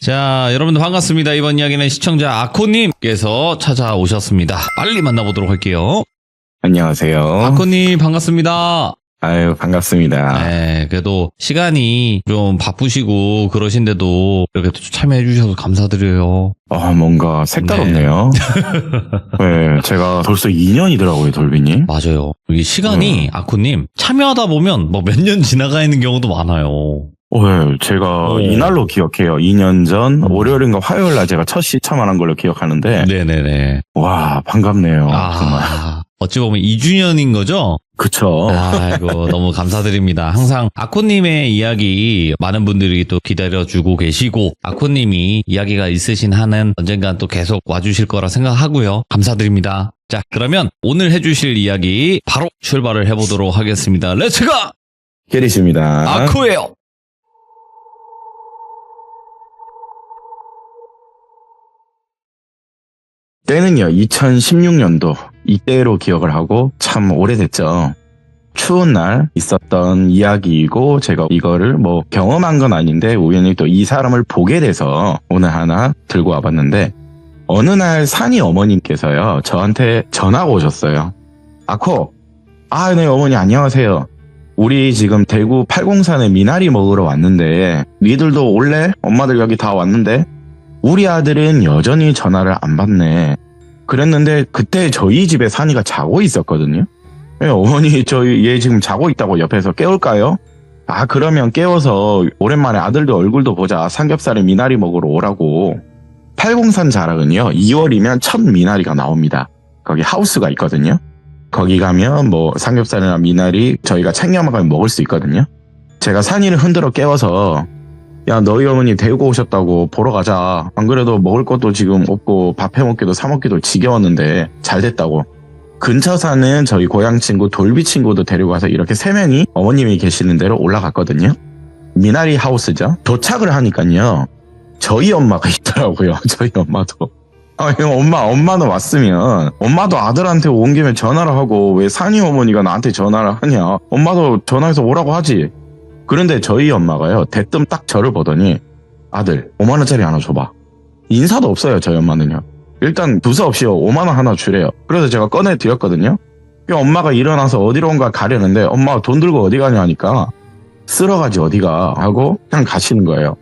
자, 여러분들 반갑습니다. 이번 이야기는 시청자 아코님께서 찾아오셨습니다. 빨리 만나보도록 할게요. 안녕하세요. 아코님 반갑습니다. 아유, 반갑습니다. 네, 그래도 시간이 좀 바쁘시고 그러신데도 이렇게 또 참여해 주셔서 감사드려요. 뭔가 색다롭네요. 네, 제가 벌써 2년이더라고요, 돌비님. 맞아요. 이게 시간이 아코님 참여하다 보면 뭐 몇 년 지나가 있는 경우도 많아요. 네, 제가 이날로 기억해요. 2년 전 월요일인가 화요일 날 제가 첫 시참을 한 걸로 기억하는데. 네네네. 와, 반갑네요. 정말. 어찌 보면 2주년인 거죠? 그쵸. 아이고, 너무 감사드립니다. 항상 아코님의 이야기 많은 분들이 또 기다려주고 계시고, 아코님이 이야기가 있으신 한은 언젠간 또 계속 와주실 거라 생각하고요. 감사드립니다. 자, 그러면 오늘 해주실 이야기 바로 출발을 해보도록 하겠습니다. 렛츠고! 게리십니다. 아코예요! 때는요, 2016년도. 이때로 기억을 하고 참 오래됐죠. 추운 날 있었던 이야기이고 제가 이거를 뭐 경험한 건 아닌데 우연히 또 이 사람을 보게 돼서 오늘 하나 들고 와봤는데 어느 날 산이 어머님께서요 저한테 전화가 오셨어요. 아코, 네 어머니 안녕하세요. 우리 지금 대구 팔공산에 미나리 먹으러 왔는데 니들도 올래? 엄마들 여기 다 왔는데 우리 아들은 여전히 전화를 안 받네. 그랬는데 그때 저희 집에 산이가 자고 있었거든요. 네, 어머니 얘 지금 자고 있다고 옆에서 깨울까요? 그러면 깨워서 오랜만에 아들도 얼굴도 보자. 삼겹살에 미나리 먹으러 오라고. 팔공산 자락은요 2월이면 첫 미나리가 나옵니다. 거기 하우스가 있거든요. 거기 가면 뭐 삼겹살이나 미나리 저희가 챙겨 먹을 수 있거든요. 제가 산이를 흔들어 깨워서 야, 너희 어머니 대구 오셨다고 보러 가자. 안 그래도 먹을 것도 지금 없고 밥 해먹기도 사먹기도 지겨웠는데 잘 됐다고. 근처 사는 저희 고향 친구 돌비 친구도 데리고 가서 이렇게 3명이 어머님이 계시는 데로 올라갔거든요. 미나리 하우스죠. 도착을 하니까요. 저희 엄마가 있더라고요. 저희 엄마도. 엄마는 왔으면 엄마도 아들한테 온 김에 전화를 하고 왜 산이 어머니가 나한테 전화를 하냐. 엄마도 전화해서 오라고 하지. 그런데 저희 엄마가요 대뜸 딱 저를 보더니 아들 5만원짜리 하나 줘봐. 인사도 없어요. 저희 엄마는요. 일단 두서없이 5만원 하나 주래요. 그래서 제가 꺼내드렸거든요. 엄마가 일어나서 어디론가 가려는데 엄마가 돈 들고 어디 가냐 하니까 쓸어가지 어디가 하고 그냥 가시는 거예요.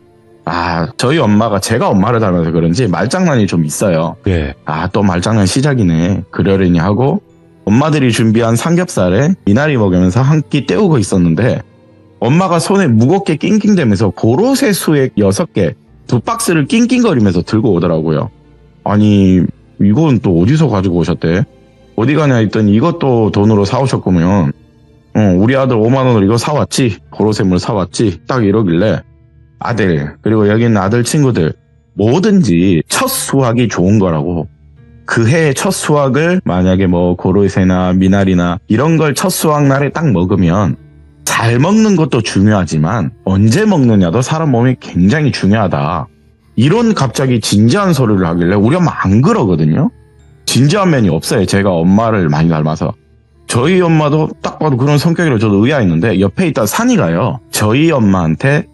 저희 엄마가 제가 엄마를 닮아서 그런지 말장난이 좀 있어요. 예. 또 말장난 시작이네. 그러려니 하고 엄마들이 준비한 삼겹살에 미나리 먹으면서 한 끼 때우고 있었는데 엄마가 손에 무겁게 낑낑대면서 고로쇠 수액 6개, 2박스를 낑낑거리면서 들고 오더라고요. 아니, 이건 또 어디서 가지고 오셨대? 어디 가냐 했더니 이것도 돈으로 사오셨구면, 우리 아들 5만원으로 이거 사왔지? 고로쇠물 사왔지? 딱 이러길래, 아들, 그리고 여기 있는 아들 친구들, 뭐든지 첫 수확이 좋은 거라고. 그 해의 첫 수확을 만약에 뭐 고로쇠나 미나리나 이런 걸 첫 수확 날에 딱 먹으면 잘 먹는 것도 중요하지만 언제 먹느냐도 사람 몸이 굉장히 중요하다. 이런 갑자기 진지한 소리를 하길래 우리 엄마 안 그러거든요. 진지한 면이 없어요. 제가 엄마를 많이 닮아서. 저희 엄마도 딱 봐도 그런 성격이라 저도 의아했는데 옆에 있던 산이가요. 저희 엄마한테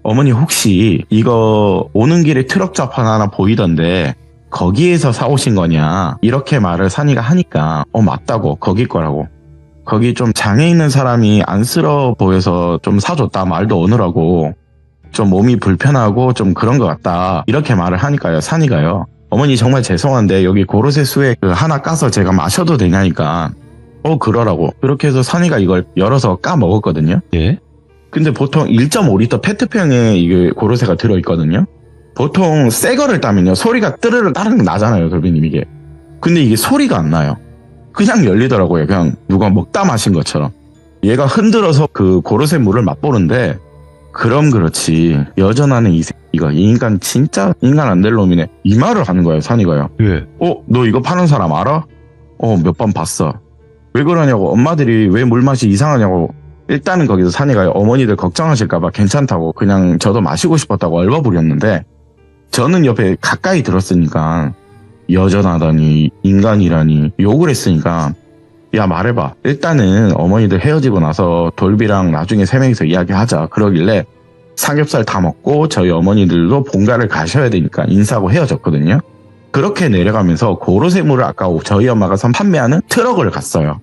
어머니 혹시 이거 오는 길에 트럭 좌판 하나 보이던데 거기에서 사오신 거냐 이렇게 말을 산이가 하니까 맞다고 거기 거라고. 거기 좀 장애 있는 사람이 안쓰러워 보여서 좀 사줬다. 말도 어느라고 좀 몸이 불편하고 좀 그런 것 같다. 이렇게 말을 하니까요. 산이가요. 어머니 정말 죄송한데 여기 고로쇠 수액 하나 까서 제가 마셔도 되냐니까 그러라고. 그렇게 해서 산이가 이걸 열어서 까 먹었거든요. 예? 근데 보통 1.5리터 페트병에 이게 고로쇠가 들어있거든요. 보통 새 거를 따면요. 소리가 뜨르르 따르르 나잖아요. 돌비님 이게. 근데 이게 소리가 안 나요. 그냥 열리더라고요. 그냥 누가 먹다 마신 것처럼. 얘가 흔들어서 그 고로쇠 물을 맛보는데 그럼 그렇지. 여전하네 이 새끼가. 이 인간 진짜 인간 안 될 놈이네. 이 말을 하는 거예요. 산이가요. 예. 너 이거 파는 사람 알아? 몇 번 봤어. 왜 그러냐고. 엄마들이 왜 물맛이 이상하냐고. 일단은 거기서 산이가요. 어머니들 걱정하실까봐 괜찮다고 그냥 저도 마시고 싶었다고 얼버무렸는데 저는 옆에 가까이 들었으니까 여전하다니 인간이라니 욕을 했으니까 야 말해봐. 일단은 어머니들 헤어지고 나서 돌비랑 나중에 3명이서 이야기하자. 그러길래 삼겹살 다 먹고 저희 어머니들도 본가를 가셔야 되니까 인사하고 헤어졌거든요. 그렇게 내려가면서 고로쇠물을 아까 저희 엄마가 판매하는 트럭을 갔어요.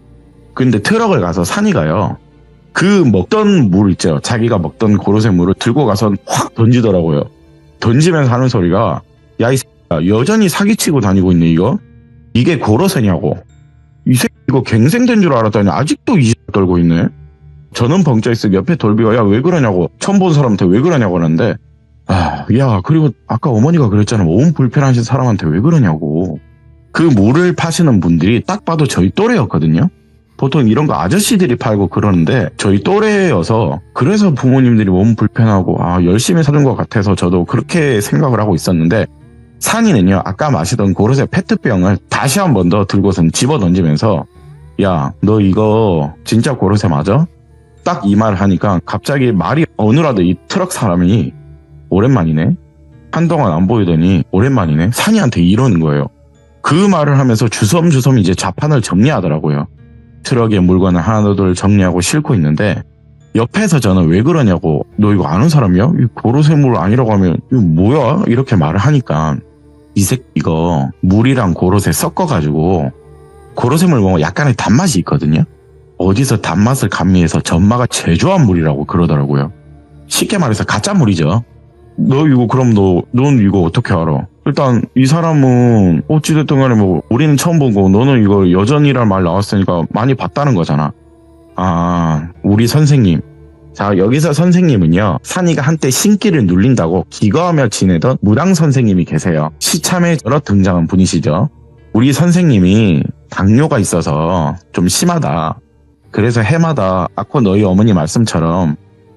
근데 트럭을 가서 산이가요. 그 먹던 물 있죠. 자기가 먹던 고로쇠물을 들고 가서 확 던지더라고요. 던지면서 하는 소리가 야 이 새끼야 여전히 사기치고 다니고 있네 이거. 이게 고로쇠냐고. 이 새끼 이거 갱생된 줄 알았더니 아직도 이 떨고 있네. 저는 벙쪄있어 옆에 돌비가 야 왜 그러냐고 처음 본 사람한테 왜 그러냐고 하는데 야 그리고 아까 어머니가 그랬잖아 몸 불편하신 사람한테 왜 그러냐고. 그 물을 파시는 분들이 딱 봐도 저희 또래였거든요. 보통 이런 거 아저씨들이 팔고 그러는데 저희 또래여서 그래서 부모님들이 몸 불편하고 열심히 사준 것 같아서 저도 그렇게 생각을 하고 있었는데 산이는요 아까 마시던 고로쇠 페트병을 다시 한 번 더 들고선 집어 던지면서 야 너 이거 진짜 고로쇠 맞아? 딱 이 말을 하니까 갑자기 말이 어느라도 이 트럭 사람이 오랜만이네? 한동안 안 보이더니 오랜만이네? 산이한테 이러는 거예요. 그 말을 하면서 주섬주섬 이제 자판을 정리하더라고요. 트럭에 물건을 하나둘 정리하고 싣고 있는데 옆에서 저는 왜 그러냐고 너 이거 아는 사람이야? 이 고로쇠물 아니라고 하면 이거 뭐야? 이렇게 말을 하니까 이 새끼 이거 물이랑 고로쇠 섞어가지고 고로쇠물 먹으면 약간의 단맛이 있거든요. 어디서 단맛을 감미해서 전마가 제조한 물이라고 그러더라고요. 쉽게 말해서 가짜물이죠. 너 이거 그럼 넌 이거 어떻게 알아? 일단 이 사람은 어찌됐든 간에 뭐 우리는 처음 본 거고 너는 이거 여전이란 말 나왔으니까 많이 봤다는 거잖아. 우리 선생님. 자 여기서 선생님은요 산이가 한때 신기를 눌린다고 기거하며 지내던 무당 선생님이 계세요. 시참에 여러 등장한 분이시죠. 우리 선생님이 당뇨가 있어서 좀 심하다. 그래서 해마다 아까 너희 어머니 말씀처럼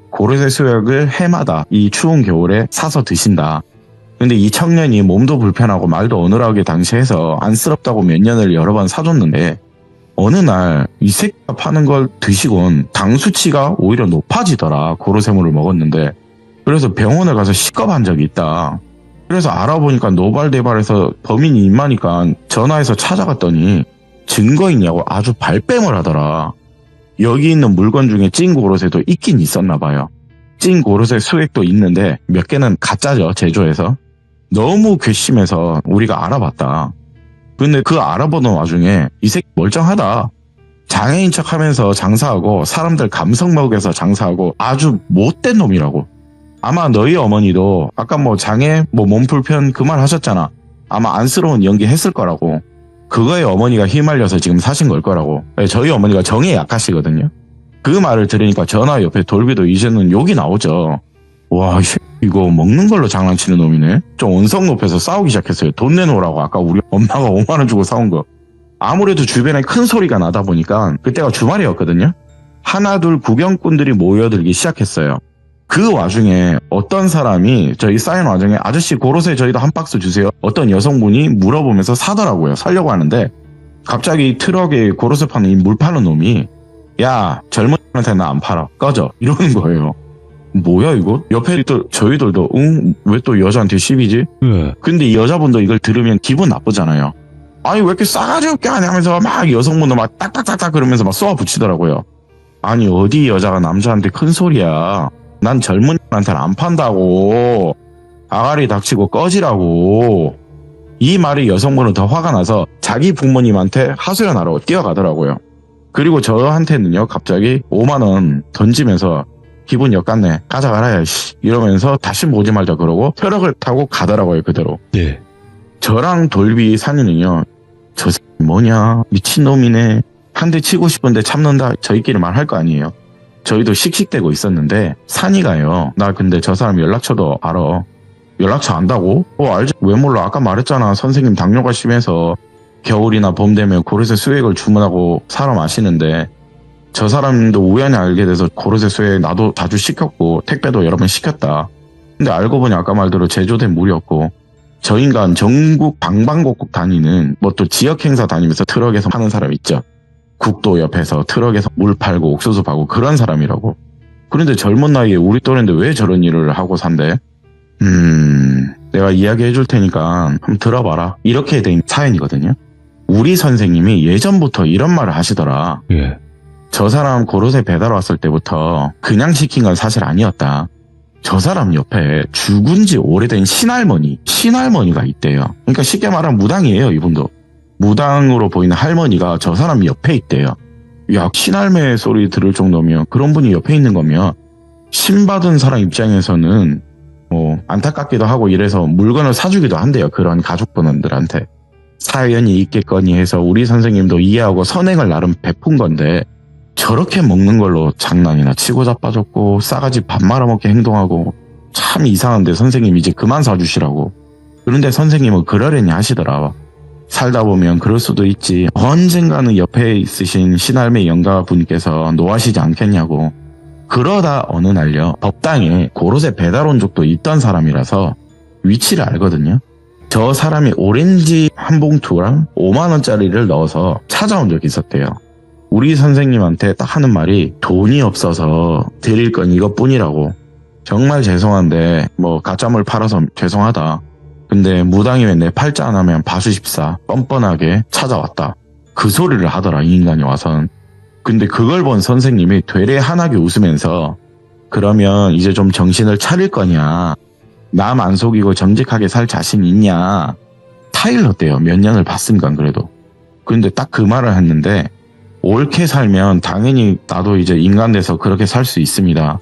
고로쇠 수액을 해마다 이 추운 겨울에 사서 드신다. 근데 이 청년이 몸도 불편하고 말도 어눌하게 당시 해서 안쓰럽다고 몇 년을 여러 번 사줬는데 어느 날 이 새끼가 파는 걸 드시곤 당 수치가 오히려 높아지더라. 고로쇠물을 먹었는데. 그래서 병원에 가서 시겁한 적이 있다. 그래서 알아보니까 노발대발해서 범인이 임마니까 전화해서 찾아갔더니 증거 있냐고 아주 발뺌을 하더라. 여기 있는 물건 중에 찐 고로쇠도 있긴 있었나 봐요. 찐 고로쇠 수액도 있는데 몇 개는 가짜죠. 제조해서. 너무 괘씸해서 우리가 알아봤다. 근데 그 알아보는 와중에 이 새끼 멀쩡하다. 장애인 척 하면서 장사하고 사람들 감성 먹여서 장사하고 아주 못된 놈이라고. 아마 너희 어머니도 아까 장애 몸 불편 그 말 하셨잖아. 아마 안쓰러운 연기 했을 거라고. 그거에 어머니가 휘말려서 지금 사신 걸 거라고. 저희 어머니가 정에 약하시거든요. 그 말을 들으니까 전화 옆에 돌비도 이제는 욕이 나오죠. 와, 이거 먹는 걸로 장난치는 놈이네. 좀 언성 높여서 싸우기 시작했어요. 돈 내놓으라고 아까 우리 엄마가 5만 원 주고 사온 거. 아무래도 주변에 큰 소리가 나다 보니까 그때가 주말이었거든요. 하나둘 구경꾼들이 모여들기 시작했어요. 그 와중에 어떤 사람이 저희 쌓인 와중에 아저씨 고로쇠 저희도 한 박스 주세요. 어떤 여성분이 물어보면서 사더라고요. 사려고 하는데 갑자기 트럭에 고로쇠 파는 이 물 파는 놈이 야 젊은이한테 나 안 팔아 꺼져 이러는 거예요. 뭐야 이거? 옆에 또 저희들도 왜 또 여자한테 시비지? 근데 이 여자분도 이걸 들으면 기분 나쁘잖아요. 아니 왜 이렇게 싸가지 없게 하냐 하면서 막 여성분도 막 딱딱딱딱 그러면서 막 쏘아 붙이더라고요. 아니 어디 여자가 남자한테 큰 소리야. 난 젊은이한테는 안 판다고. 아가리 닥치고 꺼지라고. 이 말이 여성분은 더 화가 나서 자기 부모님한테 하소연하러 뛰어가더라고요. 그리고 저한테는요 갑자기 5만 원 던지면서 기분 역같네 가져가라 씨 이러면서 다시 보지 말자 그러고 트럭을 타고 가더라고요 그대로. 네. 저랑 돌비 산이는요 저 새끼 뭐냐 미친놈이네 한 대 치고 싶은데 참는다 저희끼리 말할 거 아니에요. 저희도 씩씩대고 있었는데 산이가요 나 근데 저 사람 연락처도 알아. 연락처 안다고? 알지. 왜 몰라. 아까 말했잖아. 선생님 당뇨가 심해서 겨울이나 봄 되면 고로쇠 수액을 주문하고 사러 마시는데 저 사람도 우연히 알게 돼서 고로쇠 수액 나도 자주 시켰고 택배도 여러 번 시켰다. 근데 알고 보니 아까 말대로 제조된 물이었고 저 인간 전국 방방곡곡 다니는 또 지역 행사 다니면서 트럭에서 파는 사람 있죠. 국도 옆에서 트럭에서 물 팔고 옥수수 파고 그런 사람이라고. 그런데 젊은 나이에 우리 또래인데 왜 저런 일을 하고 산대? 내가 이야기해 줄 테니까 한번 들어봐라. 이렇게 된 사연이거든요. 우리 선생님이 예전부터 이런 말을 하시더라. 저 사람 고로쇠 배달 왔을 때부터 그냥 시킨 건 사실 아니었다. 저 사람 옆에 죽은 지 오래된 신할머니가 있대요. 그러니까 쉽게 말하면 무당이에요, 이분도. 무당으로 보이는 할머니가 저 사람 옆에 있대요. 야, 신할매 소리 들을 정도면, 그런 분이 옆에 있는 거면 신받은 사람 입장에서는 뭐 안타깝기도 하고 이래서 물건을 사주기도 한대요. 그런 가족분들한테. 사연이 있겠거니 해서 우리 선생님도 이해하고 선행을 나름 베푼 건데, 저렇게 먹는 걸로 장난이나 치고 자빠졌고 싸가지 밥 말아먹게 행동하고 참 이상한데 선생님 이제 그만 사주시라고. 그런데 선생님은 그러려니 하시더라. 살다 보면 그럴 수도 있지. 언젠가는 옆에 있으신 신할매 영가분께서 노하시지 않겠냐고. 그러다 어느 날요, 법당에 고로쇠 배달 온 적도 있던 사람이라서 위치를 알거든요. 저 사람이 오렌지 한 봉투랑 5만 원짜리를 넣어서 찾아온 적이 있었대요. 우리 선생님한테 딱 하는 말이 돈이 없어서 드릴 건 이것뿐이라고. 정말 죄송한데 뭐 가짜물 팔아서 죄송하다. 근데 무당이 왜 내 팔자 안 하면 봐주십사. 뻔뻔하게 찾아왔다. 그 소리를 하더라, 이 인간이 와선. 근데 그걸 본 선생님이 되레 환하게 웃으면서 그러면 이제 좀 정신을 차릴 거냐. 남 안 속이고 정직하게 살 자신 있냐. 타일렀대요. 몇 년을 봤으니까 그래도. 근데 딱 그 말을 했는데 옳게 살면 당연히 나도 이제 인간 돼서 그렇게 살 수 있습니다.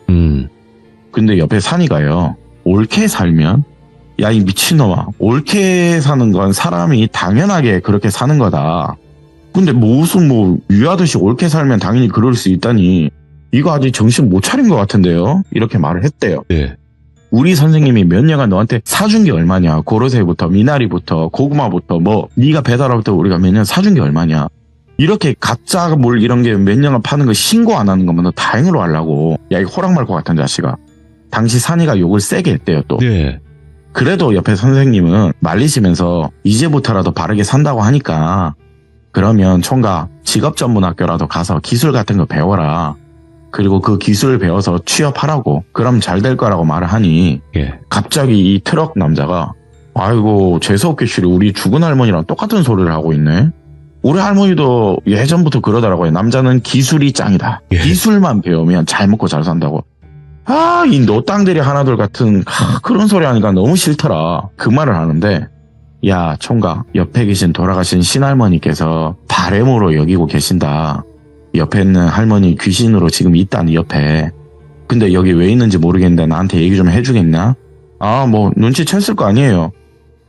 근데 옆에 산이가요. 옳게 살면? 야, 이 미친놈아. 옳게 사는 건 사람이 당연하게 그렇게 사는 거다. 근데 무슨 유하듯이 옳게 살면 당연히 그럴 수 있다니. 이거 아직 정신 못 차린 것 같은데요? 이렇게 말을 했대요. 네. 우리 선생님이 몇 년간 너한테 사준 게 얼마냐. 고로쇠부터 미나리부터 고구마부터 뭐 네가 배달할 때 우리가 몇 년 사준 게 얼마냐. 이렇게 가짜 물 이런 게 몇 년간 파는 거 신고 안 하는 거면 너 다행으로 하려고. 야, 이거 호랑 말고 같은 자식아. 당시 산이가 욕을 세게 했대요 또. 네. 그래도 옆에 선생님은 말리시면서 이제부터라도 바르게 산다고 하니까 그러면 총각 직업전문학교라도 가서 기술 같은 거 배워라. 그리고 그 기술을 배워서 취업하라고. 그럼 잘 될 거라고 말을 하니 예. 갑자기 이 트럭 남자가 아이고 재수없게 쉬리 우리 죽은 할머니랑 똑같은 소리를 하고 있네. 우리 할머니도 예전부터 그러더라고요. 남자는 기술이 짱이다. 예. 기술만 배우면 잘 먹고 잘 산다고. 아, 이 노땅들이 하나둘 같은 그런 소리 하니까 너무 싫더라. 그 말을 하는데 야, 총각, 옆에 계신 돌아가신 신할머니께서 바램으로 여기고 계신다. 옆에 있는 할머니 귀신으로 지금 있다니 옆에. 근데 여기 왜 있는지 모르겠는데 나한테 얘기 좀 해주겠냐? 아, 뭐 눈치챘을 거 아니에요.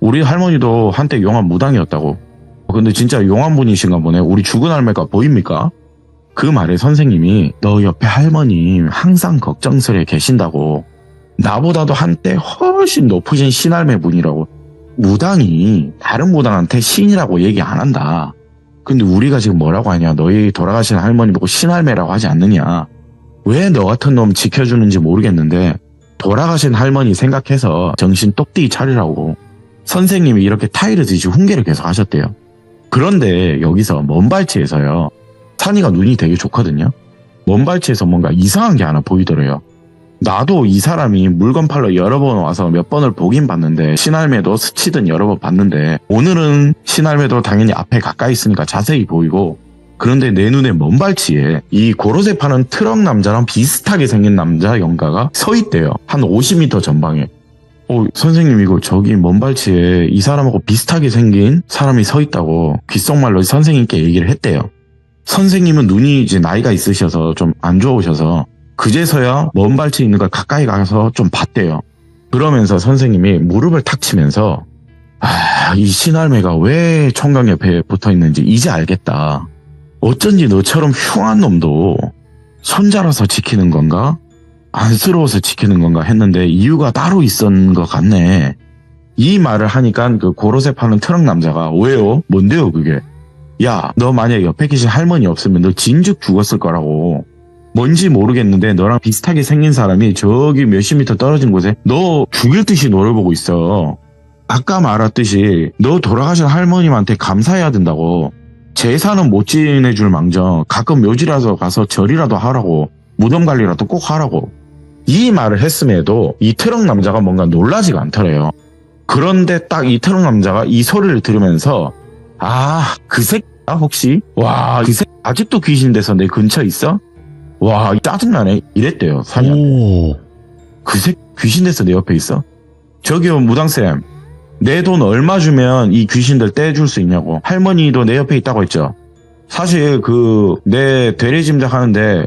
우리 할머니도 한때 용한 무당이었다고. 근데 진짜 용한 분이신가 보네. 우리 죽은 할매가 보입니까? 그 말에 선생님이 너 옆에 할머니 항상 걱정스레 계신다고. 나보다도 한때 훨씬 높으신 신할매 분이라고. 무당이 다른 무당한테 신이라고 얘기 안 한다. 근데 우리가 지금 뭐라고 하냐. 너희 돌아가신 할머니 보고 신할매라고 하지 않느냐. 왜 너 같은 놈 지켜주는지 모르겠는데 돌아가신 할머니 생각해서 정신 똑띠 차리라고. 선생님이 이렇게 타이르듯이 훈계를 계속 하셨대요. 그런데 여기서 먼발치에서요. 산이가 눈이 되게 좋거든요. 먼발치에서 뭔가 이상한 게 하나 보이더래요. 나도 이 사람이 물건 팔러 여러 번 와서 몇 번을 보긴 봤는데 신할매도 스치든 여러 번 봤는데 오늘은 신할매도 당연히 앞에 가까이 있으니까 자세히 보이고 그런데 내 눈에 먼발치에 이 고로쇠 파는 트럭 남자랑 비슷하게 생긴 남자 영가가 서 있대요. 한 50m 전방에. 선생님 이거 저기 먼발치에 이 사람하고 비슷하게 생긴 사람이 서 있다고 귓속말로 선생님께 얘기를 했대요. 선생님은 눈이 이제 나이가 있으셔서 좀 안 좋으셔서 그제서야 먼발치에 있는 걸 가까이 가서 좀 봤대요. 그러면서 선생님이 무릎을 탁 치면서 이 신할매가 왜 총각 옆에 붙어 있는지 이제 알겠다. 어쩐지 너처럼 흉한 놈도 손자라서 지키는 건가? 안쓰러워서 지키는 건가 했는데 이유가 따로 있었는 것 같네. 이 말을 하니까 그 고로쇠 파는 트럭 남자가 왜요? 뭔데요 그게? 야, 너 만약 옆에 계신 할머니 없으면 너 진즉 죽었을 거라고. 뭔지 모르겠는데 너랑 비슷하게 생긴 사람이 저기 몇십 미터 떨어진 곳에 너 죽일 듯이 너를 보고 있어. 아까 말했듯이 너 돌아가신 할머님한테 감사해야 된다고. 제사는 못 지내줄 망정 가끔 묘지라도 가서 절이라도 하라고. 무덤 관리라도 꼭 하라고. 이 말을 했음에도 이 트럭 남자가 뭔가 놀라지가 않더래요. 그런데 딱 이 트럭 남자가 이 소리를 들으면서 그 새끼야 혹시? 와, 그 새끼 아직도 귀신 돼서 내 근처에 있어? 와, 짜증나네. 이랬대요, 산이한테. 오. 그 새끼 귀신 돼서 내 옆에 있어? 저기요 무당쌤, 내 돈 얼마 주면 이 귀신들 떼줄 수 있냐고. 할머니도 내 옆에 있다고 했죠. 사실 내 되레짐작 하는데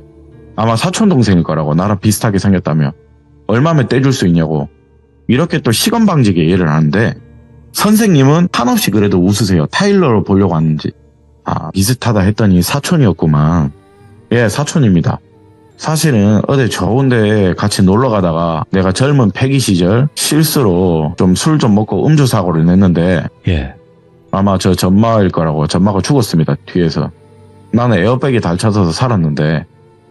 아마 사촌동생일 거라고. 나랑 비슷하게 생겼다며. 얼마면 떼줄 수 있냐고. 이렇게 또 시건방지게 이해를 하는데 선생님은 한없이 그래도 웃으세요. 타일러로 보려고 하는지. 아, 비슷하다 했더니 사촌이었구만. 예, 사촌입니다. 사실은 어디 좋은데 같이 놀러 가다가 내가 젊은 패기 시절 실수로 좀 술 좀 먹고 음주 사고를 냈는데 예. 아마 저 전마일 거라고. 전마가 죽었습니다. 뒤에서. 나는 에어백이 닳아서 살았는데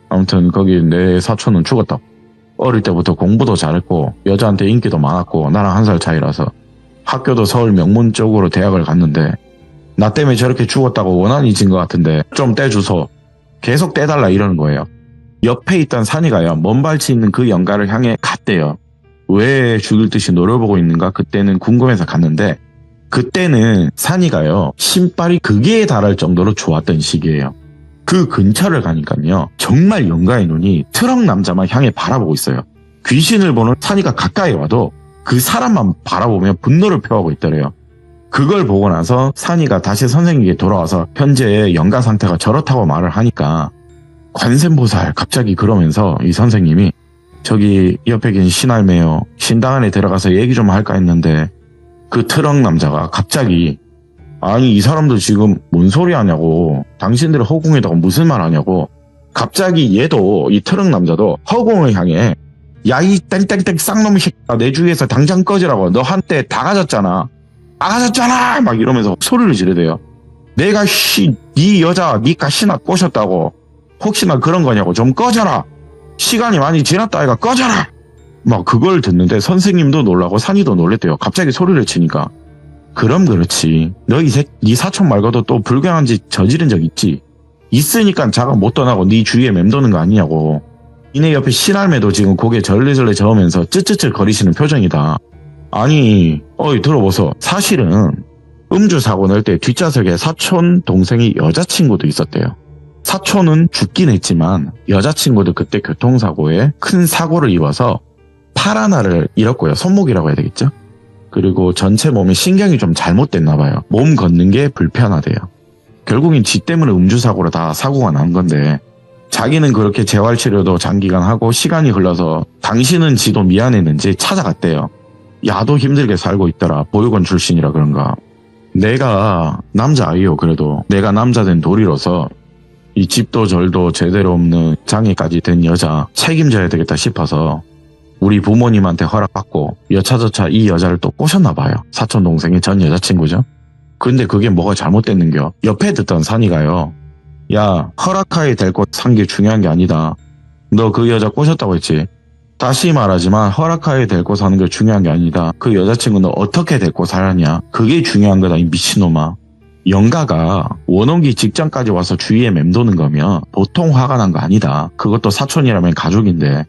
아무튼 거기 내 사촌은 죽었다. 어릴 때부터 공부도 잘했고 여자한테 인기도 많았고 나랑 1살 차이라서 학교도 서울 명문 쪽으로 대학을 갔는데 나 때문에 저렇게 죽었다고 원한이 진 것 같은데 좀 떼주소. 계속 떼달라 이러는 거예요. 옆에 있던 산이가요. 먼발치 있는 그 영가를 향해 갔대요. 왜 죽일 듯이 노려보고 있는가 그때는 궁금해서 갔는데 그때는 산이가요. 신발이 극에 달할 정도로 좋았던 시기예요. 그 근처를 가니까요. 정말 영가의 눈이 트럭 남자만 향해 바라보고 있어요. 귀신을 보는 산이가 가까이 와도 그 사람만 바라보며 분노를 표하고 있더래요. 그걸 보고 나서 산이가 다시 선생님에게 돌아와서 현재의 영가 상태가 저렇다고 말을 하니까 관세음보살 갑자기 그러면서 이 선생님이 저기 옆에 계신 신할매요. 신당 안에 들어가서 얘기 좀 할까 했는데 그 트럭 남자가 갑자기 아니 이 사람들 지금 뭔 소리 하냐고. 당신들의 허공에다가 무슨 말 하냐고. 갑자기 얘도 이 트럭 남자도 허공을 향해 야 이 땡땡땡 쌍놈의 새끼야 내 주위에서 당장 꺼지라고. 너 한때 다 가졌잖아. 다 가졌잖아 막 이러면서 소리를 지르대요. 내가 네 여자 네 가시나 꼬셨다고. 혹시나 그런 거냐고. 좀 꺼져라. 시간이 많이 지났다 아이가 꺼져라. 막 그걸 듣는데 선생님도 놀라고 산이도 놀랬대요. 갑자기 소리를 치니까. 그럼 그렇지. 너 네 사촌 말고도 또 불경한 짓 저지른 적 있지. 있으니까 자가 못 떠나고 네 주위에 맴도는 거 아니냐고. 니네 옆에 신할매도 지금 고개 절레절레 저으면서 쯧쯧쯧 거리시는 표정이다. 아니 어이 들어보소. 사실은 음주 사고 낼 때 뒷좌석에 사촌 동생이 여자친구도 있었대요. 사촌은 죽긴 했지만 여자친구도 그때 교통사고에 큰 사고를 입어서 팔 하나를 잃었고요. 손목이라고 해야 되겠죠. 그리고 전체 몸에 신경이 좀 잘못됐나 봐요. 몸 걷는 게 불편하대요. 결국엔 지 때문에 음주사고로 다 사고가 난 건데 자기는 그렇게 재활치료도 장기간 하고 시간이 흘러서 당신은 지도 미안했는지 찾아갔대요. 야도 힘들게 살고 있더라. 보육원 출신이라 그런가. 내가 남자아이요. 그래도 내가 남자된 도리로서 이 집도 절도 제대로 없는 장애까지 된 여자 책임져야 되겠다 싶어서 우리 부모님한테 허락받고 여차저차 이 여자를 또 꼬셨나 봐요. 사촌 동생의 전 여자친구죠. 근데 그게 뭐가 잘못됐는겨. 옆에 듣던 산이가요. 야 허락하에 될 곳 산 게 중요한 게 아니다. 너 그 여자 꼬셨다고 했지. 다시 말하지만 허락하에 될 곳 사는 게 중요한 게 아니다. 그 여자친구 너 어떻게 데리고 살았냐. 그게 중요한 거다 이 미친놈아. 영가가 원혼기 직전까지 와서 주위에 맴도는 거면 보통 화가 난 거 아니다. 그것도 사촌이라면 가족인데.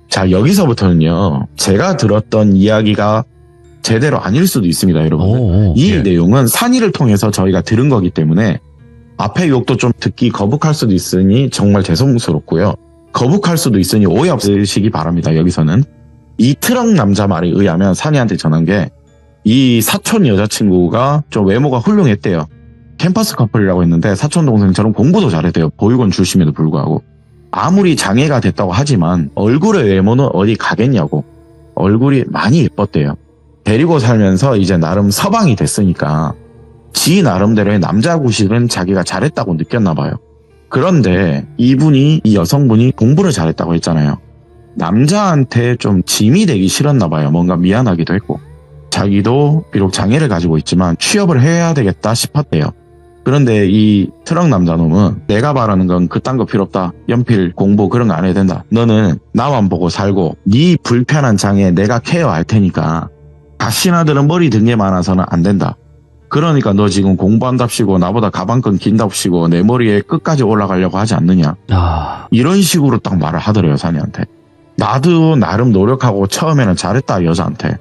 자 여기서부터는요. 제가 들었던 이야기가 제대로 아닐 수도 있습니다. 여러분. 이 예. 내용은 산이를 통해서 저희가 들은 거기 때문에 앞에 욕도 좀 듣기 거북할 수도 있으니 정말 죄송스럽고요. 거북할 수도 있으니 오해 없으시기 바랍니다. 여기서는. 이 트럭 남자 말에 의하면 산이한테 전한 게 이 사촌 여자친구가 좀 외모가 훌륭했대요. 캠퍼스 커플이라고 했는데 사촌 동생처럼 공부도 잘했대요. 보육원 출신에도 불구하고. 아무리 장애가 됐다고 하지만 얼굴의 외모는 어디 가겠냐고. 얼굴이 많이 예뻤대요. 데리고 살면서 이제 나름 서방이 됐으니까 지 나름대로의 남자 구실은 자기가 잘했다고 느꼈나 봐요. 그런데 이 여성분이 공부를 잘했다고 했잖아요. 남자한테 좀 짐이 되기 싫었나 봐요. 뭔가 미안하기도 했고. 자기도 비록 장애를 가지고 있지만 취업을 해야 되겠다 싶었대요. 그런데 이 트럭 남자놈은 내가 바라는 건 그딴 거 필요 없다. 연필 공부 그런 거 안 해야 된다. 너는 나만 보고 살고 네 불편한 장애 내가 케어할 테니까 가시나들은 머리 든 게 많아서는 안 된다. 그러니까 너 지금 공부한답시고 나보다 가방끈 긴답시고 내 머리에 끝까지 올라가려고 하지 않느냐. 이런 식으로 딱 말을 하더래요. 산이한테. 나도 나름 노력하고 처음에는 잘했다 여자한테.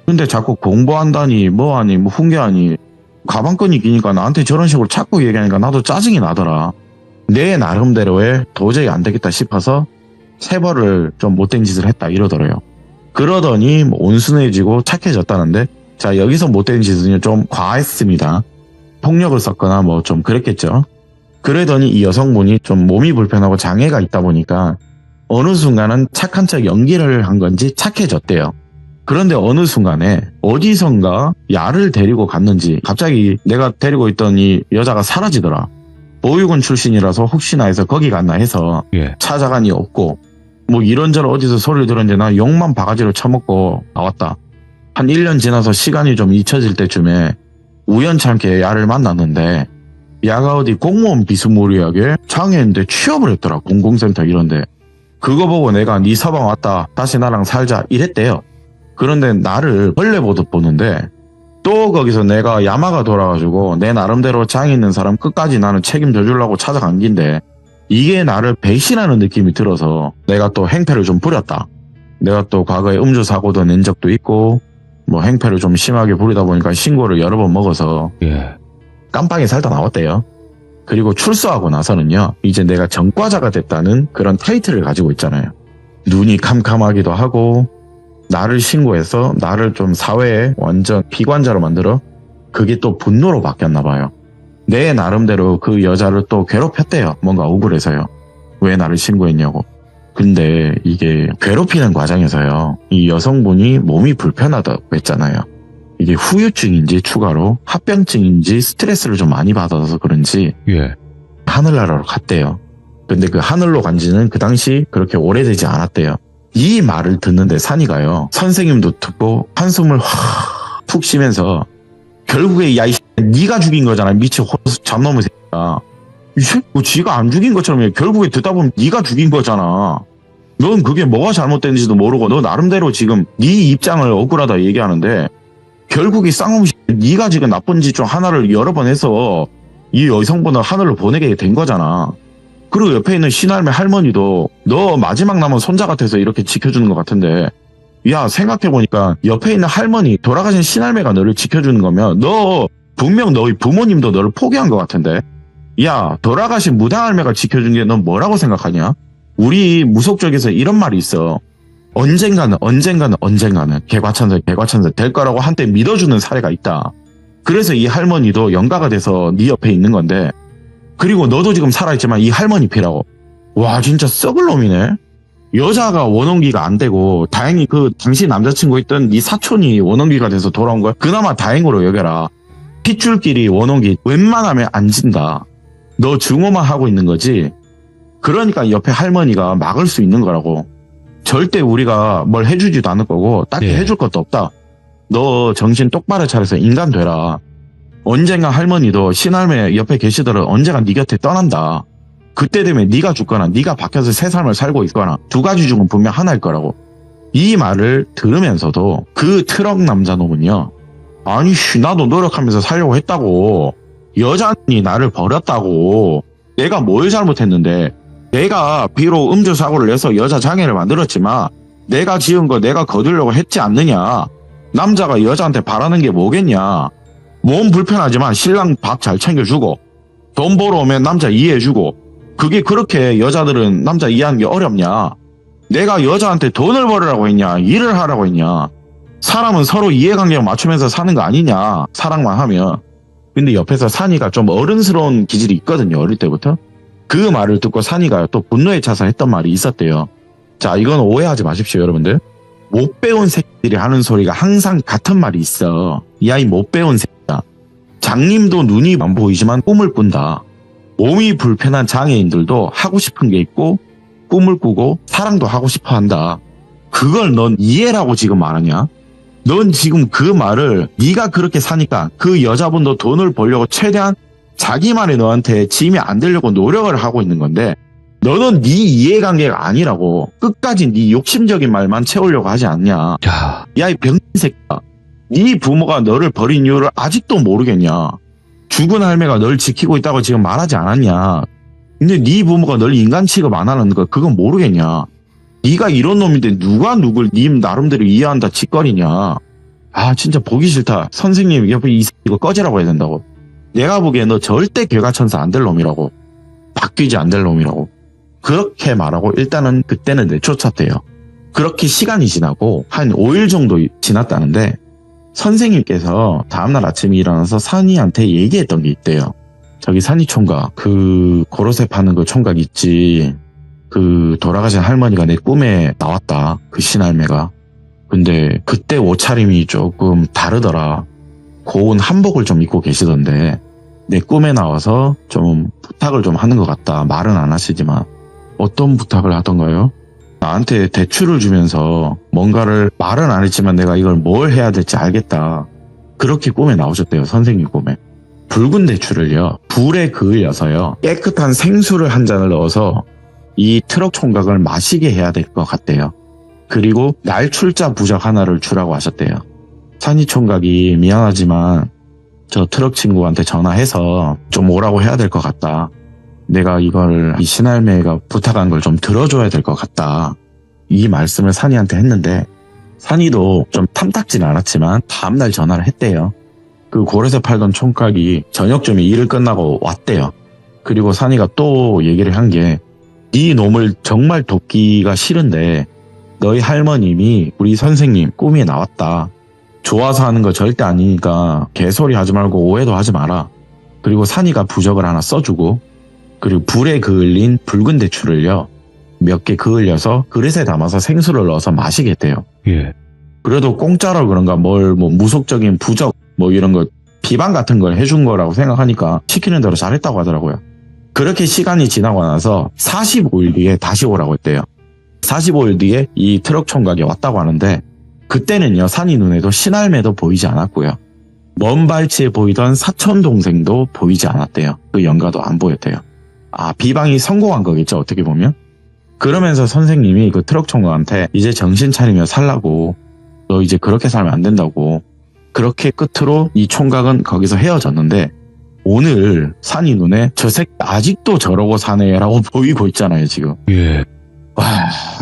근데 자꾸 공부한다니 뭐하니 뭐 훈계하니 가방끈이 기니까 나한테 저런 식으로 자꾸 얘기하니까 나도 짜증이 나더라. 내 나름대로의 도저히 안 되겠다 싶어서 세벌을 좀 못된 짓을 했다 이러더래요. 그러더니 뭐 온순해지고 착해졌다는데, 자, 여기서 못된 짓은 좀 과했습니다. 폭력을 썼거나 뭐 좀 그랬겠죠. 그러더니 이 여성분이 좀 몸이 불편하고 장애가 있다 보니까 어느 순간은 착한 척 연기를 한 건지 착해졌대요. 그런데 어느 순간에 어디선가 야를 데리고 갔는지 갑자기 내가 데리고 있던 이 여자가 사라지더라. 보육원 출신이라서 혹시나 해서 거기 갔나 해서 예. 찾아가니 없고, 뭐 이런저런 어디서 소리를 들었는데 나 욕만 바가지로 처먹고 나왔다. 한 1년 지나서 시간이 좀 잊혀질 때쯤에 우연찮게 야를 만났는데, 야가 어디 공무원 비스무리하게 장애인데 취업을 했더라. 공공센터 이런데. 그거 보고 내가 네 서방 왔다, 다시 나랑 살자 이랬대요. 그런데 나를 벌레 보듯 보는데, 또 거기서 내가 야마가 돌아가지고 내 나름대로 장애 있는 사람 끝까지 나는 책임져 주려고 찾아간 긴데, 이게 나를 배신하는 느낌이 들어서 내가 또 행패를 좀 부렸다. 내가 또 과거에 음주 사고도 낸 적도 있고 뭐 행패를 좀 심하게 부리다 보니까 신고를 여러 번 먹어서 예. 깜빵에 살다 나왔대요. 그리고 출소하고 나서는요, 이제 내가 전과자가 됐다는 그런 타이틀을 가지고 있잖아요. 눈이 캄캄하기도 하고, 나를 신고해서 나를 좀 사회에 완전 비관자로 만들어 그게 또 분노로 바뀌었나 봐요. 내 나름대로 그 여자를 또 괴롭혔대요. 뭔가 억울해서요. 왜 나를 신고했냐고. 근데 이게 괴롭히는 과정에서요, 이 여성분이 몸이 불편하다고 했잖아요. 이게 후유증인지 추가로 합병증인지 스트레스를 좀 많이 받아서 그런지 예. 하늘나라로 갔대요. 근데 그 하늘로 간지는 그 당시 그렇게 오래되지 않았대요. 이 말을 듣는데 산이가요, 선생님도 듣고 한숨을 푹 쉬면서 결국에 야, 이 네가 죽인 거잖아. 미친 호수 잡놈의 새끼야. 이 새끼 지가 안 죽인 것처럼 결국에 듣다 보면 네가 죽인 거잖아. 넌 그게 뭐가 잘못됐는지도 모르고 너 나름대로 지금 네 입장을 억울하다 얘기하는데, 결국에 쌍놈이 네가 지금 나쁜 짓 중 하나를 여러 번 해서 이 여성분을 하늘로 보내게 된 거잖아. 그리고 옆에 있는 신할매 할머니도 너 마지막 남은 손자 같아서 이렇게 지켜주는 것 같은데, 야, 생각해보니까 옆에 있는 할머니, 돌아가신 신할매가 너를 지켜주는 거면 너 분명 너희 부모님도 너를 포기한 것 같은데, 야, 돌아가신 무당할매가 지켜준 게 넌 뭐라고 생각하냐? 우리 무속적에서 이런 말이 있어. 언젠가는 개과천선 될 거라고 한때 믿어주는 사례가 있다. 그래서 이 할머니도 영가가 돼서 네 옆에 있는 건데, 그리고 너도 지금 살아있지만 이 할머니 피라고. 와, 진짜 썩을 놈이네. 여자가 원혼기가 안 되고 다행히 그 당시 남자친구 있던 네 사촌이 원혼기가 돼서 돌아온 걸 그나마 다행으로 여겨라. 핏줄끼리 원혼기 웬만하면 안 진다. 너 증오만 하고 있는 거지. 그러니까 옆에 할머니가 막을 수 있는 거라고. 절대 우리가 뭘 해주지도 않을 거고 딱히 예. 해줄 것도 없다. 너 정신 똑바로 차려서 인간 되라. 언젠가 할머니도 신할매 옆에 계시더라도 언젠가 네 곁에 떠난다. 그때 되면 네가 죽거나 네가 밖에서 새 삶을 살고 있거나 두 가지 중은 분명 하나일 거라고. 이 말을 들으면서도 그 트럭 남자놈은요, 아니 나도 노력하면서 살려고 했다고. 여자니 나를 버렸다고. 내가 뭘 잘못했는데. 내가 비록 음주 사고를 내서 여자 장애를 만들었지만 내가 지은 거 내가 거두려고 했지 않느냐. 남자가 여자한테 바라는 게 뭐겠냐. 몸 불편하지만 신랑 밥 잘 챙겨주고 돈 벌어오면 남자 이해해주고, 그게 그렇게 여자들은 남자 이해하는 게 어렵냐. 내가 여자한테 돈을 벌으라고 했냐, 일을 하라고 했냐. 사람은 서로 이해관계를 맞추면서 사는 거 아니냐, 사랑만 하면. 근데 옆에서 산이가 좀 어른스러운 기질이 있거든요, 어릴 때부터. 그 말을 듣고 산이가 또 분노에 차서 했던 말이 있었대요. 자, 이건 오해하지 마십시오, 여러분들. 못 배운 새끼들이 하는 소리가 항상 같은 말이 있어. 이 아이 못 배운 새끼다. 장님도 눈이 안 보이지만 꿈을 꾼다. 몸이 불편한 장애인들도 하고 싶은 게 있고 꿈을 꾸고 사랑도 하고 싶어 한다. 그걸 넌 이해라고 지금 말하냐? 넌 지금 그 말을 네가 그렇게 사니까 그 여자분도 돈을 벌려고 최대한 자기만의 너한테 짐이 안 되려고 노력을 하고 있는 건데, 너는 네 이해관계가 아니라고 끝까지 네 욕심적인 말만 채우려고 하지 않냐. 야, 이 병신 새끼야. 네 부모가 너를 버린 이유를 아직도 모르겠냐. 죽은 할매가 널 지키고 있다고 지금 말하지 않았냐. 근데 네 부모가 널 인간 취급 안 하는 거 그건 모르겠냐. 네가 이런 놈인데 누가 누굴 네 나름대로 이해한다 짓거리냐. 아, 진짜 보기 싫다. 선생님 옆에 이 새끼 이거 꺼지라고 해야 된다고. 내가 보기에 너 절대 개과천선 안 될 놈이라고. 바뀌지 안 될 놈이라고. 그렇게 말하고 일단은 그때는 내쫓았대요. 그렇게 시간이 지나고 한 5일 정도 지났다는데 선생님께서 다음날 아침에 일어나서 산이한테 얘기했던 게 있대요. 저기 산이 총각, 그 고로쇠 파는 그 총각 있지. 그 돌아가신 할머니가 내 꿈에 나왔다. 그 신할매가. 근데 그때 옷차림이 조금 다르더라. 고운 한복을 좀 입고 계시던데 내 꿈에 나와서 좀 부탁을 좀 하는 것 같다. 말은 안 하시지만. 어떤 부탁을 하던가요? 나한테 대출을 주면서 뭔가를 말은 안 했지만 내가 이걸 뭘 해야 될지 알겠다. 그렇게 꿈에 나오셨대요. 선생님 꿈에. 붉은 대추를요. 불에 그을려서요. 깨끗한 생수를 한 잔을 넣어서 이 트럭 총각을 마시게 해야 될 것 같대요. 그리고 날출자 부적 하나를 주라고 하셨대요. 산이 총각이 미안하지만 저 트럭 친구한테 전화해서 좀 오라고 해야 될 것 같다. 내가 이걸 이 신할매가 부탁한 걸 좀 들어줘야 될 것 같다. 이 말씀을 산이한테 했는데 산이도 좀 탐탁진 않았지만 다음날 전화를 했대요. 그 고래새 팔던 총각이 저녁쯤에 일을 끝나고 왔대요. 그리고 산이가 또 얘기를 한 게 네 놈을 정말 돕기가 싫은데 너희 할머님이 우리 선생님 꿈에 나왔다. 좋아서 하는 거 절대 아니니까 개소리 하지 말고 오해도 하지 마라. 그리고 산이가 부적을 하나 써주고 그리고 불에 그을린 붉은 대추를요. 몇 개 그을려서 그릇에 담아서 생수를 넣어서 마시겠대요. 예. 그래도 공짜로 그런가 뭘 뭐 무속적인 부적 뭐 이런 거 비방 같은 걸 해준 거라고 생각하니까 시키는 대로 잘했다고 하더라고요. 그렇게 시간이 지나고 나서 45일 뒤에 다시 오라고 했대요. 45일 뒤에 이 트럭 총각이 왔다고 하는데 그때는요 산이 눈에도 신할매도 보이지 않았고요. 먼 발치에 보이던 사촌 동생도 보이지 않았대요. 그 영가도 안 보였대요. 아, 비방이 성공한 거겠죠, 어떻게 보면. 그러면서 선생님이 그 트럭 총각한테 이제 정신 차리며 살라고, 너 이제 그렇게 살면 안 된다고. 그렇게 끝으로 이 총각은 거기서 헤어졌는데 오늘 산이 눈에 저 새끼 아직도 저러고 사네라고 보이고 있잖아요, 지금. 예. 와,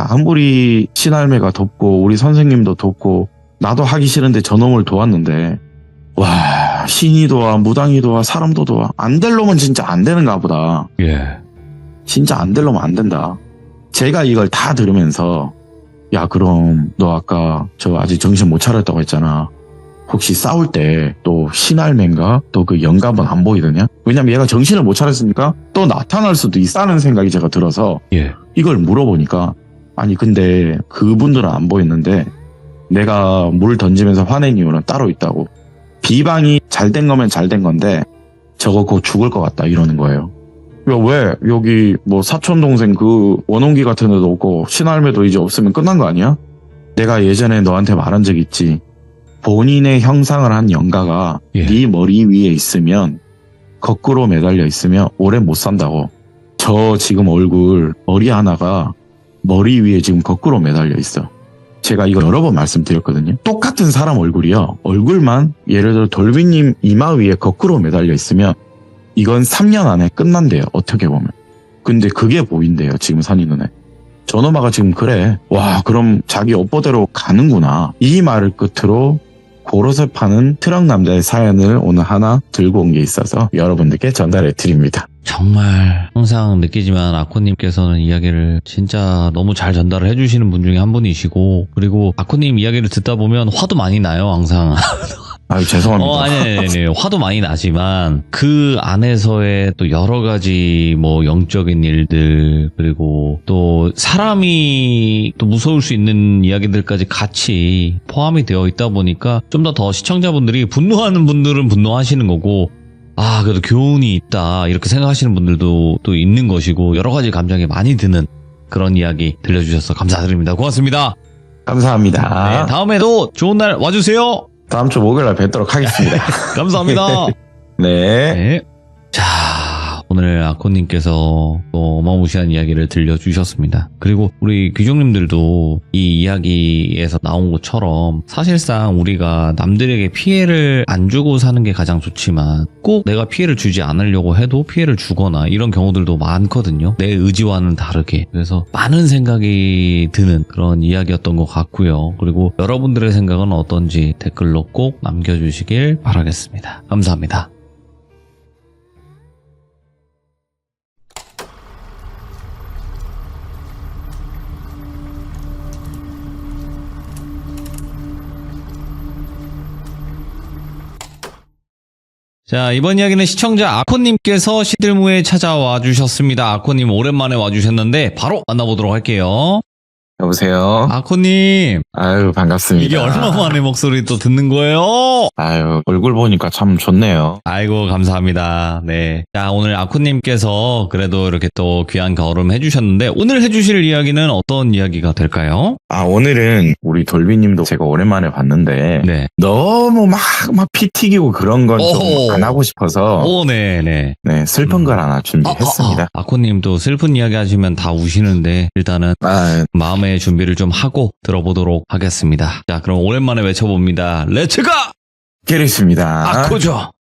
아무리 신할매가 돕고 우리 선생님도 돕고 나도 하기 싫은데 저놈을 도왔는데 와, 신이 도와 무당이 도와 사람도 도와 안 될 놈은 진짜 안 되는가 보다. 예. 진짜 안 될 놈은 안 된다. 제가 이걸 다 들으면서 야, 그럼 너 아까 저 아직 정신 못 차렸다고 했잖아. 혹시 싸울 때 또 신할매인가 또 그 영감은 안 보이더냐? 왜냐면 얘가 정신을 못 차렸으니까 또 나타날 수도 있다는 생각이 제가 들어서 예. 이걸 물어보니까 아니 근데 그분들은 안 보였는데 내가 물 던지면서 화낸 이유는 따로 있다고. 비방이 잘 된 거면 잘 된 건데 저거 곧 죽을 것 같다 이러는 거예요. 야, 왜 여기 뭐 사촌 동생 그 원혼기 같은 애도 없고 신할매도 이제 없으면 끝난 거 아니야? 내가 예전에 너한테 말한 적 있지. 본인의 형상을 한 영가가 예. 네 머리 위에 있으면 거꾸로 매달려 있으면 오래 못 산다고. 저 지금 얼굴 머리 하나가 머리 위에 지금 거꾸로 매달려 있어. 제가 이거 여러 번 말씀드렸거든요. 똑같은 사람 얼굴이요. 얼굴만 예를 들어 돌비님 이마 위에 거꾸로 매달려 있으면 이건 3년 안에 끝난대요. 어떻게 보면. 근데 그게 보인대요. 지금 산이 눈에. 저놈아가 지금 그래. 와, 그럼 자기 업보대로 가는구나. 이 말을 끝으로 고로쇠 파는 트럭 남자의 사연을 오늘 하나 들고 온 게 있어서 여러분들께 전달해 드립니다. 정말 항상 느끼지만 아코님께서는 이야기를 진짜 너무 잘 전달을 해주시는 분 중에 한 분이시고, 그리고 아코님 이야기를 듣다 보면 화도 많이 나요, 항상. 아유, 죄송합니다. 아니. 화도 많이 나지만 그 안에서의 또 여러 가지 뭐 영적인 일들, 그리고 또 사람이 또 무서울 수 있는 이야기들까지 같이 포함이 되어 있다 보니까 좀 더 시청자분들이 분노하는 분들은 분노하시는 거고, 아, 그래도 교훈이 있다 이렇게 생각하시는 분들도 또 있는 것이고, 여러 가지 감정이 많이 드는 그런 이야기 들려주셔서 감사드립니다. 고맙습니다. 감사합니다. 네, 다음에도 좋은 날 와주세요. 다음 주 목요일 날 뵙도록 하겠습니다. 감사합니다. 네. 네. 자, 오늘 아코님께서 또 어마무시한 이야기를 들려주셨습니다. 그리고 우리 귀족님들도 이 이야기에서 나온 것처럼 사실상 우리가 남들에게 피해를 안 주고 사는 게 가장 좋지만 꼭 내가 피해를 주지 않으려고 해도 피해를 주거나 이런 경우들도 많거든요. 내 의지와는 다르게. 그래서 많은 생각이 드는 그런 이야기였던 것 같고요. 그리고 여러분들의 생각은 어떤지 댓글로 꼭 남겨주시길 바라겠습니다. 감사합니다. 자, 이번 이야기는 시청자 아코님께서 시들무에 찾아와 주셨습니다. 아코님 오랜만에 와주셨는데 바로 만나보도록 할게요. 여보세요? 아코님, 아유, 반갑습니다. 이게 얼마 만에 목소리 또 듣는 거예요? 아유, 얼굴 보니까 참 좋네요. 아이고, 감사합니다. 네. 자, 오늘 아코님께서 그래도 이렇게 또 귀한 걸음 해주셨는데 오늘 해주실 이야기는 어떤 이야기가 될까요? 아, 오늘은 우리 돌비님도 제가 오랜만에 봤는데 네. 너무 막 피 튀기고 그런 건 좀 오호. 안 하고 싶어서 오, 네네. 네, 슬픈 걸 하나 준비했습니다. 아코님 또 슬픈 이야기 하시면 다 우시는데 일단은 아, 마음의 준비를 좀 하고 들어보도록 하겠습니다. 자, 그럼 오랜만에 외쳐봅니다. 렛츠가! 깨르십니다. 아코죠!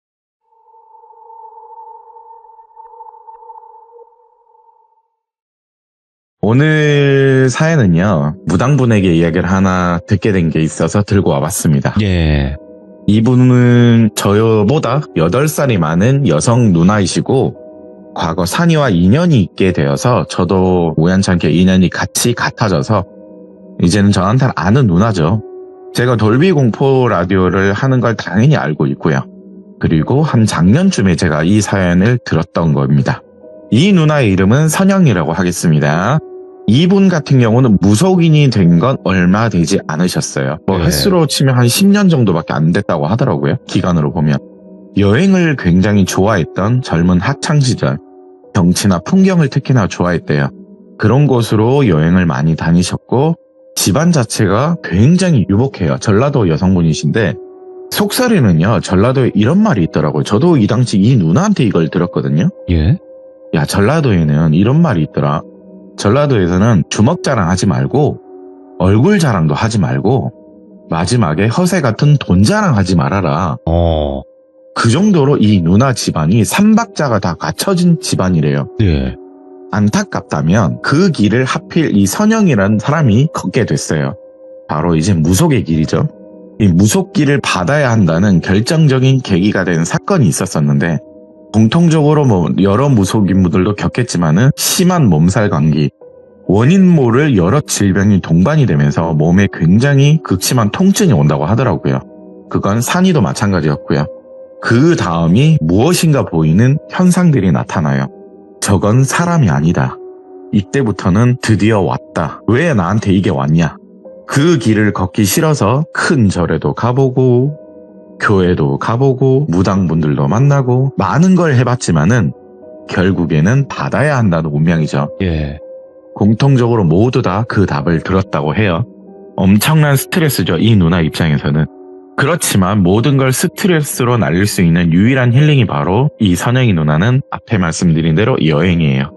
오늘 사연은요, 무당분에게 이야기를 하나 듣게 된 게 있어서 들고 와봤습니다. 예. 이분은 저보다 8살이 많은 여성 누나이시고 과거 산이와 인연이 있게 되어서 저도 우연찮게 인연이 같이 같아져서 이제는 저한테는 아는 누나죠. 제가 돌비 공포 라디오를 하는 걸 당연히 알고 있고요. 그리고 한 작년쯤에 제가 이 사연을 들었던 겁니다. 이 누나의 이름은 선영이라고 하겠습니다. 이분 같은 경우는 무속인이 된 건 얼마 되지 않으셨어요. 네. 횟수로 치면 한 10년 정도밖에 안 됐다고 하더라고요. 기간으로 보면. 여행을 굉장히 좋아했던 젊은 학창시절, 경치나 풍경을 특히나 좋아했대요. 그런 곳으로 여행을 많이 다니셨고 집안 자체가 굉장히 유복해요. 전라도 여성분이신데 속설에는요, 전라도에 이런 말이 있더라고요. 저도 이 당시 이 누나한테 이걸 들었거든요. 예? 야, 전라도에는 이런 말이 있더라. 전라도에서는 주먹 자랑하지 말고 얼굴 자랑도 하지 말고 마지막에 허세 같은 돈 자랑하지 말아라. 그 정도로 이 누나 집안이 삼박자가 다 갖춰진 집안이래요. 예. 안타깝다면 그 길을 하필 이 선영이라는 사람이 걷게 됐어요. 바로 이제 무속의 길이죠. 이 무속길을 받아야 한다는 결정적인 계기가 된 사건이 있었었는데 공통적으로 여러 무속인분들도 겪겠지만은 심한 몸살 감기, 원인 모를 여러 질병이 동반이 되면서 몸에 굉장히 극심한 통증이 온다고 하더라고요. 그건 산이도 마찬가지였고요. 그 다음이 무엇인가 보이는 현상들이 나타나요. 저건 사람이 아니다. 이때부터는 드디어 왔다. 왜 나한테 이게 왔냐? 그 길을 걷기 싫어서 큰 절에도 가보고 교회도 가보고 무당분들도 만나고 많은 걸 해봤지만은 결국에는 받아야 한다는 운명이죠. 예. 공통적으로 모두 다 그 답을 들었다고 해요. 엄청난 스트레스죠, 이 누나 입장에서는. 그렇지만 모든 걸 스트레스로 날릴 수 있는 유일한 힐링이 바로 이 선영이 누나는 앞에 말씀드린 대로 여행이에요.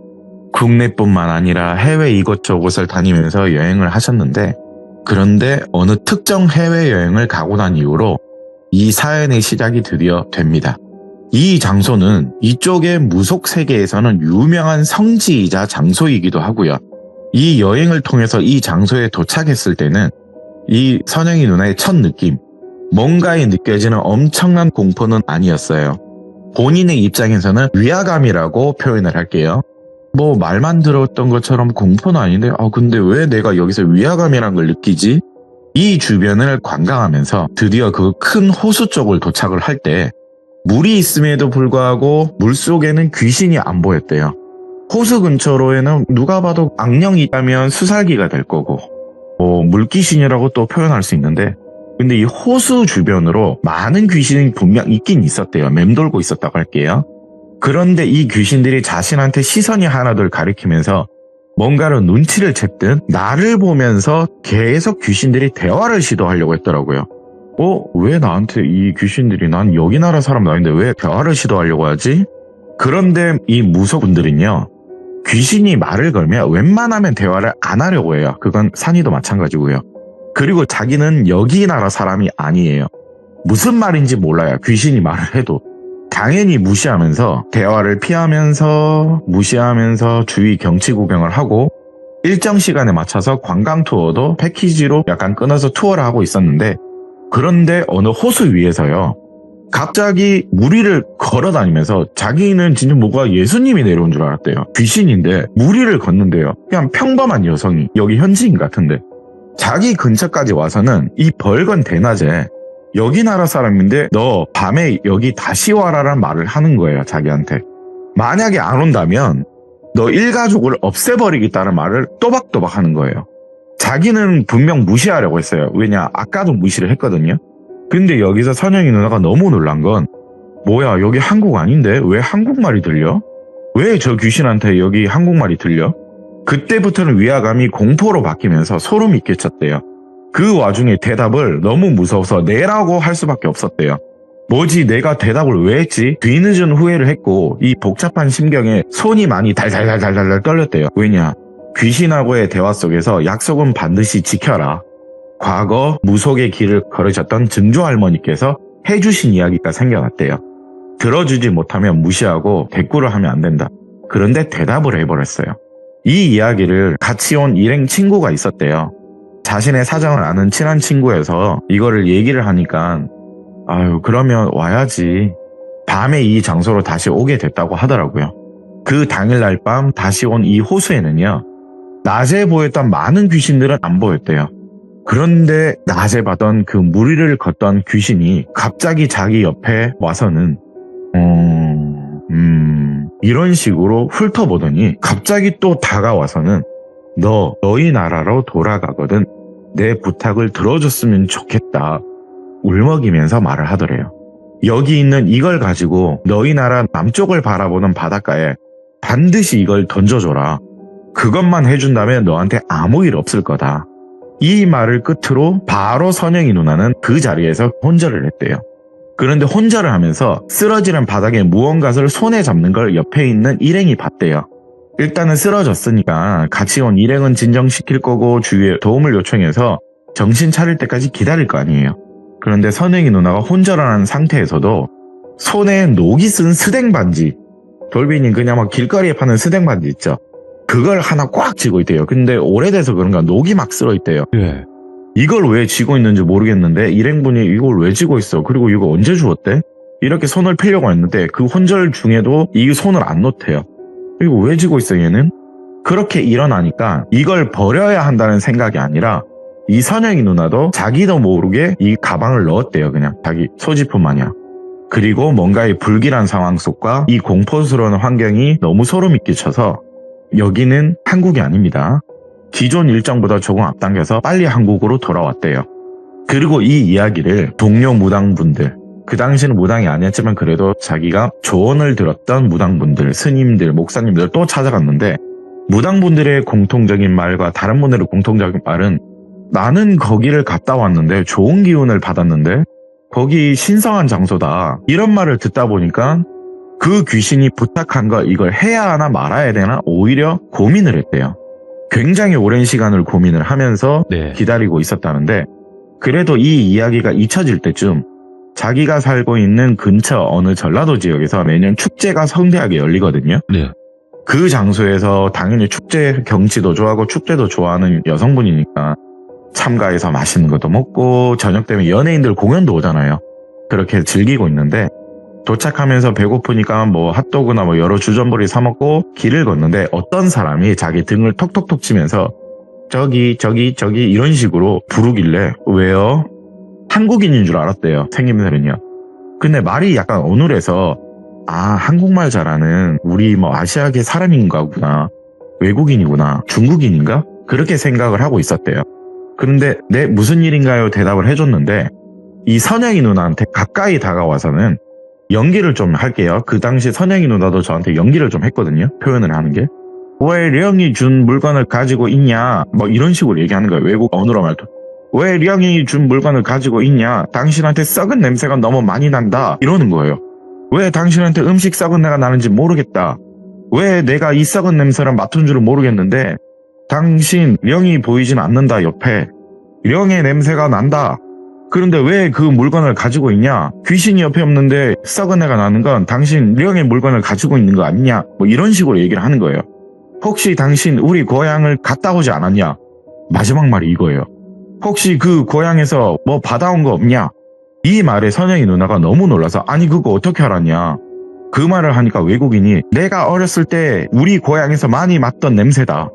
국내뿐만 아니라 해외 이곳저곳을 다니면서 여행을 하셨는데 그런데 어느 특정 해외여행을 가고 난 이후로 이 사연의 시작이 드디어 됩니다. 이 장소는 이쪽의 무속 세계에서는 유명한 성지이자 장소이기도 하고요. 이 여행을 통해서 이 장소에 도착했을 때는 이 선영이 누나의 첫 느낌, 뭔가에 느껴지는 엄청난 공포는 아니었어요. 본인의 입장에서는 위화감이라고 표현을 할게요. 말만 들었던 것처럼 공포는 아닌데 근데 왜 내가 여기서 위화감이란 걸 느끼지? 이 주변을 관광하면서 드디어 그 큰 호수 쪽을 도착을 할 때 물이 있음에도 불구하고 물속에는 귀신이 안 보였대요. 호수 근처로에는 누가 봐도 악령이 있다면 수살기가 될 거고 물귀신이라고 또 표현할 수 있는데 근데 이 호수 주변으로 많은 귀신이 분명 있긴 있었대요. 맴돌고 있었다고 할게요. 그런데 이 귀신들이 자신한테 시선이 하나둘 가리키면서 뭔가를 눈치를 챘든 나를 보면서 계속 귀신들이 대화를 시도하려고 했더라고요. 왜 나한테 이 귀신들이 난 여기 나라 사람 아닌데 왜 대화를 시도하려고 하지? 그런데 이 무속분들은요. 귀신이 말을 걸면 웬만하면 대화를 안 하려고 해요. 그건 산이도 마찬가지고요. 그리고 자기는 여기 나라 사람이 아니에요. 무슨 말인지 몰라요. 귀신이 말을 해도. 당연히 무시하면서 대화를 피하면서 무시하면서 주위 경치 구경을 하고 일정 시간에 맞춰서 관광 투어도 패키지로 약간 끊어서 투어를 하고 있었는데 그런데 어느 호수 위에서요. 갑자기 물 위를 걸어다니면서 자기는 진짜 뭐가 예수님이 내려온 줄 알았대요. 귀신인데 물 위를 걷는데요. 그냥 평범한 여성이 여기 현지인 같은데 자기 근처까지 와서는 이 벌건 대낮에 여기 나라 사람인데 너 밤에 여기 다시 와라라는 말을 하는 거예요, 자기한테. 만약에 안 온다면 너 일가족을 없애버리겠다는 말을 또박또박 하는 거예요. 자기는 분명 무시하려고 했어요. 왜냐, 아까도 무시를 했거든요. 근데 여기서 선영이 누나가 너무 놀란 건, 뭐야, 여기 한국 아닌데 왜 한국말이 들려? 왜 저 귀신한테 여기 한국말이 들려? 그때부터는 위화감이 공포로 바뀌면서 소름이 끼쳤대요. 그 와중에 대답을 너무 무서워서 네라고 할 수밖에 없었대요. 뭐지, 내가 대답을 왜 했지? 뒤늦은 후회를 했고 이 복잡한 심경에 손이 많이 달달달달달 떨렸대요. 왜냐, 귀신하고의 대화 속에서 약속은 반드시 지켜라. 과거 무속의 길을 걸으셨던 증조 할머니께서 해주신 이야기가 생겨났대요. 들어주지 못하면 무시하고 대꾸를 하면 안 된다. 그런데 대답을 해버렸어요. 이 이야기를 같이 온 일행 친구가 있었대요. 자신의 사정을 아는 친한 친구여서 이거를 얘기를 하니까 아유, 그러면 와야지. 밤에 이 장소로 다시 오게 됐다고 하더라고요. 그 당일날 밤 다시 온 이 호수에는요, 낮에 보였던 많은 귀신들은 안 보였대요. 그런데 낮에 봤던 그 물 위를 걷던 귀신이 갑자기 자기 옆에 와서는 이런 식으로 훑어보더니 갑자기 또 다가와서는 너희 나라로 돌아가거든 내 부탁을 들어줬으면 좋겠다 울먹이면서 말을 하더래요. 여기 있는 이걸 가지고 너희 나라 남쪽을 바라보는 바닷가에 반드시 이걸 던져줘라. 그것만 해준다면 너한테 아무 일 없을 거다. 이 말을 끝으로 바로 선영이 누나는 그 자리에서 혼절을 했대요. 그런데 혼절을 하면서 쓰러지는 바닥에 무언가를 손에 잡는 걸 옆에 있는 일행이 봤대요. 일단은 쓰러졌으니까 같이 온 일행은 진정시킬 거고 주위에 도움을 요청해서 정신 차릴 때까지 기다릴 거 아니에요. 그런데 선영이 누나가 혼절을 하는 상태에서도 손에 녹이 쓴 스댕 반지, 돌비님 그냥 막 길거리에 파는 스댕 반지 있죠? 그걸 하나 꽉 쥐고 있대요. 근데 오래돼서 그런가 녹이 막 쓸어 있대요. 예. 이걸 왜 쥐고 있는지 모르겠는데 일행분이 이걸 왜 쥐고 있어? 그리고 이거 언제 주웠대? 이렇게 손을 펴려고 했는데 그 혼절 중에도 이 손을 안 놓대요. 이거 왜 쥐고 있어 얘는? 그렇게 일어나니까 이걸 버려야 한다는 생각이 아니라 이 선영이 누나도 자기도 모르게 이 가방을 넣었대요. 그냥 자기 소지품 마냥. 그리고 뭔가의 불길한 상황 속과 이 공포스러운 환경이 너무 소름이 끼쳐서 여기는 한국이 아닙니다. 기존 일정보다 조금 앞당겨서 빨리 한국으로 돌아왔대요. 그리고 이 이야기를 동료 무당분들, 그 당시는 무당이 아니었지만 그래도 자기가 조언을 들었던 무당분들, 스님들, 목사님들 또 찾아갔는데 무당분들의 공통적인 말과 다른 분들의 공통적인 말은 나는 거기를 갔다 왔는데 좋은 기운을 받았는데 거기 신성한 장소다. 이런 말을 듣다 보니까 그 귀신이 부탁한 거 이걸 해야 하나 말아야 되나 오히려 고민을 했대요. 굉장히 오랜 시간을 고민을 하면서 네. 기다리고 있었다는데 그래도 이 이야기가 잊혀질 때쯤 자기가 살고 있는 근처 어느 전라도 지역에서 매년 축제가 성대하게 열리거든요. 네. 그 장소에서 당연히 축제 경치도 좋아하고 축제도 좋아하는 여성분이니까 참가해서 맛있는 것도 먹고 저녁 되면 연예인들 공연도 오잖아요. 그렇게 즐기고 있는데 도착하면서 배고프니까 뭐 핫도그나 뭐 여러 주전부리 사 먹고 길을 걷는데 어떤 사람이 자기 등을 톡톡톡 치면서 저기 이런 식으로 부르길래 왜요? 한국인인 줄 알았대요. 생김새는요. 근데 말이 약간 어눌해서 아, 한국말 잘하는 우리 뭐 아시아계 사람인가 보구나. 외국인이구나. 중국인인가? 그렇게 생각을 하고 있었대요. 그런데 네, 무슨 일인가요? 대답을 해줬는데 이 선영이 누나한테 가까이 다가와서는 연기를 좀 할게요. 그 당시 선영이 누나도 저한테 연기를 좀 했거든요. 표현을 하는 게. 왜 령이 준 물건을 가지고 있냐? 뭐 이런 식으로 얘기하는 거예요. 외국 언어로 말도. 왜 령이 준 물건을 가지고 있냐? 당신한테 썩은 냄새가 너무 많이 난다. 이러는 거예요. 왜 당신한테 음식 썩은 내가 나는지 모르겠다. 왜 내가 이 썩은 냄새를 맡은 줄은 모르겠는데 당신 령이 보이진 않는다 옆에. 령의 냄새가 난다. 그런데 왜 그 물건을 가지고 있냐? 귀신이 옆에 없는데 썩은 애가 나는 건 당신 령의 물건을 가지고 있는 거 아니냐? 뭐 이런 식으로 얘기를 하는 거예요. 혹시 당신 우리 고향을 갔다 오지 않았냐? 마지막 말이 이거예요. 혹시 그 고향에서 뭐 받아온 거 없냐? 이 말에 선영이 누나가 너무 놀라서 아니 그거 어떻게 알았냐? 그 말을 하니까 외국인이 내가 어렸을 때 우리 고향에서 많이 맡던 냄새다.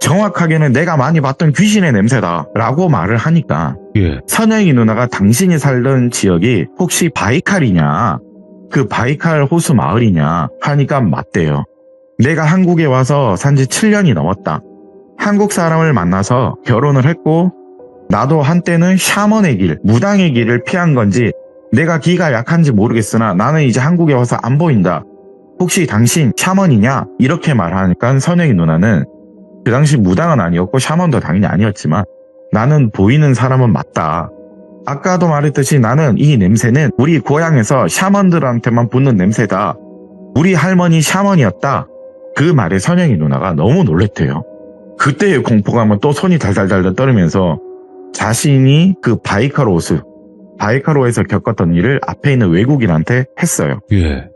정확하게는 내가 많이 봤던 귀신의 냄새다 라고 말을 하니까 예. 선영이 누나가 당신이 살던 지역이 혹시 바이칼이냐, 그 바이칼 호수 마을이냐 하니까 맞대요. 내가 한국에 와서 산지 7년이 넘었다. 한국 사람을 만나서 결혼을 했고 나도 한때는 샤먼의 길, 무당의 길을 피한 건지 내가 기가 약한지 모르겠으나 나는 이제 한국에 와서 안 보인다. 혹시 당신 샤먼이냐? 이렇게 말하니까 선영이 누나는 그 당시 무당은 아니었고 샤먼도 당연히 아니었지만 나는 보이는 사람은 맞다. 아까도 말했듯이 나는 이 냄새는 우리 고향에서 샤먼들한테만 붙는 냄새다. 우리 할머니 샤먼이었다. 그 말에 선영이 누나가 너무 놀랬대요. 그때의 공포감은 또 손이 달달달 떨리면서 자신이 그 바이카로에서 겪었던 일을 앞에 있는 외국인한테 했어요. 예.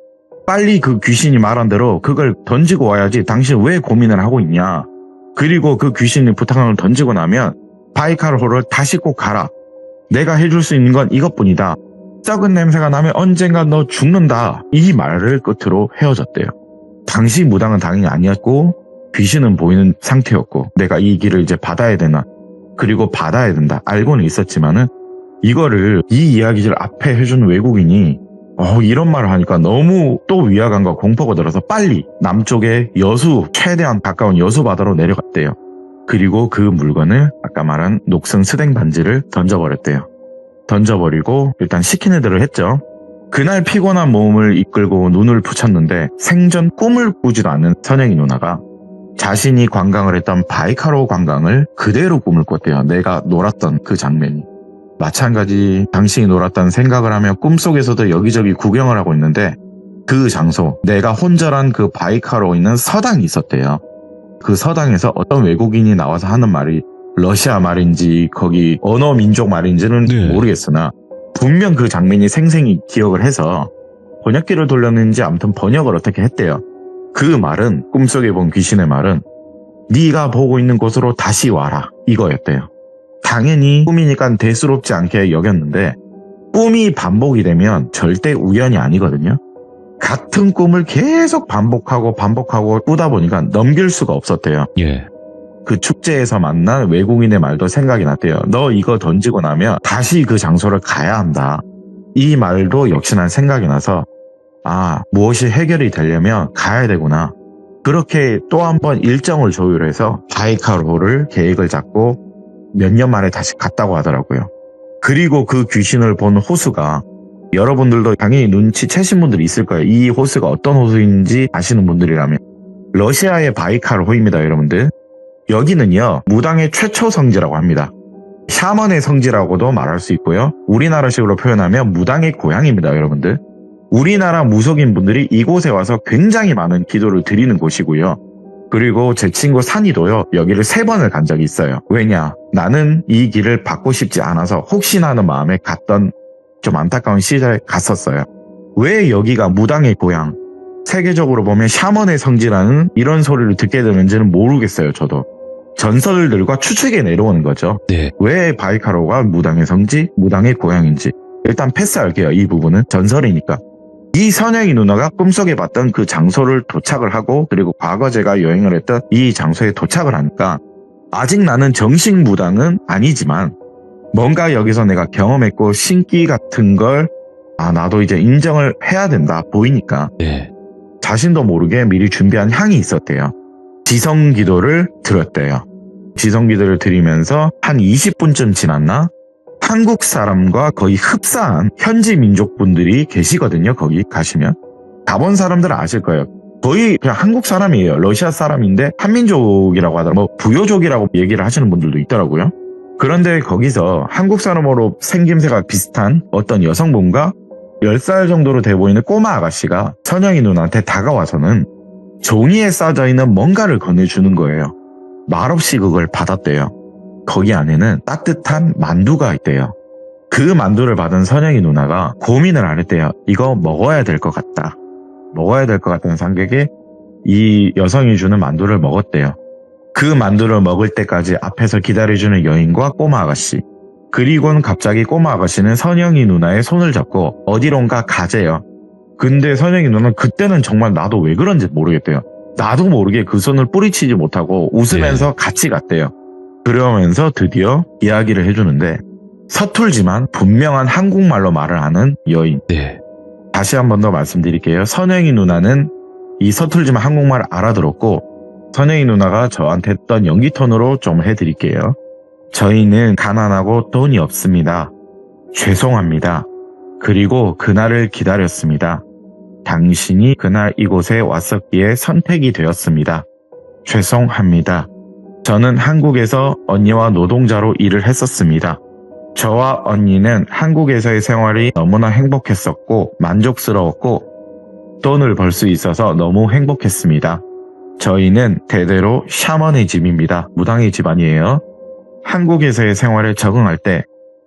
빨리 그 귀신이 말한 대로 그걸 던지고 와야지. 당신 왜 고민을 하고 있냐. 그리고 그 귀신이 부탁한 걸 던지고 나면 바이카로를 다시 꼭 가라. 내가 해줄 수 있는 건 이것뿐이다. 썩은 냄새가 나면 언젠가 너 죽는다. 이 말을 끝으로 헤어졌대요. 당시 무당은 당연히 아니었고 귀신은 보이는 상태였고 내가 이 길을 이제 받아야 되나, 그리고 받아야 된다 알고는 있었지만은 이거를 이 이야기를 앞에 해준 외국인이 이런 말을 하니까 너무 또 위화감과 공포가 들어서 빨리 남쪽의 최대한 가까운 여수 바다로 내려갔대요. 그리고 그 물건을 아까 말한 녹슨 스댕 반지를 던져버렸대요. 던져버리고 일단 시키는 대로 했죠. 그날 피곤한 몸을 이끌고 눈을 붙였는데 생전 꿈을 꾸지도 않는 선영이 누나가 자신이 관광을 했던 바이카로 관광을 그대로 꿈을 꿨대요. 내가 놀았던 그 장면이. 마찬가지 당신이 놀았다는 생각을 하며 꿈속에서도 여기저기 구경을 하고 있는데 그 장소, 내가 혼절한 그 바이카로에 있는 서당이 있었대요. 그 서당에서 어떤 외국인이 나와서 하는 말이 러시아 말인지 거기 언어 민족 말인지는 네. 모르겠으나 분명 그 장면이 생생히 기억을 해서 번역기를 돌렸는지 아무튼 번역을 어떻게 했대요. 그 말은, 꿈속에 본 귀신의 말은 네가 보고 있는 곳으로 다시 와라 이거였대요. 당연히 꿈이니까 대수롭지 않게 여겼는데 꿈이 반복이 되면 절대 우연이 아니거든요. 같은 꿈을 계속 반복하고 꾸다 보니까 넘길 수가 없었대요. 예. 그 축제에서 만난 외국인의 말도 생각이 났대요. 너 이거 던지고 나면 다시 그 장소를 가야 한다. 이 말도 역시나 생각이 나서 무엇이 해결이 되려면 가야 되구나. 그렇게 또 한 번 일정을 조율해서 바이카로를 계획을 잡고 몇 년 만에 다시 갔다고 하더라고요. 그리고 그 귀신을 본 호수가, 여러분들도 당연히 눈치채신 분들이 있을 거예요. 이 호수가 어떤 호수인지 아시는 분들이라면 러시아의 바이칼호입니다. 여러분들, 여기는요 무당의 최초 성지라고 합니다. 샤먼의 성지라고도 말할 수 있고요, 우리나라식으로 표현하면 무당의 고향입니다. 여러분들, 우리나라 무속인 분들이 이곳에 와서 굉장히 많은 기도를 드리는 곳이고요. 그리고 제 친구 산이도요 여기를 3번을 간 적이 있어요. 왜냐, 나는 이 길을 받고 싶지 않아서 혹시나 하는 마음에 갔던 좀 안타까운 시절에 갔었어요. 왜 여기가 무당의 고향, 세계적으로 보면 샤먼의 성지라는 이런 소리를 듣게 되는지는 모르겠어요. 저도 전설들과 추측에 내려오는 거죠. 네. 왜 바이카로가 무당의 성지, 무당의 고향인지 일단 패스할게요. 이 부분은 전설이니까. 이 선영이 누나가 꿈속에 봤던 그 장소를 도착을 하고, 그리고 과거 제가 여행을 했던 이 장소에 도착을 하니까 아직 나는 정식 무당은 아니지만 뭔가 여기서 내가 경험했고 신기 같은 걸 나도 이제 인정을 해야 된다 보이니까 네. 자신도 모르게 미리 준비한 향이 있었대요. 지성기도를 드렸대요. 지성기도를 드리면서 한 20분쯤 지났나 한국 사람과 거의 흡사한 현지 민족분들이 계시거든요. 거기 가시면 가본 사람들은 아실 거예요. 거의 그냥 한국 사람이에요. 러시아 사람인데 한민족이라고 하더라고요. 뭐 부요족이라고 얘기를 하시는 분들도 있더라고요. 그런데 거기서 한국 사람으로 생김새가 비슷한 어떤 여성분과 10살 정도로 돼 보이는 꼬마 아가씨가 선영이 누나한테 다가와서는 종이에 싸져 있는 뭔가를 건네주는 거예요. 말없이 그걸 받았대요. 거기 안에는 따뜻한 만두가 있대요. 그 만두를 받은 선영이 누나가 고민을 안 했대요. 이거 먹어야 될 것 같다. 먹어야 될 것 같다는 생각에 이 여성이 주는 만두를 먹었대요. 그 만두를 먹을 때까지 앞에서 기다려주는 여인과 꼬마 아가씨, 그리고는 갑자기 꼬마 아가씨는 선영이 누나의 손을 잡고 어디론가 가재요. 근데 선영이 누나는 그때는 정말 나도 왜 그런지 모르겠대요. 나도 모르게 그 손을 뿌리치지 못하고 웃으면서 같이 갔대요. 그러면서 드디어 이야기를 해주는데 서툴지만 분명한 한국말로 말을 하는 여인. 네. 다시 한 번 더 말씀드릴게요. 선영이 누나는 이 서툴지만 한국말을 알아들었고 선영이 누나가 저한테 했던 연기 톤으로 좀 해드릴게요. 저희는 가난하고 돈이 없습니다. 죄송합니다. 그리고 그날을 기다렸습니다. 당신이 그날 이곳에 왔었기에 선택이 되었습니다. 죄송합니다. 저는 한국에서 언니와 노동자로 일을 했었습니다. 저와 언니는 한국에서의 생활이 너무나 행복했었고 만족스러웠고 돈을 벌 수 있어서 너무 행복했습니다. 저희는 대대로 샤먼의 집입니다. 무당의 집안이에요. 한국에서의 생활에 적응할 때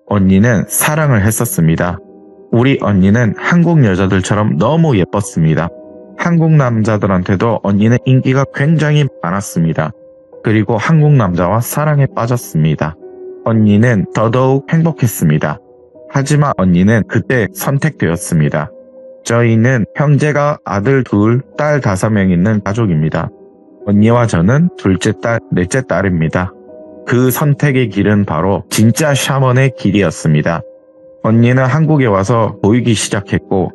언니는 사랑을 했었습니다. 우리 언니는 한국 여자들처럼 너무 예뻤습니다. 한국 남자들한테도 언니는 인기가 굉장히 많았습니다. 그리고 한국 남자와 사랑에 빠졌습니다. 언니는 더더욱 행복했습니다. 하지만 언니는 그때 선택되었습니다. 저희는 형제가 아들 2, 딸 5명 있는 가족입니다. 언니와 저는 둘째 딸, 넷째 딸입니다. 그 선택의 길은 바로 진짜 샤먼의 길이었습니다. 언니는 한국에 와서 보이기 시작했고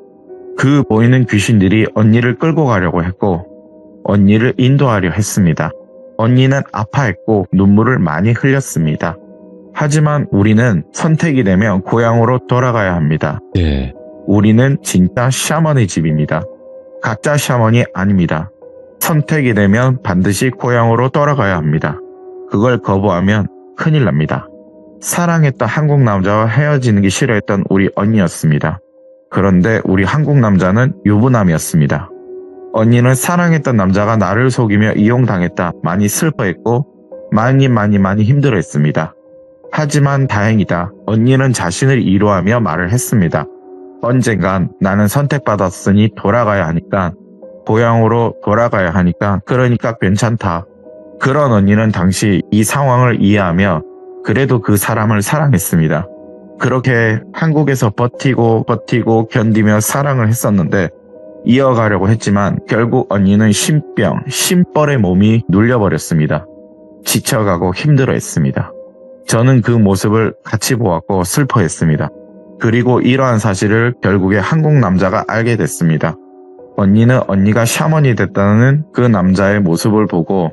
그 보이는 귀신들이 언니를 끌고 가려고 했고 언니를 인도하려 했습니다. 언니는 아파했고 눈물을 많이 흘렸습니다. 하지만 우리는 선택이 되면 고향으로 돌아가야 합니다. 네. 우리는 진짜 샤먼의 집입니다. 가짜 샤먼이 아닙니다. 선택이 되면 반드시 고향으로 돌아가야 합니다. 그걸 거부하면 큰일 납니다. 사랑했던 한국 남자와 헤어지는 게 싫어했던 우리 언니였습니다. 그런데 우리 한국 남자는 유부남이었습니다. 언니는 사랑했던 남자가 나를 속이며 이용당했다 많이 슬퍼했고 많이 힘들어했습니다. 하지만 다행이다. 언니는 자신을 위로하며 말을 했습니다. 언젠간 나는 선택받았으니 돌아가야 하니까 고향으로 돌아가야 하니까 그러니까 괜찮다. 그런 언니는 당시 이 상황을 이해하며 그래도 그 사람을 사랑했습니다. 그렇게 한국에서 버티고 견디며 사랑을 했었는데 이어가려고 했지만 결국 언니는 심벌의 몸이 눌려버렸습니다. 지쳐가고 힘들어했습니다. 저는 그 모습을 같이 보았고 슬퍼했습니다. 그리고 이러한 사실을 결국에 한국 남자가 알게 됐습니다. 언니는 언니가 샤먼이 됐다는 그 남자의 모습을 보고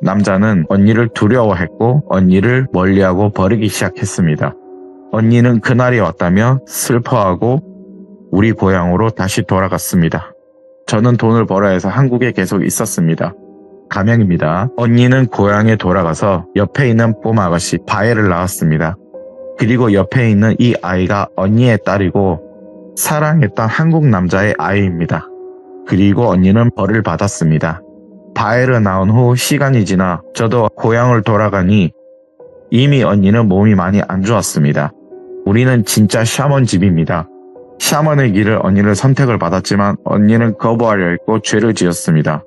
남자는 언니를 두려워했고 언니를 멀리하고 버리기 시작했습니다. 언니는 그날이 왔다며 슬퍼하고 우리 고향으로 다시 돌아갔습니다. 저는 돈을 벌어야 해서 한국에 계속 있었습니다. 가명입니다. 언니는 고향에 돌아가서 옆에 있는 꼬마 아가씨 바에를 낳았습니다. 그리고 옆에 있는 이 아이가 언니의 딸이고 사랑했던 한국 남자의 아이입니다. 그리고 언니는 벌을 받았습니다. 바에를 낳은 후 시간이 지나 저도 고향을 돌아가니 이미 언니는 몸이 많이 안 좋았습니다. 우리는 진짜 샤먼 집입니다. 샤먼의 길을 언니를 선택을 받았지만 언니는 거부하려 했고 죄를 지었습니다.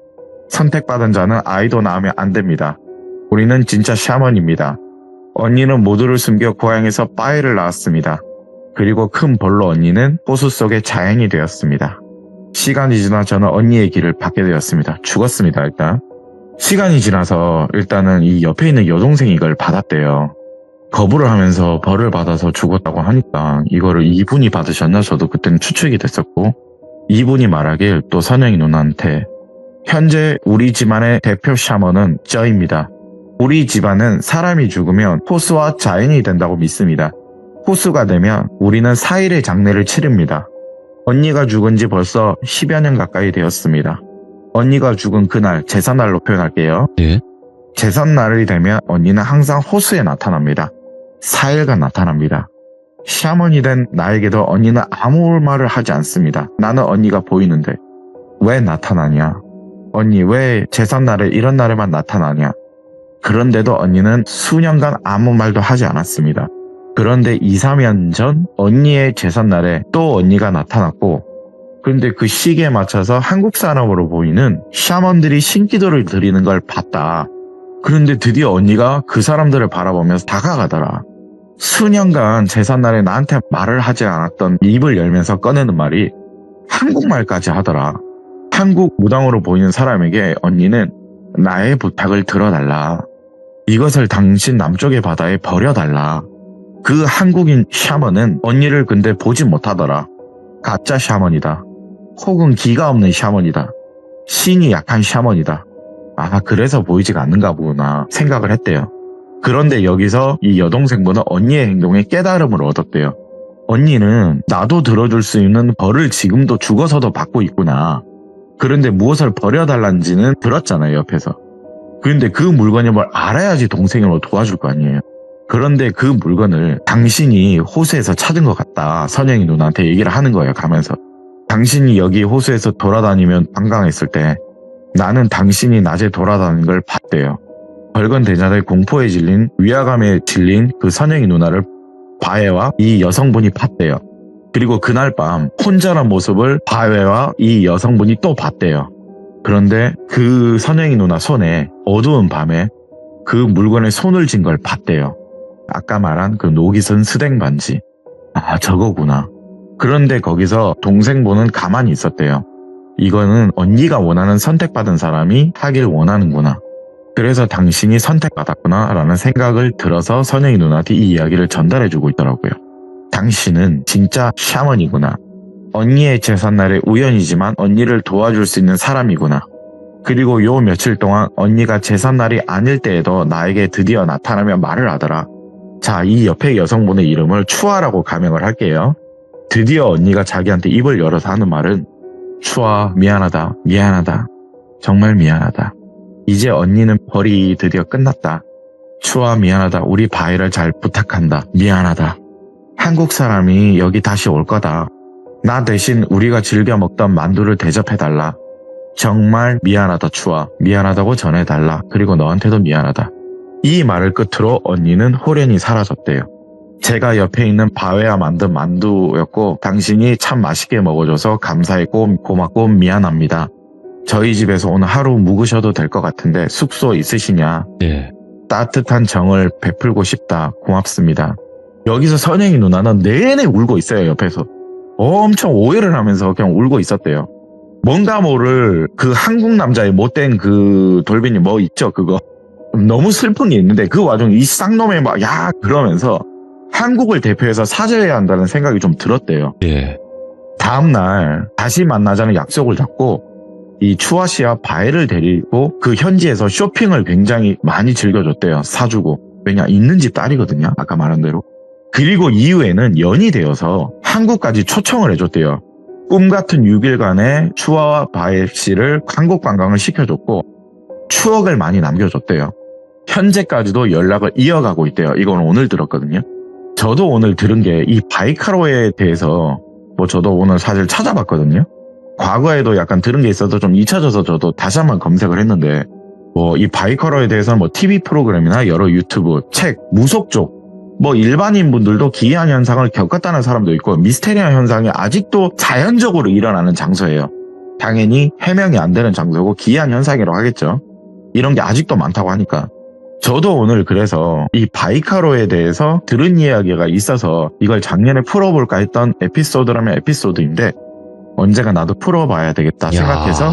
선택받은 자는 아이도 낳으면 안 됩니다. 우리는 진짜 샤먼입니다. 언니는 모두를 숨겨 고향에서 바에를 낳았습니다. 그리고 큰 벌로 언니는 호수 속에 자연이 되었습니다. 시간이 지나 저는 언니의 길을 받게 되었습니다. 죽었습니다. 일단 시간이 지나서 일단은 이 옆에 있는 여동생이 이걸 받았대요. 거부를 하면서 벌을 받아서 죽었다고 하니까 이거를 이분이 받으셨나 저도 그때는 추측이 됐었고 이분이 말하길 또 선영이 누나한테 현재 우리 집안의 대표 샤먼은 저입니다. 우리 집안은 사람이 죽으면 호수와 자연이 된다고 믿습니다. 호수가 되면 우리는 4일의 장례를 치릅니다. 언니가 죽은 지 벌써 10여 년 가까이 되었습니다. 언니가 죽은 그날 제삿날로 표현할게요. 네. 제삿날이 되면 언니는 항상 호수에 나타납니다. 4일간 나타납니다. 샤먼이 된 나에게도 언니는 아무 말을 하지 않습니다. 나는 언니가 보이는데 왜 나타나냐? 언니 왜 제삿날에 이런 날에만 나타나냐? 그런데도 언니는 수년간 아무 말도 하지 않았습니다. 그런데 2, 3년 전 언니의 제삿날에 또 언니가 나타났고 그런데 그 시기에 맞춰서 한국 사람으로 보이는 샤먼들이 신기도를 드리는 걸 봤다. 그런데 드디어 언니가 그 사람들을 바라보면서 다가가더라. 수년간 제삿날에 나한테 말을 하지 않았던 입을 열면서 꺼내는 말이 한국말까지 하더라. 한국 무당으로 보이는 사람에게 언니는 나의 부탁을 들어달라. 이것을 당신 남쪽의 바다에 버려달라. 그 한국인 샤먼은 언니를 근데 보지 못하더라. 가짜 샤먼이다. 혹은 기가 없는 샤먼이다. 신이 약한 샤먼이다. 아, 그래서 보이지가 않는가 보구나 생각을 했대요. 그런데 여기서 이 여동생분은 언니의 행동에 깨달음을 얻었대요. 언니는 나도 들어줄 수 있는 벌을 지금도 죽어서도 받고 있구나. 그런데 무엇을 버려달란지는 들었잖아요, 옆에서. 그런데 그 물건이 뭘 알아야지 동생을 도와줄 거 아니에요. 그런데 그 물건을 당신이 호수에서 찾은 것 같다. 선영이 누나한테 얘기를 하는 거예요, 가면서. 당신이 여기 호수에서 돌아다니면 관광했을 때 나는 당신이 낮에 돌아다니는 걸 봤대요. 벌건 대자의 공포에 질린, 위화감에 질린 그 선영이 누나를 바에와 이 여성분이 봤대요. 그리고 그날 밤 혼자란 모습을 바에와 이 여성분이 또 봤대요. 그런데 그 선영이 누나 손에 어두운 밤에 그 물건에 손을 쥔 걸 봤대요. 아까 말한 그 녹이 쓴 스댕 반지. 아, 저거구나. 그런데 거기서 동생분은 가만히 있었대요. 이거는 언니가 원하는 선택받은 사람이 하길 원하는구나. 그래서 당신이 선택받았구나 라는 생각을 들어서 선영이 누나한테 이 이야기를 전달해주고 있더라고요. 당신은 진짜 샤먼이구나. 언니의 제삿날에 우연이지만 언니를 도와줄 수 있는 사람이구나. 그리고 요 며칠 동안 언니가 제삿날이 아닐 때에도 나에게 드디어 나타나며 말을 하더라. 자, 이 옆에 여성분의 이름을 추아라고 가명을 할게요. 드디어 언니가 자기한테 입을 열어서 하는 말은 추아, 미안하다, 미안하다, 정말 미안하다. 이제 언니는 벌이 드디어 끝났다. 추아, 미안하다, 우리 바이를 잘 부탁한다, 미안하다. 한국 사람이 여기 다시 올 거다. 나 대신 우리가 즐겨 먹던 만두를 대접해달라. 정말 미안하다, 추아. 미안하다고 전해달라. 그리고 너한테도 미안하다. 이 말을 끝으로 언니는 호련히 사라졌대요. 제가 옆에 있는 바웨와 만든 만두였고 당신이 참 맛있게 먹어줘서 감사했고 고맙고 미안합니다. 저희 집에서 오늘 하루 묵으셔도 될 것 같은데 숙소 있으시냐? 예. 따뜻한 정을 베풀고 싶다. 고맙습니다. 여기서 선영이 누나는 내내 울고 있어요, 옆에서. 엄청 오해를 하면서 그냥 울고 있었대요. 뭔가 모를 그 한국 남자의 못된 그 돌빈이 뭐 있죠, 그거. 너무 슬픈 게 있는데 그 와중에 이 쌍놈의 막 야 그러면서 한국을 대표해서 사죄해야 한다는 생각이 좀 들었대요. 예. 다음날 다시 만나자는 약속을 잡고 이 추아 씨와 바에를 데리고 그 현지에서 쇼핑을 굉장히 많이 즐겨줬대요. 사주고. 왜냐, 있는 집 딸이거든요. 아까 말한 대로. 그리고 이후에는 연이 되어서 한국까지 초청을 해줬대요. 꿈같은 6일간의 추아와 바에 씨를 한국 관광을 시켜줬고 추억을 많이 남겨줬대요. 현재까지도 연락을 이어가고 있대요. 이건 오늘 들었거든요. 저도 오늘 들은 게 이 바이카로에 대해서 뭐 저도 오늘 사실 찾아봤거든요. 과거에도 약간 들은 게 있어서 좀 잊혀져서 저도 다시 한번 검색을 했는데 뭐 이 바이카로에 대해서는 뭐 TV 프로그램이나 여러 유튜브, 책, 무속족 뭐 일반인 분들도 기이한 현상을 겪었다는 사람도 있고 미스테리한 현상이 아직도 자연적으로 일어나는 장소예요. 당연히 해명이 안 되는 장소고 기이한 현상이라고 하겠죠. 이런 게 아직도 많다고 하니까. 저도 오늘 그래서 이 바이카로에 대해서 들은 이야기가 있어서 이걸 작년에 풀어볼까 했던 에피소드라면 에피소드인데 언제가 나도 풀어봐야 되겠다 생각해서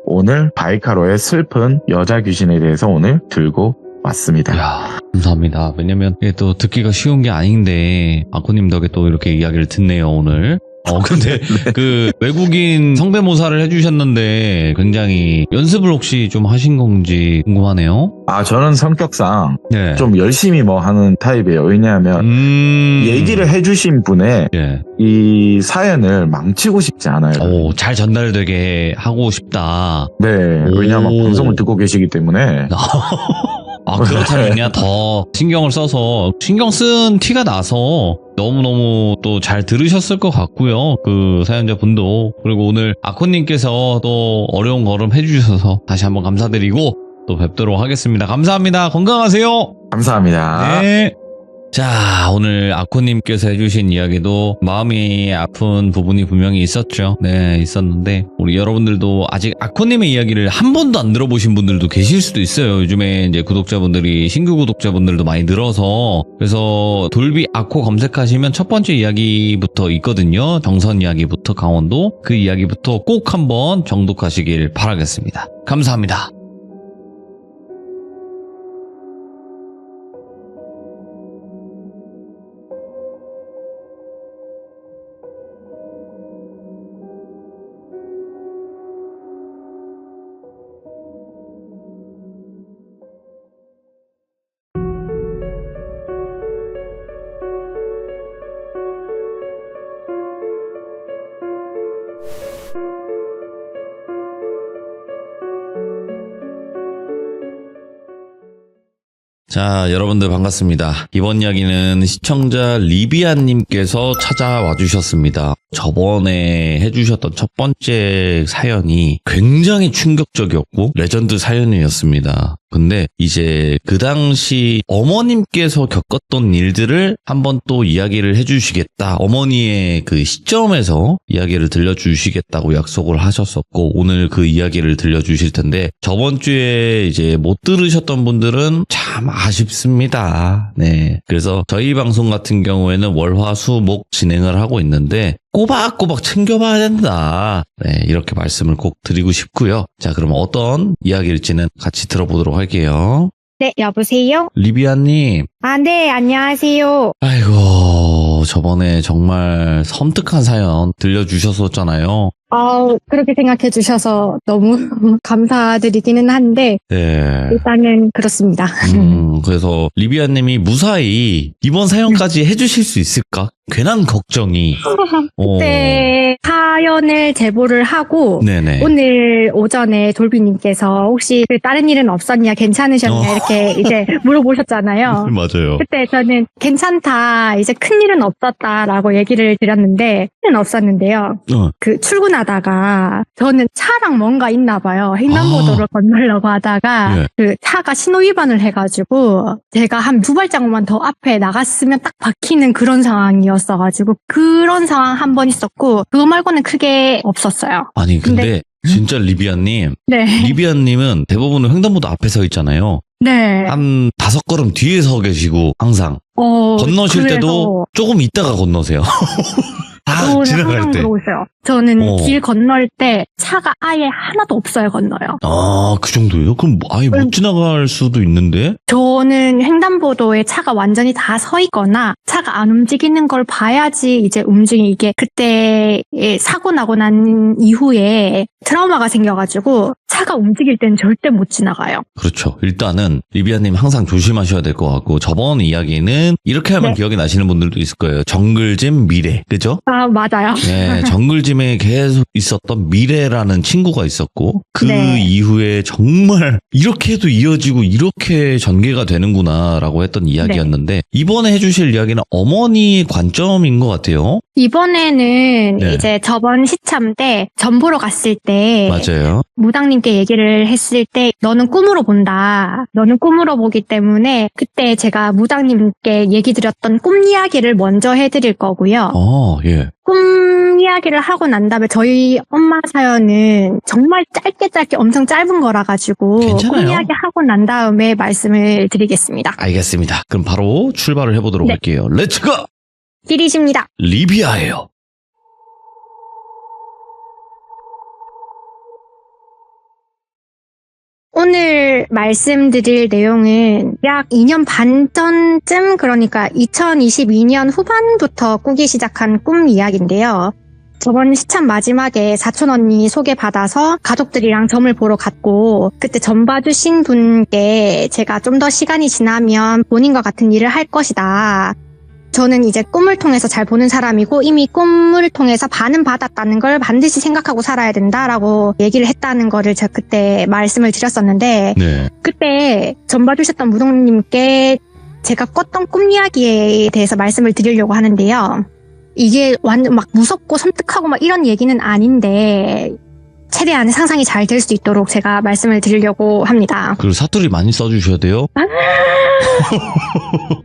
오늘 바이카로의 슬픈 여자 귀신에 대해서 오늘 들고 왔습니다. 야, 감사합니다. 왜냐면 이게 또 듣기가 쉬운 게 아닌데 아코님 덕에 또 이렇게 이야기를 듣네요, 오늘. 근데 그 외국인 성대모사를 해주셨는데 굉장히 연습을 혹시 좀 하신 건지 궁금하네요. 아, 저는 성격상 네. 좀 열심히 뭐 하는 타입이에요. 왜냐하면 얘기를 해주신 분의 예. 이 사연을 망치고 싶지 않아요. 오, 잘 전달되게 하고 싶다. 네, 왜냐하면 오. 방송을 듣고 계시기 때문에. 아, 그렇다면 그냥 더 신경을 써서 신경 쓴 티가 나서 너무너무 또 잘 들으셨을 것 같고요. 그 사연자분도. 그리고 오늘 아코님께서 또 어려운 걸음 해주셔서 다시 한번 감사드리고 또 뵙도록 하겠습니다. 감사합니다. 건강하세요. 감사합니다. 네. 자, 오늘 아코님께서 해주신 이야기도 마음이 아픈 부분이 분명히 있었죠. 네, 있었는데 우리 여러분들도 아직 아코님의 이야기를 한 번도 안 들어보신 분들도 계실 수도 있어요. 요즘에 이제 구독자분들이 신규 구독자분들도 많이 늘어서 그래서 돌비 아코 검색하시면 첫 번째 이야기부터 있거든요. 정선 이야기부터 강원도 그 이야기부터 꼭 한번 정독하시길 바라겠습니다. 감사합니다. 자, 여러분들 반갑습니다. 이번 이야기는 시청자 리비아님께서 찾아와 주셨습니다. 저번에 해주셨던 첫 번째 사연이 굉장히 충격적이었고 레전드 사연이었습니다. 근데 이제 그 당시 어머님께서 겪었던 일들을 한번 또 이야기를 해주시겠다. 어머니의 그 시점에서 이야기를 들려주시겠다고 약속을 하셨었고 오늘 그 이야기를 들려주실 텐데 저번 주에 이제 못 들으셨던 분들은 참 아쉽습니다. 네. 그래서 저희 방송 같은 경우에는 월화수목 진행을 하고 있는데 꼬박꼬박 챙겨봐야 된다. 네, 이렇게 말씀을 꼭 드리고 싶고요. 자, 그럼 어떤 이야기일지는 같이 들어보도록 할게요. 네, 여보세요? 리비아님. 아, 네, 안녕하세요. 아이고, 저번에 정말 섬뜩한 사연 들려주셨었잖아요. 그렇게 생각해 주셔서 너무 감사드리기는 한데, 네. 일단은 그렇습니다. 그래서 리비아님이 무사히 이번 사연까지 해주실 수 있을까? 괜한 걱정이. 그때 사연을 제보를 하고, 네네. 오늘 오전에 돌비님께서 혹시 그 다른 일은 없었냐, 괜찮으셨냐, 이렇게 이제 물어보셨잖아요. 맞아요. 그때 저는 괜찮다, 이제 큰일은 없었다라고 얘기를 드렸는데, 큰일은 없었는데요. 그 출근하다가 저는 차랑 뭔가 있나 봐요. 횡단보도를 건너려고 하다가 예. 그 차가 신호 위반을 해가지고 제가 한 두 발자국만 더 앞에 나갔으면 딱 박히는 그런 상황이었어가지고 그런 상황 한 번 있었고 그거 말고는 크게 없었어요. 아니, 근데 진짜 리비아님. 네. 리비아님은 대부분 횡단보도 앞에 서 있잖아요. 네. 한 5걸음 뒤에 서 계시고 항상 건너실 그래서 때도 조금 있다가 건너세요. 다 지나갈 항상 때. 그러세요. 저는 길 건널 때 차가 아예 하나도 없어요, 건너요. 아, 그 정도예요? 그럼 아예 못 지나갈 수도 있는데? 저는 횡단보도에 차가 완전히 다 서 있거나 차가 안 움직이는 걸 봐야지 이제 움직이게 그때 사고 나고 난 이후에 트라우마가 생겨가지고 차가 움직일 땐 절대 못 지나가요. 그렇죠. 일단은 리비아님 항상 조심하셔야 될 것 같고 저번 이야기는 이렇게 하면 네. 기억이 나시는 분들도 있을 거예요. 정글짐 미래. 그죠? 아, 맞아요. 네, 정글짐에 계속 있었던 미래라는 친구가 있었고 그 네. 이후에 정말 이렇게도 이어지고 이렇게 전개가 되는구나라고 했던 이야기였는데 이번에 해주실 이야기는 어머니의 관점인 것 같아요. 이번에는 네. 이제 저번 시참 때 전 보러 갔을 때 맞아요. 무당님께 얘기를 했을 때 너는 꿈으로 본다. 너는 꿈으로 보기 때문에 그때 제가 무당님께 얘기 드렸던 꿈 이야기를 먼저 해드릴 거고요. 예. 꿈 이야기를 하고 난 다음에 저희 엄마 사연은 정말 짧게 엄청 짧은 거라 가지고 괜찮아요. 꿈 이야기 하고 난 다음에 말씀을 드리겠습니다. 알겠습니다. 그럼 바로 출발을 해보도록 네. 할게요. 렛츠고! 길이십니다. 리비아예요. 오늘 말씀드릴 내용은 약 2년 반 전쯤 그러니까 2022년 후반부터 꾸기 시작한 꿈 이야기인데요. 저번 시참 마지막에 사촌 언니 소개받아서 가족들이랑 점을 보러 갔고 그때 점 봐주신 분께 제가 좀 더 시간이 지나면 본인과 같은 일을 할 것이다. 저는 이제 꿈을 통해서 잘 보는 사람이고 이미 꿈을 통해서 반은 받았다는 걸 반드시 생각하고 살아야 된다라고 얘기를 했다는 거를 제가 그때 말씀을 드렸었는데 네. 그때 점 봐주셨던 무동님께 제가 꿨던 꿈 이야기에 대해서 말씀을 드리려고 하는데요. 이게 완전 막 무섭고 섬뜩하고 막 이런 얘기는 아닌데 최대한 상상이 잘 될 수 있도록 제가 말씀을 드리려고 합니다. 그리고 사투리 많이 써주셔야 돼요.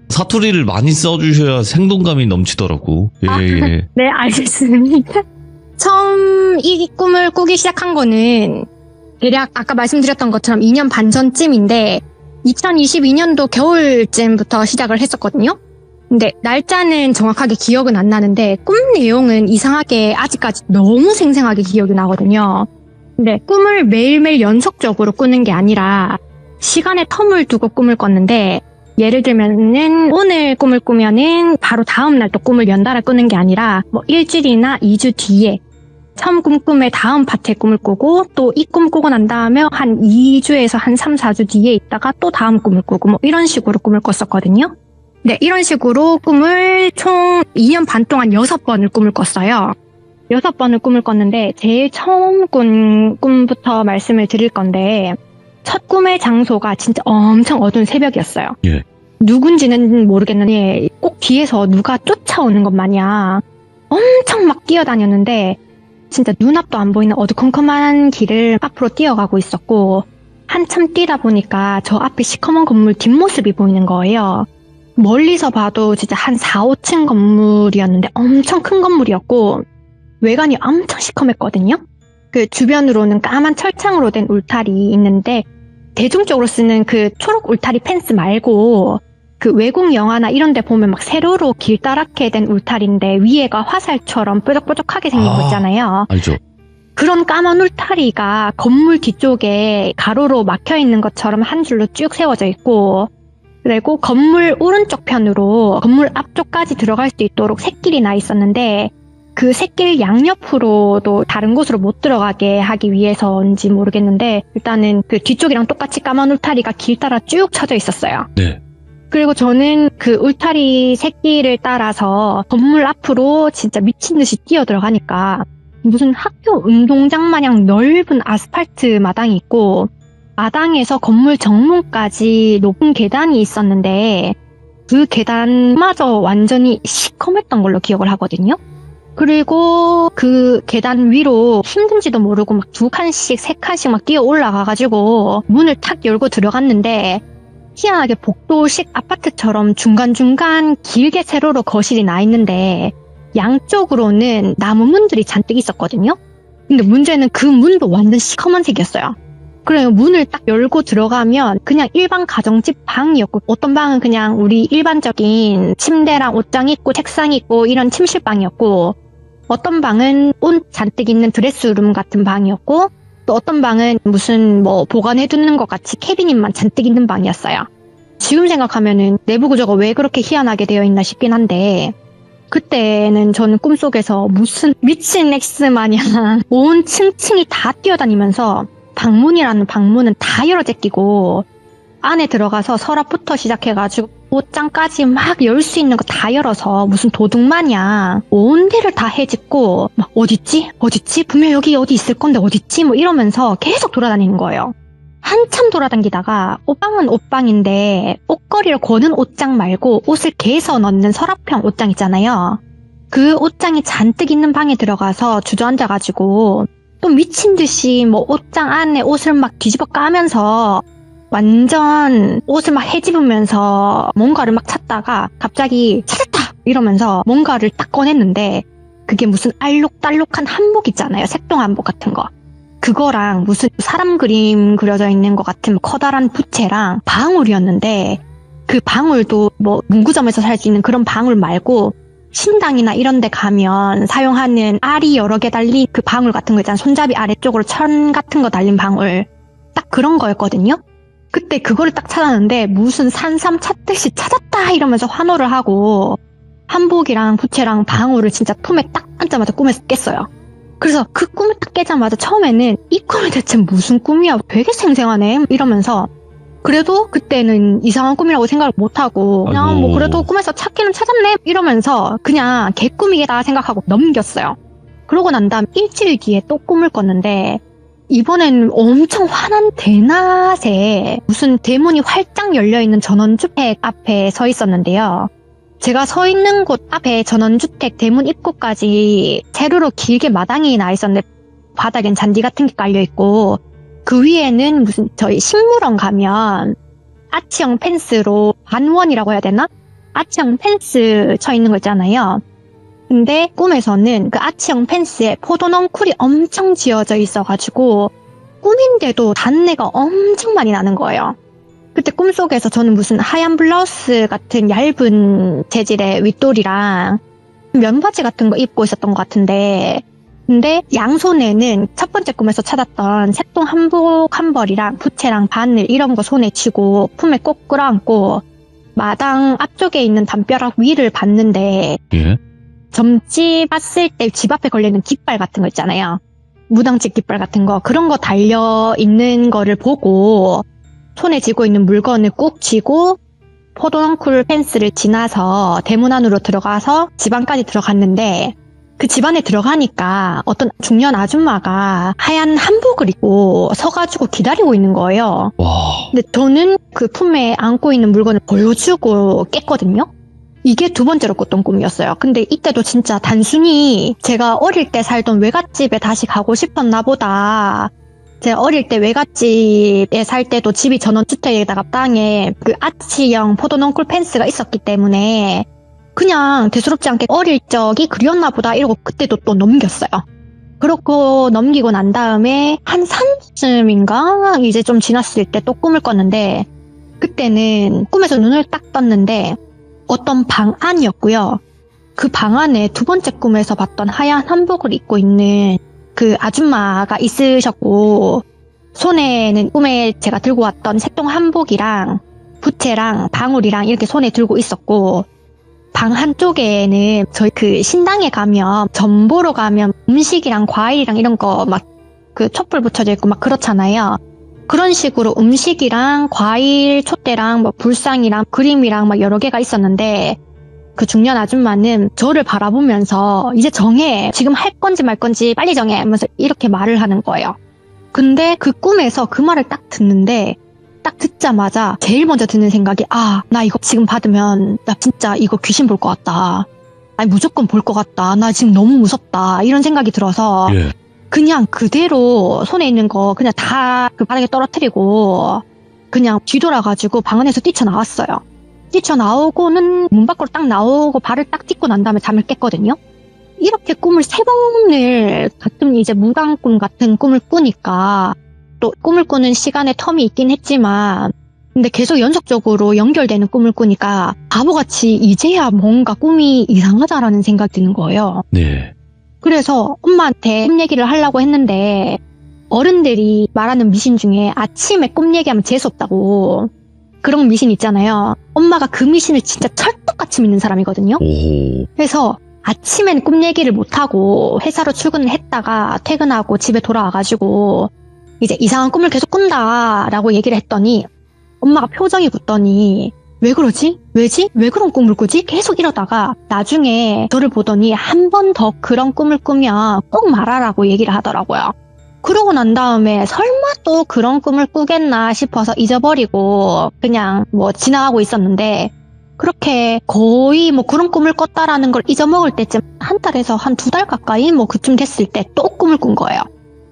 사투리를 많이 써주셔야 생동감이 넘치더라고. 예. 네, 알겠습니다. 처음 이 꿈을 꾸기 시작한 거는 대략 아까 말씀드렸던 것처럼 2년 반 전쯤인데 2022년도 겨울쯤부터 시작을 했었거든요. 근데 날짜는 정확하게 기억은 안 나는데 꿈 내용은 이상하게 아직까지 너무 생생하게 기억이 나거든요. 근데 꿈을 매일매일 연속적으로 꾸는 게 아니라 시간의 텀을 두고 꿈을 꿨는데 예를 들면은 오늘 꿈을 꾸면은 바로 다음 날 또 꿈을 연달아 꾸는 게 아니라 뭐 일주일이나 2주 뒤에 처음 꿈의 다음 파트의 꿈을 꾸고 또 이 꿈 꾸고 난 다음에 한 2주에서 한 3, 4주 뒤에 있다가 또 다음 꿈을 꾸고 뭐 이런 식으로 꿈을 꿨었거든요. 네, 이런 식으로 꿈을 총 2년 반 동안 6번을 꿈을 꿨어요. 6번을 꿈을 꿨는데 제일 처음 꾼 꿈부터 말씀을 드릴 건데 첫 꿈의 장소가 진짜 엄청 어두운 새벽이었어요. 예. 누군지는 모르겠는데 꼭 뒤에서 누가 쫓아오는 것 마냥 엄청 막 뛰어다녔는데 진짜 눈앞도 안 보이는 어두컴컴한 길을 앞으로 뛰어가고 있었고 한참 뛰다 보니까 저 앞에 시커먼 건물 뒷모습이 보이는 거예요. 멀리서 봐도 진짜 한 4, 5층 건물이었는데 엄청 큰 건물이었고 외관이 엄청 시커맸거든요. 그 주변으로는 까만 철창으로 된 울타리 있는데 대중적으로 쓰는 그 초록 울타리 펜스 말고 그 외국 영화나 이런 데 보면 막 세로로 길다랗게 된 울타리인데 위에가 화살처럼 뾰족뾰족하게 생긴 거 있잖아요. 알죠. 그런 까만 울타리가 건물 뒤쪽에 가로로 막혀 있는 것처럼 한 줄로 쭉 세워져 있고 그리고 건물 오른쪽 편으로 건물 앞쪽까지 들어갈 수 있도록 샛길이 나 있었는데 그 샛길 양옆으로도 다른 곳으로 못 들어가게 하기 위해서인지 모르겠는데 일단은 그 뒤쪽이랑 똑같이 까만 울타리가 길 따라 쭉 쳐져 있었어요. 네. 그리고 저는 그 울타리 샛길을 따라서 건물 앞으로 진짜 미친 듯이 뛰어 들어가니까 무슨 학교 운동장 마냥 넓은 아스팔트 마당이 있고 마당에서 건물 정문까지 높은 계단이 있었는데 그 계단마저 완전히 시커맸던 걸로 기억을 하거든요. 그리고 그 계단 위로 힘든지도 모르고 막 2칸씩 3칸씩 막 뛰어 올라가가지고 문을 탁 열고 들어갔는데 희한하게 복도식 아파트처럼 중간중간 길게 세로로 거실이 나 있는데 양쪽으로는 나무 문들이 잔뜩 있었거든요. 근데 문제는 그 문도 완전 시커먼색이었어요. 그래요. 문을 딱 열고 들어가면 그냥 일반 가정집 방이었고 어떤 방은 그냥 우리 일반적인 침대랑 옷장 있고 책상 있고 이런 침실방이었고 어떤 방은 옷 잔뜩 있는 드레스룸 같은 방이었고 또 어떤 방은 무슨 뭐 보관해두는 것 같이 캐비닛만 잔뜩 있는 방이었어요. 지금 생각하면은 내부 구조가 왜 그렇게 희한하게 되어 있나 싶긴 한데 그때는 저는 꿈속에서 무슨 미친 엑스 마냥 온 층층이 다 뛰어다니면서 방문이라는 방문은 다 열어 제끼고 안에 들어가서 서랍부터 시작해가지고 옷장까지 막 열 수 있는 거 다 열어서 무슨 도둑마냥 온 데를 다 헤집고 막 어딨지? 분명 여기 어디 있을 건데 어딨지? 뭐 이러면서 계속 돌아다니는 거예요. 한참 돌아다니다가 옷방은 옷방인데 옷걸이를 거는 옷장 말고 옷을 개서 넣는 서랍형 옷장 있잖아요. 그 옷장이 잔뜩 있는 방에 들어가서 주저앉아가지고 또 미친 듯이 뭐 옷장 안에 옷을 막 뒤집어 까면서 완전 옷을 막 헤집으면서 뭔가를 막 찾다가 갑자기 찾았다 이러면서 뭔가를 딱 꺼냈는데 그게 무슨 알록달록한 한복 있잖아요. 색동 한복 같은 거. 그거랑 무슨 사람 그림 그려져 있는 것 같은 커다란 부채랑 방울이었는데 그 방울도 뭐 문구점에서 살 수 있는 그런 방울 말고 신당이나 이런 데 가면 사용하는 알이 여러 개 달린 그 방울 같은 거 있잖아요. 손잡이 아래쪽으로 천 같은 거 달린 방울. 딱 그런 거였거든요. 그때 그거를 딱 찾았는데 무슨 산삼 찾듯이 찾았다 이러면서 환호를 하고 한복이랑 부채랑 방울을 진짜 품에 딱 앉자마자 꿈에서 깼어요. 그래서 그 꿈을 딱 깨자마자 처음에는 이 꿈이 대체 무슨 꿈이야? 되게 생생하네 이러면서 그래도 그때는 이상한 꿈이라고 생각을 못하고 그냥 아이고. 뭐 그래도 꿈에서 찾기는 찾았네 이러면서 그냥 개꿈이겠다 생각하고 넘겼어요. 그러고 난 다음 일주일 뒤에 또 꿈을 꿨는데 이번엔 엄청 환한 대낮에 무슨 대문이 활짝 열려있는 전원주택 앞에 서 있었는데요. 제가 서 있는 곳 앞에 전원주택 대문 입구까지 세로로 길게 마당이 나 있었는데 바닥엔 잔디 같은 게 깔려있고 그 위에는 무슨 저희 식물원 가면 아치형 펜스로 반원이라고 해야 되나? 아치형 펜스 쳐 있는 거 있잖아요. 근데 꿈에서는 그 아치형 펜스에 포도넝쿨이 엄청 지어져 있어가지고 꿈인데도 단내가 엄청 많이 나는 거예요. 그때 꿈속에서 저는 무슨 하얀 블라우스 같은 얇은 재질의 윗돌이랑 면바지 같은 거 입고 있었던 것 같은데 근데 양손에는 첫 번째 꿈에서 찾았던 색동 한복 한 벌이랑 부채랑 바늘 이런 거 손에 쥐고 품에 꼭 끌어안고 마당 앞쪽에 있는 담벼락 위를 봤는데 예. 점집 봤을 때 집 앞에 걸려있는 깃발 같은 거 있잖아요. 무당집 깃발 같은 거 그런 거 달려있는 거를 보고 손에 쥐고 있는 물건을 꾹 쥐고 포도넝쿨 펜스를 지나서 대문 안으로 들어가서 집 안까지 들어갔는데 그 집 안에 들어가니까 어떤 중년 아줌마가 하얀 한복을 입고 서가지고 기다리고 있는 거예요. 와. 근데 저는 그 품에 안고 있는 물건을 보여주고 깼거든요. 이게 두 번째로 꿨던 꿈이었어요. 근데 이때도 진짜 단순히 제가 어릴 때 살던 외갓집에 다시 가고 싶었나 보다. 제가 어릴 때 외갓집에 살 때도 집이 전원주택에다가 땅에 그 아치형 포도넝쿨 펜스가 있었기 때문에 그냥 대수롭지 않게 어릴 적이 그리웠나 보다 이러고 그때도 또 넘겼어요. 그렇고 넘기고 난 다음에 한 3쯤인가 이제 좀 지났을 때 또 꿈을 꿨는데 그때는 꿈에서 눈을 딱 떴는데 어떤 방 안이었고요. 그 방 안에 두 번째 꿈에서 봤던 하얀 한복을 입고 있는 그 아줌마가 있으셨고 손에는 꿈에 제가 들고 왔던 색동 한복이랑 부채랑 방울이랑 이렇게 손에 들고 있었고 방 한쪽에는 저희 그 신당에 가면 전 보러 가면 음식이랑 과일이랑 이런 거 막 그 촛불 붙여져 있고 막 그렇잖아요. 그런 식으로 음식이랑 과일, 촛대랑 뭐 불상이랑 그림이랑 막 여러 개가 있었는데 그 중년 아줌마는 저를 바라보면서 이제 정해. 지금 할 건지 말 건지 빨리 정해. 하면서 이렇게 말을 하는 거예요. 근데 그 꿈에서 그 말을 딱 듣는데 딱 듣자마자 제일 먼저 드는 생각이 나 이거 지금 받으면 나 진짜 이거 귀신 볼 것 같다. 아니 무조건 볼 것 같다. 나 지금 너무 무섭다. 이런 생각이 들어서 예. 그냥 그대로 손에 있는 거 그냥 다 그 바닥에 떨어뜨리고 그냥 뒤돌아가지고 방 안에서 뛰쳐나왔어요. 뛰쳐나오고는 문 밖으로 딱 나오고 발을 딱 딛고 난 다음에 잠을 깼거든요. 이렇게 꿈을 3번을 가끔 이제 무당꿈 같은 꿈을 꾸니까 또 꿈을 꾸는 시간에 텀이 있긴 했지만 근데 계속 연속적으로 연결되는 꿈을 꾸니까 바보같이 이제야 뭔가 꿈이 이상하다라는 생각이 드는 거예요. 네. 그래서 엄마한테 꿈 얘기를 하려고 했는데 어른들이 말하는 미신 중에 아침에 꿈 얘기하면 재수없다고 그런 미신 있잖아요. 엄마가 그 미신을 진짜 철떡같이 믿는 사람이거든요. 오. 그래서 아침에는 꿈 얘기를 못하고 회사로 출근을 했다가 퇴근하고 집에 돌아와가지고 이제 이상한 꿈을 계속 꾼다라고 얘기를 했더니 엄마가 표정이 굳더니 왜 그러지? 왜지? 왜 그런 꿈을 꾸지? 계속 이러다가 나중에 저를 보더니 한 번 더 그런 꿈을 꾸면 꼭 말하라고 얘기를 하더라고요. 그러고 난 다음에 설마 또 그런 꿈을 꾸겠나 싶어서 잊어버리고 그냥 뭐 지나가고 있었는데 그렇게 거의 뭐 그런 꿈을 꿨다라는 걸 잊어먹을 때쯤 한 달에서 한 2달 가까이 뭐 그쯤 됐을 때 또 꿈을 꾼 거예요.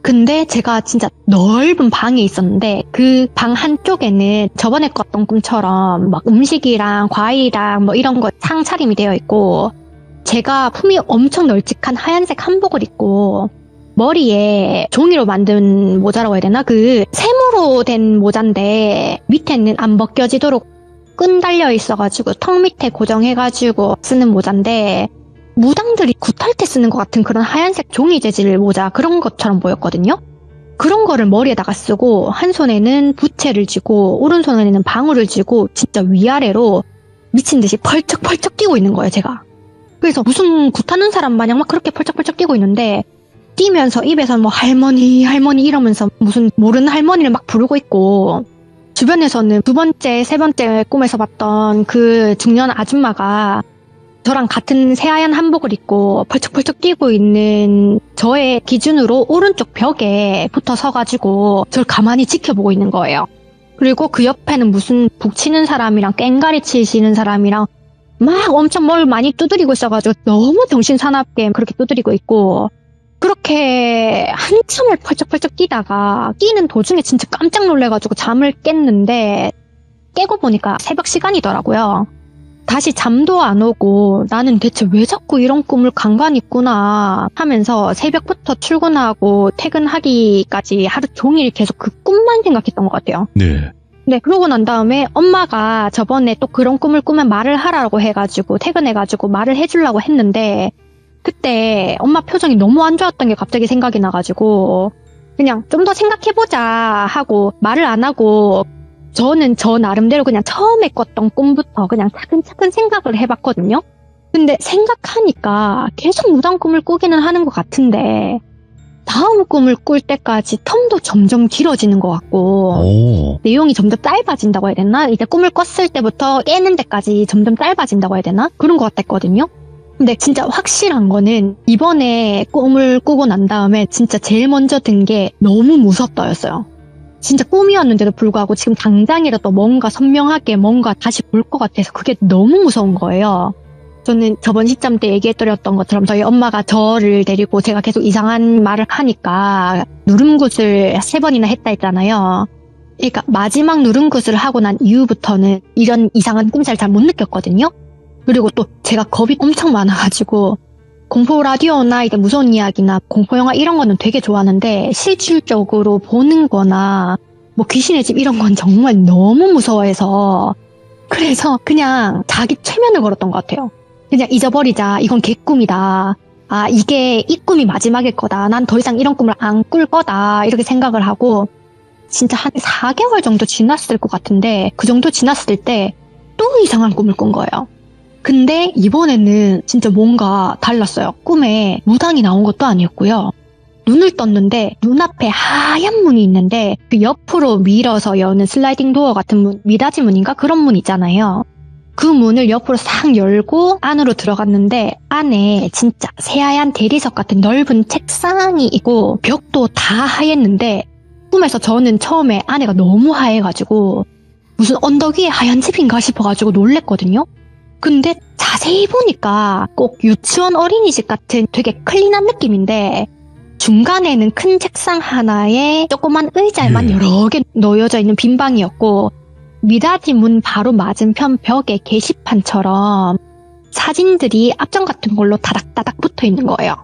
근데 제가 진짜 넓은 방에 있었는데 그 방 한쪽에는 저번에 꿨던 꿈처럼 막 음식이랑 과일이랑 뭐 이런 거 상차림이 되어 있고 제가 품이 엄청 널찍한 하얀색 한복을 입고 머리에 종이로 만든 모자라고 해야 되나? 그 샘으로 된 모자인데 밑에는 안 벗겨지도록 끈 달려 있어가지고 턱 밑에 고정해가지고 쓰는 모자인데 무당들이 굿할 때 쓰는 것 같은 그런 하얀색 종이 재질 모자 그런 것처럼 보였거든요. 그런 거를 머리에다가 쓰고 한 손에는 부채를 쥐고 오른손에는 방울을 쥐고 진짜 위아래로 미친 듯이 펄쩍펄쩍 뛰고 있는 거예요, 제가. 그래서 무슨 굿하는 사람 마냥 막 그렇게 펄쩍펄쩍 뛰고 있는데 뛰면서 입에서 뭐 할머니 할머니 이러면서 무슨 모르는 할머니를 막 부르고 있고 주변에서는 2번째, 3번째 꿈에서 봤던 그 중년 아줌마가 저랑 같은 새하얀 한복을 입고 펄쩍펄쩍 뛰고 있는 저의 기준으로 오른쪽 벽에 붙어 서가지고 저를 가만히 지켜보고 있는 거예요. 그리고 그 옆에는 무슨 북치는 사람이랑 깽가리 치시는 사람이랑 막 엄청 뭘 많이 두드리고 있어가지고 너무 정신사납게 그렇게 두드리고 있고 그렇게 한참을 펄쩍펄쩍 뛰다가 뛰는 도중에 진짜 깜짝 놀래가지고 잠을 깼는데 깨고 보니까 새벽 시간이더라고요. 다시 잠도 안 오고 나는 대체 왜 자꾸 이런 꿈을 간간히 꾸나 하면서 새벽부터 출근하고 퇴근하기까지 하루 종일 계속 그 꿈만 생각했던 것 같아요. 네. 네, 그러고 난 다음에 엄마가 저번에 또 그런 꿈을 꾸면 말을 하라고 해가지고 퇴근해가지고 말을 해주려고 했는데 그때 엄마 표정이 너무 안 좋았던 게 갑자기 생각이 나가지고 그냥 좀 더 생각해보자 하고 말을 안 하고 저는 저 나름대로 그냥 처음에 꿨던 꿈부터 그냥 차근차근 생각을 해봤거든요. 근데 생각하니까 계속 무당 꿈을 꾸기는 하는 것 같은데 다음 꿈을 꿀 때까지 텀도 점점 길어지는 것 같고 오. 내용이 점점 짧아진다고 해야 되나? 이제 꿈을 꿨을 때부터 깨는 데까지 점점 짧아진다고 해야 되나? 그런 것 같았거든요. 근데 진짜 확실한 거는 이번에 꿈을 꾸고 난 다음에 진짜 제일 먼저 든 게 너무 무섭다였어요. 진짜 꿈이었는데도 불구하고 지금 당장이라도 뭔가 선명하게 뭔가 다시 볼 것 같아서 그게 너무 무서운 거예요. 저는 저번 시점 때 얘기해드렸던 것처럼 저희 엄마가 저를 데리고 제가 계속 이상한 말을 하니까 누름굿을 3번이나 했다 했잖아요. 그러니까 마지막 누름굿을 하고 난 이후부터는 이런 이상한 꿈을 잘 못 느꼈거든요. 그리고 또 제가 겁이 엄청 많아가지고 공포 라디오나 이제 무서운 이야기나 공포 영화 이런 거는 되게 좋아하는데 실질적으로 보는 거나 뭐 귀신의 집 이런 건 정말 너무 무서워해서 그래서 그냥 자기 최면을 걸었던 것 같아요. 그냥 잊어버리자. 이건 개꿈이다. 아, 이게 이 꿈이 마지막일 거다. 난 더 이상 이런 꿈을 안 꿀 거다. 이렇게 생각을 하고 진짜 한 4개월 정도 지났을 것 같은데 그 정도 지났을 때 또 이상한 꿈을 꾼 거예요. 근데 이번에는 진짜 뭔가 달랐어요. 꿈에 무당이 나온 것도 아니었고요. 눈을 떴는데 눈앞에 하얀 문이 있는데 그 옆으로 밀어서 여는 슬라이딩 도어 같은 문, 미닫이 문인가? 그런 문 있잖아요. 그 문을 옆으로 싹 열고 안으로 들어갔는데 안에 진짜 새하얀 대리석 같은 넓은 책상이 있고 벽도 다 하였는데 꿈에서 저는 처음에 안에가 너무 하얘가지고 무슨 언덕 위에 하얀 집인가 싶어가지고 놀랬거든요. 근데 자세히 보니까 꼭 유치원 어린이집 같은 되게 클린한 느낌인데 중간에는 큰 책상 하나에 조그만 의자에만 여러 개 놓여져 있는 빈 방이었고 미닫이 문 바로 맞은편 벽에 게시판처럼 사진들이 앞장 같은 걸로 다닥다닥 붙어 있는 거예요.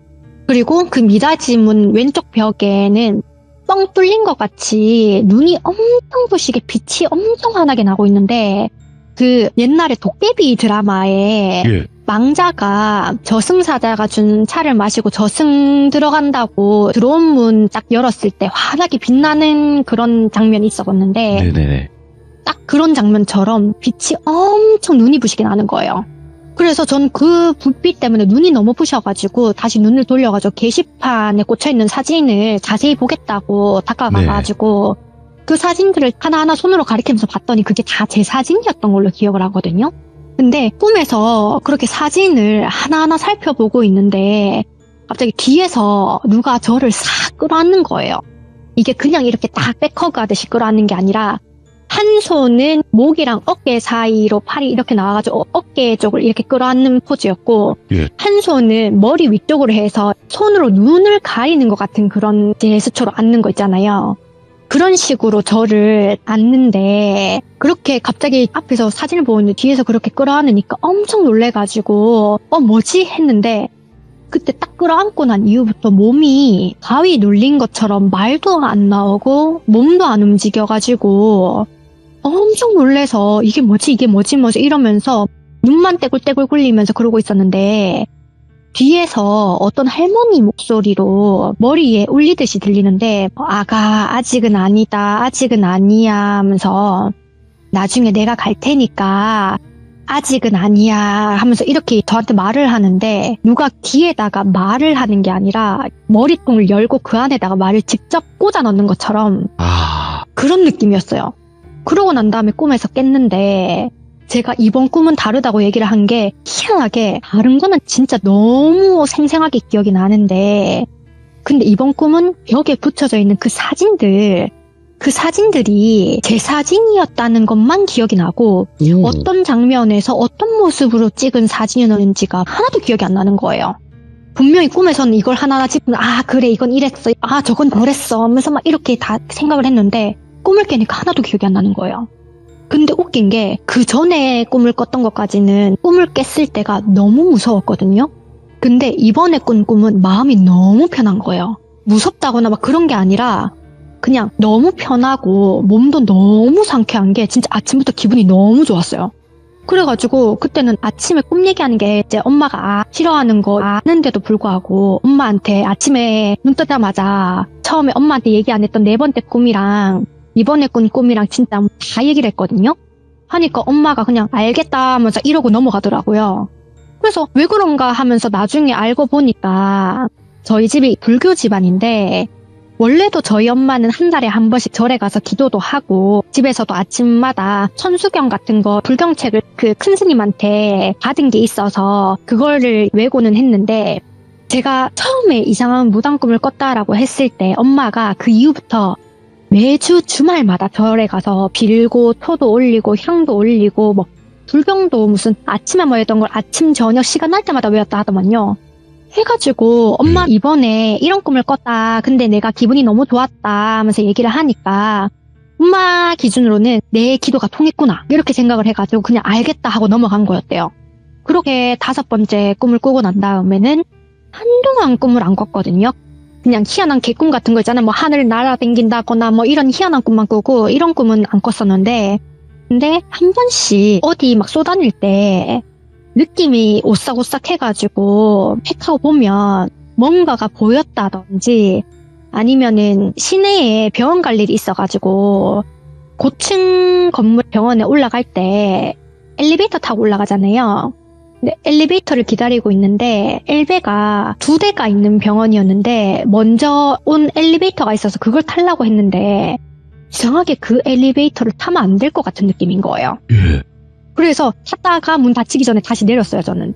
그리고 그 미닫이 문 왼쪽 벽에는 뻥 뚫린 것 같이 눈이 엄청 부시게 빛이 엄청 환하게 나고 있는데 그 옛날에 도깨비 드라마에 예. 망자가 저승사자가 준 차를 마시고 저승 들어간다고 들어온 문 딱 열었을 때 환하게 빛나는 그런 장면이 있었는데 네네네. 딱 그런 장면처럼 빛이 엄청 눈이 부시게 나는 거예요. 그래서 전 그 불빛 때문에 눈이 너무 부셔가지고 다시 눈을 돌려가지고 게시판에 꽂혀있는 사진을 자세히 보겠다고 다가가가지고 그 사진들을 하나하나 손으로 가리키면서 봤더니 그게 다 제 사진이었던 걸로 기억을 하거든요. 근데 꿈에서 그렇게 사진을 하나하나 살펴보고 있는데 갑자기 뒤에서 누가 저를 싹 끌어안는 거예요. 이게 그냥 이렇게 딱 백허그 하듯이 끌어안는 게 아니라 한 손은 목이랑 어깨 사이로 팔이 이렇게 나와가지고 어깨 쪽을 이렇게 끌어안는 포즈였고 예. 한 손은 머리 위쪽으로 해서 손으로 눈을 가리는 것 같은 그런 제스처로 앉는 거 있잖아요. 그런 식으로 저를 앉는데 그렇게 갑자기 앞에서 사진을 보는데 뒤에서 그렇게 끌어안으니까 엄청 놀래가지고 뭐지? 했는데 그때 딱 끌어안고 난 이후부터 몸이 바위 눌린 것처럼 말도 안 나오고 몸도 안 움직여가지고 엄청 놀래서 이게 뭐지 이러면서 눈만 떼굴떼굴 굴리면서 그러고 있었는데 뒤에서 어떤 할머니 목소리로 머리에 울리듯이 들리는데 아가 아직은 아니다 아직은 아니야 하면서 나중에 내가 갈 테니까 아직은 아니야 하면서 이렇게 저한테 말을 하는데 누가 귀에다가 말을 하는 게 아니라 머리통을 열고 그 안에다가 말을 직접 꽂아 넣는 것처럼 그런 느낌이었어요. 그러고 난 다음에 꿈에서 깼는데 제가 이번 꿈은 다르다고 얘기를 한 게 희한하게 다른 거는 진짜 너무 생생하게 기억이 나는데 근데 이번 꿈은 벽에 붙여져 있는 그 사진들이 제 사진이었다는 것만 기억이 나고 어떤 장면에서 어떤 모습으로 찍은 사진이었는지가 하나도 기억이 안 나는 거예요. 분명히 꿈에서는 이걸 하나하나 짚으면 아 그래 이건 이랬어 아 저건 저랬어 하면서 막 이렇게 다 생각을 했는데 꿈을 깨니까 하나도 기억이 안 나는 거예요. 근데 웃긴 게 그 전에 꿈을 꿨던 것까지는 꿈을 깼을 때가 너무 무서웠거든요. 근데 이번에 꾼 꿈은 마음이 너무 편한 거예요. 무섭다거나 막 그런 게 아니라 그냥 너무 편하고 몸도 너무 상쾌한 게 진짜 아침부터 기분이 너무 좋았어요. 그래가지고 그때는 아침에 꿈 얘기하는 게 이제 엄마가 싫어하는 거 아는데도 불구하고 엄마한테 아침에 눈 뜨자마자 처음에 엄마한테 얘기 안 했던 네 번째 꿈이랑 이번에 꾼 꿈이랑 진짜 다 얘기를 했거든요. 하니까 엄마가 그냥 알겠다 하면서 이러고 넘어가더라고요. 그래서 왜 그런가 하면서 나중에 알고 보니까 저희 집이 불교 집안인데 원래도 저희 엄마는 한 달에 한 번씩 절에 가서 기도도 하고 집에서도 아침마다 천수경 같은 거 불경책을 그 큰 스님한테 받은 게 있어서 그거를 외고는 했는데 제가 처음에 이상한 무당꿈을 꿨다라고 했을 때 엄마가 그 이후부터 매주 주말마다 절에 가서 빌고 토도 올리고 향도 올리고 뭐 불경도 무슨 아침에 뭐 했던 걸 아침 저녁 시간 날 때마다 외웠다 하더만요. 해가지고 엄마 이번에 이런 꿈을 꿨다. 근데 내가 기분이 너무 좋았다 하면서 얘기를 하니까 엄마 기준으로는 내 기도가 통했구나 이렇게 생각을 해가지고 그냥 알겠다 하고 넘어간 거였대요. 그렇게 5번째 꿈을 꾸고 난 다음에는 한동안 꿈을 안 꿨거든요. 그냥 희한한 개꿈 같은 거 있잖아요. 뭐 하늘 날아다닌다거나 뭐 이런 희한한 꿈만 꾸고 이런 꿈은 안 꿨었는데 근데 한 번씩 어디 막 쏘다닐 때 느낌이 오싹오싹 해가지고 팩하고 보면 뭔가가 보였다든지 아니면은 시내에 병원 갈 일이 있어가지고 고층 건물 병원에 올라갈 때 엘리베이터 타고 올라가잖아요. 근데 엘리베이터를 기다리고 있는데 엘베가 2대가 있는 병원이었는데 먼저 온 엘리베이터가 있어서 그걸 타려고 했는데 이상하게 그 엘리베이터를 타면 안 될 것 같은 느낌인 거예요. 예. 그래서 탔다가 문 닫히기 전에 다시 내렸어요, 저는.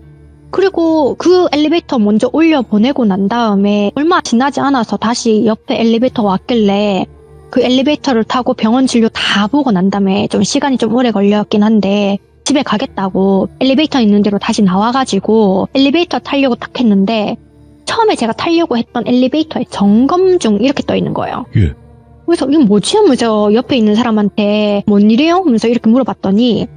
그리고 그 엘리베이터 먼저 올려보내고 난 다음에 얼마 지나지 않아서 다시 옆에 엘리베이터 왔길래 그 엘리베이터를 타고 병원 진료 다 보고 난 다음에 좀 시간이 좀 오래 걸렸긴 한데 집에 가겠다고 엘리베이터 있는 데로 다시 나와가지고 엘리베이터 타려고 딱 했는데 처음에 제가 타려고 했던 엘리베이터에 점검 중 이렇게 떠 있는 거예요. 예. 그래서 이건 뭐지? 하면서 옆에 있는 사람한테 뭔 일이에요? 하면서 이렇게 물어봤더니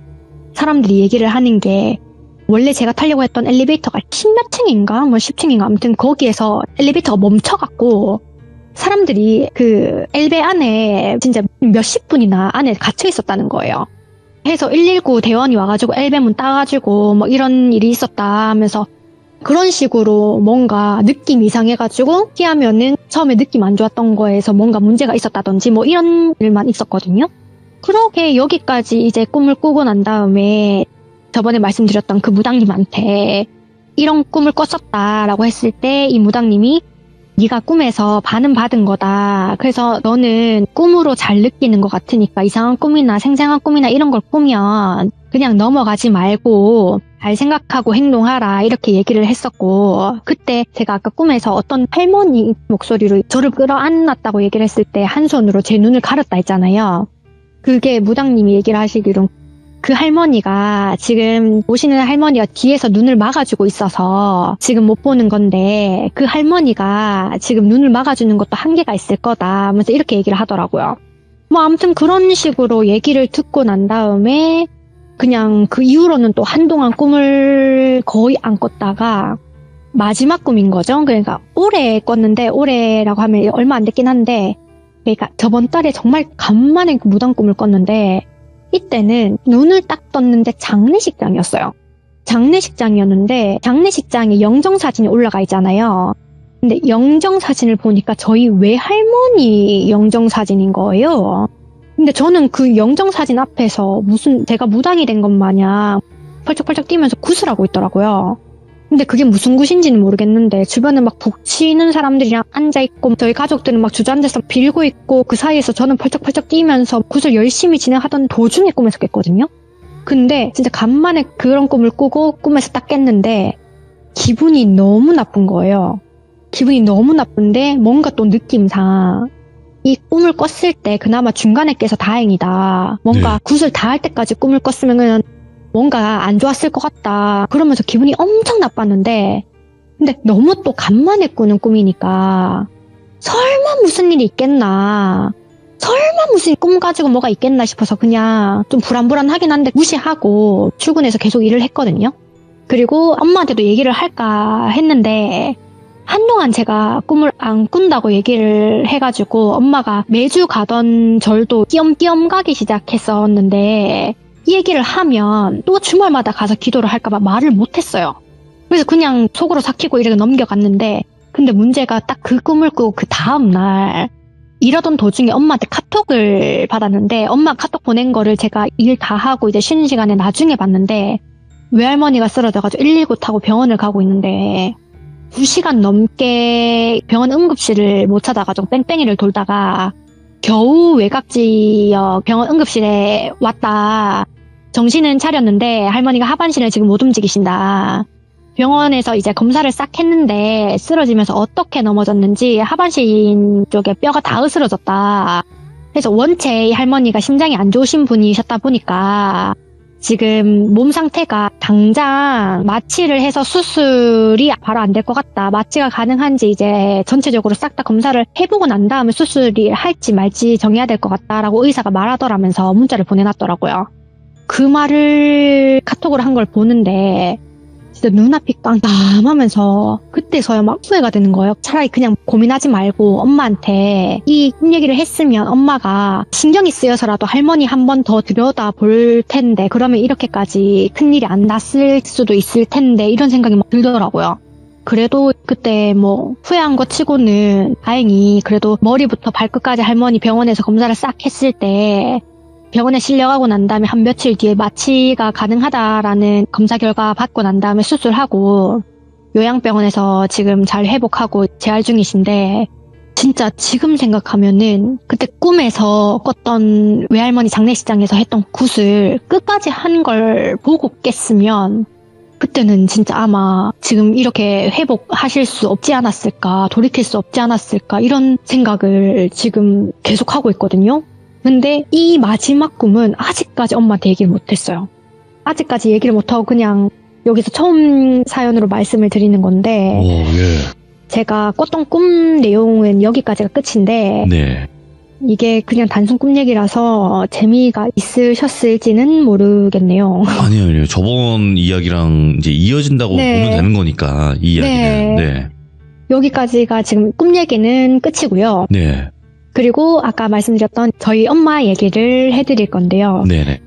사람들이 얘기를 하는 게 원래 제가 타려고 했던 엘리베이터가 10몇 층인가? 뭐 10층인가? 아무튼 거기에서 엘리베이터가 멈춰갖고 사람들이 그 엘베 안에 진짜 몇십 분이나 안에 갇혀 있었다는 거예요. 해서 119 대원이 와가지고 엘베 문 따가지고 뭐 이런 일이 있었다 하면서 그런 식으로 뭔가 느낌이 이상해가지고 피하면은 처음에 느낌 안 좋았던 거에서 뭔가 문제가 있었다든지 뭐 이런 일만 있었거든요. 그렇게 여기까지 이제 꿈을 꾸고 난 다음에 저번에 말씀드렸던 그 무당님한테 이런 꿈을 꿨었다라고 했을 때 이 무당님이 네가 꿈에서 반은 받은 거다. 그래서 너는 꿈으로 잘 느끼는 것 같으니까 이상한 꿈이나 생생한 꿈이나 이런 걸 꾸면 그냥 넘어가지 말고 잘 생각하고 행동하라 이렇게 얘기를 했었고 그때 제가 아까 꿈에서 어떤 할머니 목소리로 저를 끌어안았다고 얘기를 했을 때 한 손으로 제 눈을 가렸다 했잖아요. 그게 무당님이 얘기를 하시기로 그 할머니가 지금 보시는 할머니가 뒤에서 눈을 막아주고 있어서 지금 못 보는 건데 그 할머니가 지금 눈을 막아주는 것도 한계가 있을 거다 하면서 이렇게 얘기를 하더라고요. 뭐 아무튼 그런 식으로 얘기를 듣고 난 다음에 그냥 그 이후로는 또 한동안 꿈을 거의 안 꿨다가 마지막 꿈인 거죠. 그러니까 올해 꿨는데 올해라고 하면 얼마 안 됐긴 한데 그러니까 저번 달에 정말 간만에 그 무당 꿈을 꿨는데 이때는 눈을 딱 떴는데 장례식장이었어요. 장례식장이었는데 장례식장에 영정사진이 올라가 있잖아요. 근데 영정사진을 보니까 저희 외할머니 영정사진인 거예요. 근데 저는 그 영정사진 앞에서 무슨 제가 무당이 된 것 마냥 펄쩍펄쩍 뛰면서 굿을 하고 있더라고요. 근데 그게 무슨 굿인지는 모르겠는데 주변에 막 북치는 사람들이랑 앉아있고 저희 가족들은 막 주저앉아서 빌고 있고 그 사이에서 저는 펄쩍펄쩍 뛰면서 굿을 열심히 진행하던 도중에 꿈에서 깼거든요. 근데 진짜 간만에 그런 꿈을 꾸고 꿈에서 딱 깼는데 기분이 너무 나쁜 거예요. 기분이 너무 나쁜데 뭔가 또 느낌상 이 꿈을 꿨을 때 그나마 중간에 깨서 다행이다. 뭔가 굿을 다 할 때까지 꿈을 꿨으면 뭔가 안 좋았을 것 같다. 그러면서 기분이 엄청 나빴는데 근데 너무 또 간만에 꾸는 꿈이니까 설마 무슨 일이 있겠나, 설마 무슨 꿈 가지고 뭐가 있겠나 싶어서 그냥 좀 불안불안하긴 한데 무시하고 출근해서 계속 일을 했거든요. 그리고 엄마한테도 얘기를 할까 했는데 한동안 제가 꿈을 안 꾼다고 얘기를 해가지고 엄마가 매주 가던 절도 띄엄띄엄 가기 시작했었는데 이 얘기를 하면 또 주말마다 가서 기도를 할까봐 말을 못했어요. 그래서 그냥 속으로 삭히고 이렇게 넘겨갔는데, 근데 문제가 딱 그 꿈을 꾸고 그 다음날 이러던 도중에 엄마한테 카톡을 받았는데, 엄마 카톡 보낸 거를 제가 일 다 하고 이제 쉬는 시간에 나중에 봤는데, 외할머니가 쓰러져가지고 119 타고 병원을 가고 있는데 2시간 넘게 병원 응급실을 못 찾아가지고 뺑뺑이를 돌다가 겨우 외곽지역 병원 응급실에 왔다. 정신은 차렸는데 할머니가 하반신을 지금 못 움직이신다. 병원에서 이제 검사를 싹 했는데 쓰러지면서 어떻게 넘어졌는지 하반신 쪽에 뼈가 다 으스러졌다. 그래서 원체 이 할머니가 심장이 안 좋으신 분이셨다 보니까 지금 몸 상태가 당장 마취를 해서 수술이 바로 안 될 것 같다. 마취가 가능한지 이제 전체적으로 싹 다 검사를 해보고 난 다음에 수술이 할지 말지 정해야 될 것 같다라고 의사가 말하더라면서 문자를 보내놨더라고요. 그 말을 카톡으로 한 걸 보는데 진짜 눈앞이 깜깜하면서 그때서야 막 후회가 되는 거예요. 차라리 그냥 고민하지 말고 엄마한테 이 꿈 얘기를 했으면 엄마가 신경이 쓰여서라도 할머니 한 번 더 들여다볼 텐데, 그러면 이렇게까지 큰일이 안 났을 수도 있을 텐데, 이런 생각이 막 들더라고요. 그래도 그때 뭐 후회한 거 치고는 다행히 그래도 머리부터 발끝까지 할머니 병원에서 검사를 싹 했을 때 병원에 실려가고 난 다음에 한 며칠 뒤에 마취가 가능하다라는 검사 결과 받고 난 다음에 수술하고 요양병원에서 지금 잘 회복하고 재활 중이신데, 진짜 지금 생각하면은 그때 꿈에서 꿨던 외할머니 장례식장에서 했던 굿을 끝까지 한 걸 보고 깼으면 그때는 진짜 아마 지금 이렇게 회복하실 수 없지 않았을까, 돌이킬 수 없지 않았을까, 이런 생각을 지금 계속 하고 있거든요. 근데 이 마지막 꿈은 아직까지 엄마한테 얘기를 못했어요. 아직까지 얘기를 못하고 그냥 여기서 처음 사연으로 말씀을 드리는 건데, 오, 예. 제가 꿨던 꿈 내용은 여기까지가 끝인데 네. 이게 그냥 단순 꿈 얘기라서 재미가 있으셨을지는 모르겠네요. 아니요. 저번 이야기랑 이제 이어진다고 네. 보면 되는 거니까, 이 이야기는. 네. 여기까지가 지금 꿈 얘기는 끝이고요. 네. 그리고 아까 말씀드렸던 저희 엄마 얘기를 해드릴 건데요. 네네.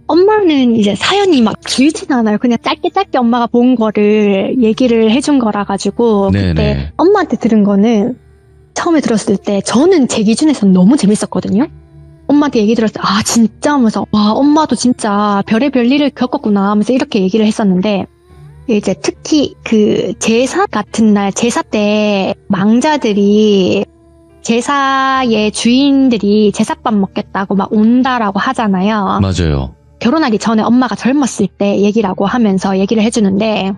엄마는 이제 사연이 막 길진 않아요. 그냥 짧게 엄마가 본 거를 얘기를 해준 거라 가지고 네네. 그때 엄마한테 들은 거는 처음에 들었을 때 저는 제 기준에서는 너무 재밌었거든요. 엄마한테 얘기 들었을 때 아 진짜 하면서 와 엄마도 진짜 별의별 일을 겪었구나 하면서 이렇게 얘기를 했었는데, 이제 특히 그 제사 같은 날, 제사 때 망자들이 제사의 주인들이 제사밥 먹겠다고 막 온다라고 하잖아요. 맞아요. 결혼하기 전에 엄마가 젊었을 때 얘기라고 하면서 얘기를 해주는데,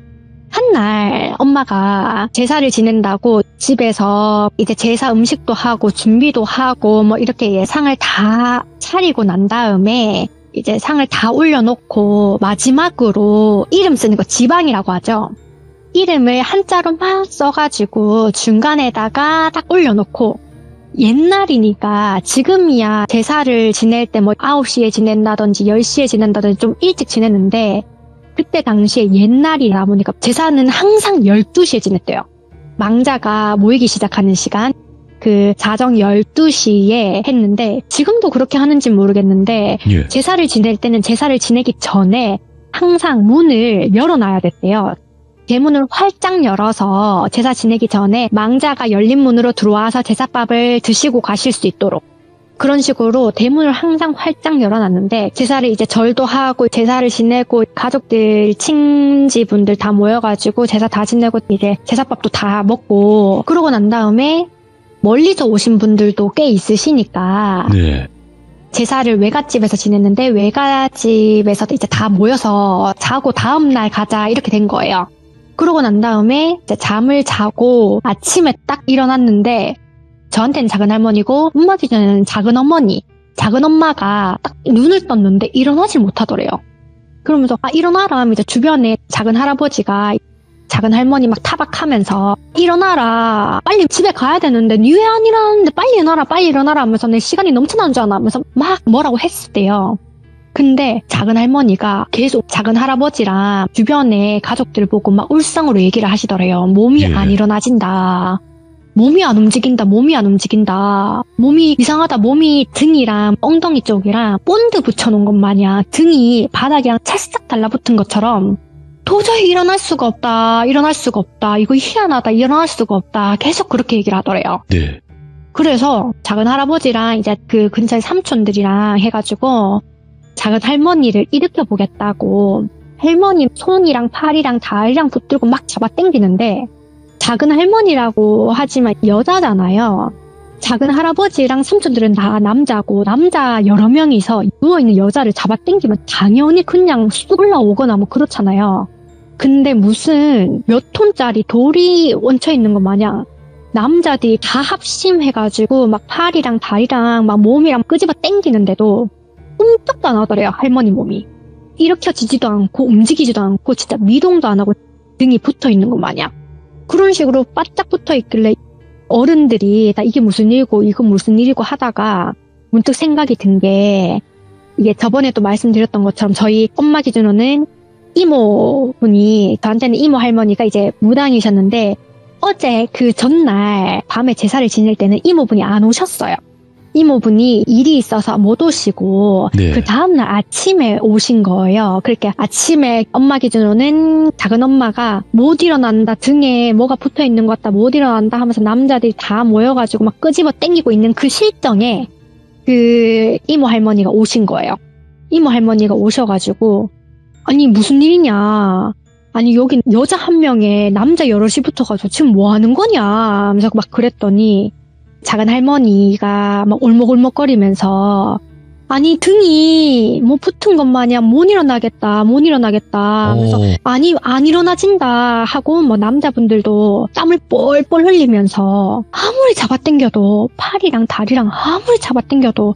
한날 엄마가 제사를 지낸다고 집에서 이제 제사 음식도 하고 준비도 하고 뭐 이렇게 상을 다 차리고 난 다음에 이제 상을 다 올려놓고 마지막으로 이름 쓰는 거 지방이라고 하죠. 이름을 한자로 막 써가지고 중간에다가 딱 올려놓고, 옛날이니까 지금이야 제사를 지낼 때 뭐 9시에 지낸다든지 10시에 지낸다든지 좀 일찍 지냈는데, 그때 당시에 옛날이라 보니까 제사는 항상 12시에 지냈대요. 망자가 모이기 시작하는 시간, 그 자정 12시에 했는데 지금도 그렇게 하는지 모르겠는데 예. 제사를 지낼 때는 제사를 지내기 전에 항상 문을 열어놔야 됐대요. 대문을 활짝 열어서 제사 지내기 전에 망자가 열린 문으로 들어와서 제사밥을 드시고 가실 수 있도록, 그런 식으로 대문을 항상 활짝 열어놨는데, 제사를 이제 절도 하고 제사를 지내고 가족들 친지분들 다 모여가지고 제사 다 지내고 이제 제사밥도 다 먹고 그러고 난 다음에 멀리서 오신 분들도 꽤 있으시니까 네. 제사를 외갓집에서 지냈는데 외갓집에서 이제 다 모여서 자고 다음날 가자 이렇게 된 거예요. 그러고 난 다음에 이제 잠을 자고 아침에 딱 일어났는데, 저한테는 작은 할머니고 엄마기 전에는 작은 어머니, 작은 엄마가 딱 눈을 떴는데 일어나질 못하더래요. 그러면서 아 일어나라 하면 이제 주변에 작은 할아버지가 작은 할머니 막 타박하면서 일어나라 빨리 집에 가야 되는데 니 왜 안 일어나는데 빨리 일어나라 하면서 내 시간이 넘쳐나는 줄 아나 하면서 막 뭐라고 했었대요. 근데 작은 할머니가 계속 작은 할아버지랑 주변의 가족들 보고 막 울상으로 얘기를 하시더래요. 몸이 예. 안 일어나진다. 몸이 안 움직인다. 몸이 이상하다. 몸이 등이랑 엉덩이 쪽이랑 본드 붙여놓은 것 마냥 등이 바닥이랑 찰싹 달라붙은 것처럼 도저히 일어날 수가 없다. 이거 희한하다. 일어날 수가 없다. 계속 그렇게 얘기를 하더래요. 네. 그래서 작은 할아버지랑 이제 그 근처의 삼촌들이랑 해가지고 작은 할머니를 일으켜 보겠다고 할머니 손이랑 팔이랑 다리랑 붙들고 막 잡아 당기는데 작은 할머니라고 하지만 여자잖아요. 작은 할아버지랑 삼촌들은 다 남자고 남자 여러 명이서 누워있는 여자를 잡아 당기면 당연히 그냥 쑥 올라오거나 뭐 그렇잖아요. 근데 무슨 몇 톤짜리 돌이 얹혀있는 것 마냥 남자들이 다 합심해가지고 막 팔이랑 다리랑 막 몸이랑 끄집어 당기는데도 꿈쩍도 안 하더래요. 할머니 몸이 일으켜지지도 않고 움직이지도 않고 진짜 미동도 안 하고 등이 붙어있는 것 마냥 그런 식으로 바짝 붙어있길래 어른들이 다 이게 무슨 일이고 이건 무슨 일이고 하다가 문득 생각이 든 게 이게 저번에도 말씀드렸던 것처럼 저희 엄마 기준으로는 이모분이 저한테는 이모 할머니가 이제 무당이셨는데 어제 그 전날 밤에 제사를 지낼 때는 이모분이 안 오셨어요. 이모분이 일이 있어서 못 오시고 네. 그 다음날 아침에 오신 거예요. 그렇게 아침에 엄마 기준으로는 작은 엄마가 못 일어난다, 등에 뭐가 붙어있는 것 같다, 못 일어난다 하면서 남자들이 다 모여가지고 막 끄집어 당기고 있는 그 실정에 그 이모 할머니가 오신 거예요. 이모 할머니가 오셔가지고 아니 무슨 일이냐, 아니 여긴 여자 한 명에 남자 여럿이 붙어가지고 지금 뭐 하는 거냐 하면서 막 그랬더니 작은 할머니가 막 울먹울먹거리면서 아니 등이 뭐 붙은 것 마냥 못 일어나겠다 하면서 아니 안 일어나진다 하고 뭐 남자분들도 땀을 뻘뻘 흘리면서 아무리 잡아당겨도 팔이랑 다리랑 아무리 잡아당겨도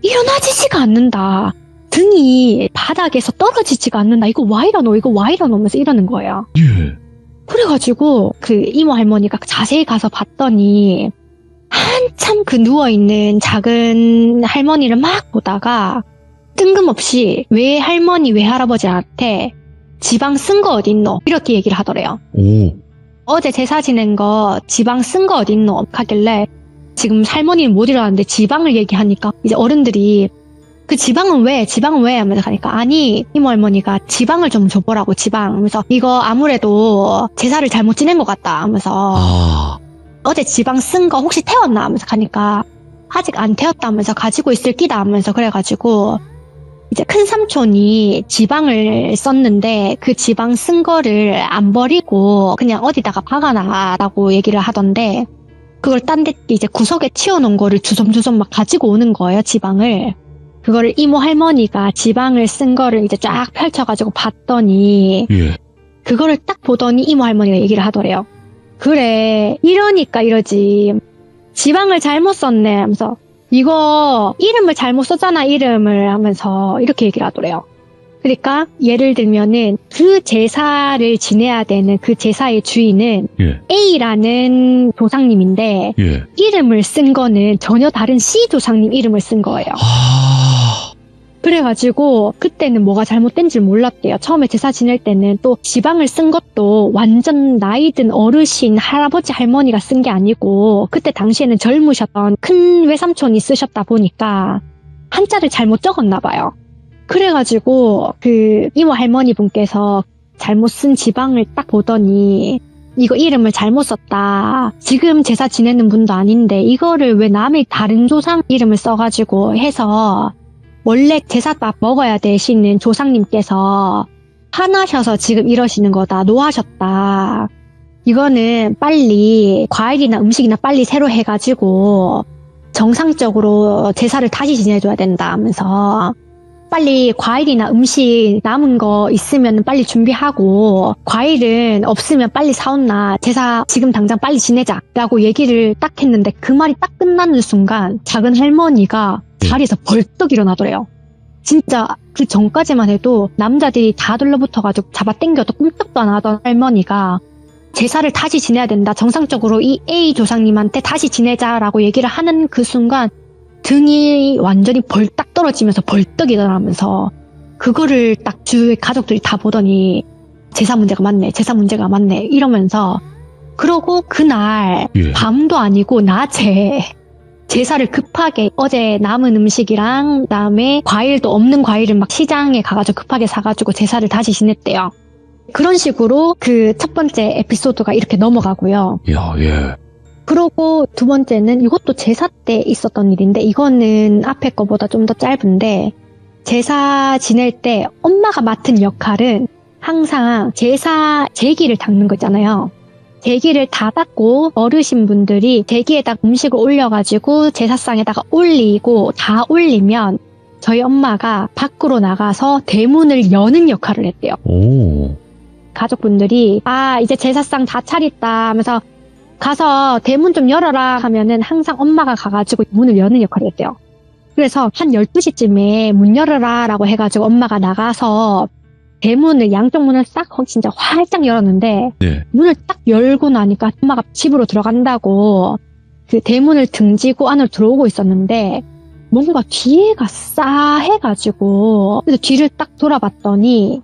일어나지지가 않는다. 등이 바닥에서 떨어지지가 않는다. 이거 와 이러노 하면서 이러는 거예요. 예. 그래가지고 그 이모 할머니가 자세히 가서 봤더니 한참 그 누워있는 작은 할머니를 막 보다가 뜬금없이 왜 할머니 왜 할아버지한테 지방 쓴 거 어딨노 이렇게 얘기를 하더래요. 오. 어제 제사 지낸 거 지방 쓴 거 어딨노 하길래 지금 할머니는 못 일어났는데 지방을 얘기하니까 이제 어른들이 그 지방은 왜 하면서 가니까 아니 이모 할머니가 지방을 좀 줘보라고 지방 하면서 이거 아무래도 제사를 잘못 지낸 것 같다 하면서 아. 어제 지방 쓴 거 혹시 태웠나 하면서 가니까 아직 안 태웠다면서 가지고 있을 끼다 하면서 그래가지고 이제 큰 삼촌이 지방을 썼는데 그 지방 쓴 거를 안 버리고 그냥 어디다가 박아놔라고 얘기를 하던데 그걸 딴 데 이제 구석에 치워놓은 거를 주섬주섬 막 가지고 오는 거예요, 지방을. 그거를 이모 할머니가 지방을 쓴 거를 이제 쫙 펼쳐가지고 봤더니 예. 그거를 딱 보더니 이모 할머니가 얘기를 하더래요. 그래 이러니까 이러지 지방을 잘못 썼네 하면서 이거 이름을 잘못 썼잖아 이름을 하면서 이렇게 얘기를 하더래요. 그러니까 예를 들면은 그 제사를 지내야 되는 그 제사의 주인은 예. A라는 조상님인데 예. 이름을 쓴 거는 전혀 다른 C 조상님 이름을 쓴 거예요. 아. 그래가지고 그때는 뭐가 잘못된지 몰랐대요. 처음에 제사 지낼 때는 또 지방을 쓴 것도 완전 나이 든 어르신 할아버지 할머니가 쓴 게 아니고 그때 당시에는 젊으셨던 큰 외삼촌이 쓰셨다 보니까 한자를 잘못 적었나 봐요. 그래가지고 그 이모 할머니 분께서 잘못 쓴 지방을 딱 보더니 이거 이름을 잘못 썼다. 지금 제사 지내는 분도 아닌데 이거를 왜 남의 다른 조상 이름을 써가지고 해서 원래 제사밥 먹어야 되시는 조상님께서 화나셔서 지금 이러시는 거다. 노하셨다. 이거는 빨리 과일이나 음식이나 빨리 새로 해가지고 정상적으로 제사를 다시 지내줘야 된다 하면서 빨리 과일이나 음식 남은 거 있으면 빨리 준비하고 과일은 없으면 빨리 사온나 제사 지금 당장 빨리 지내자 라고 얘기를 딱 했는데 그 말이 딱 끝나는 순간 작은 할머니가 자리에서 벌떡 일어나더래요. 진짜 그 전까지만 해도 남자들이 다 둘러붙어가지고 잡아당겨도 꼼짝도 안 하던 할머니가 제사를 다시 지내야 된다. 정상적으로 이 A 조상님한테 다시 지내자라고 얘기를 하는 그 순간 등이 완전히 벌딱 떨어지면서 벌떡 일어나면서 그거를 딱 주위의 가족들이 다 보더니 제사 문제가 맞네 이러면서 그러고 그날 예. 밤도 아니고 낮에 제사를 급하게 어제 남은 음식이랑 그다음에 과일도 없는 과일을 막 시장에 가가지고 급하게 사가지고 제사를 다시 지냈대요. 그런 식으로 그 첫 번째 에피소드가 이렇게 넘어가고요. 야, 예. 그러고 두 번째는 이것도 제사 때 있었던 일인데 이거는 앞에 거보다 좀 더 짧은데 제사 지낼 때 엄마가 맡은 역할은 항상 제사 제기를 닦는 거 있잖아요. 제기를 다 닦고 어르신분들이 제기에다 음식을 올려가지고 제사상에다가 올리고 다 올리면 저희 엄마가 밖으로 나가서 대문을 여는 역할을 했대요. 오. 가족분들이 이제 제사상 다 차렸다 하면서 가서 대문 좀 열어라 하면은 항상 엄마가 가가지고 문을 여는 역할을 했대요. 그래서 한 12시쯤에 문 열어라 라고 해가지고 엄마가 나가서 대문을 양쪽 문을 싹 진짜 활짝 열었는데 네. 문을 딱 열고 나니까 엄마가 집으로 들어간다고 그 대문을 등지고 안으로 들어오고 있었는데 뭔가 뒤에가 싸해가지고 그래서 뒤를 딱 돌아봤더니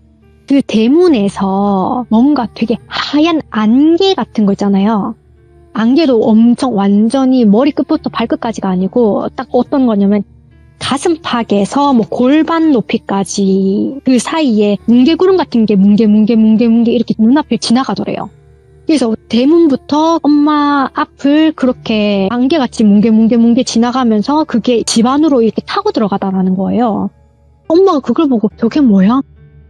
그 대문에서 뭔가 되게 하얀 안개 같은 거 있잖아요. 안개도 엄청 완전히 머리끝부터 발끝까지가 아니고 딱 어떤 거냐면 가슴팍에서 뭐 골반 높이까지 그 사이에 뭉게구름 같은 게 뭉게 이렇게 눈앞을 지나가더래요. 그래서 대문부터 엄마 앞을 그렇게 안개같이 뭉게 지나가면서 그게 집 안으로 이렇게 타고 들어가다라는 거예요. 엄마가 그걸 보고 저게 뭐야?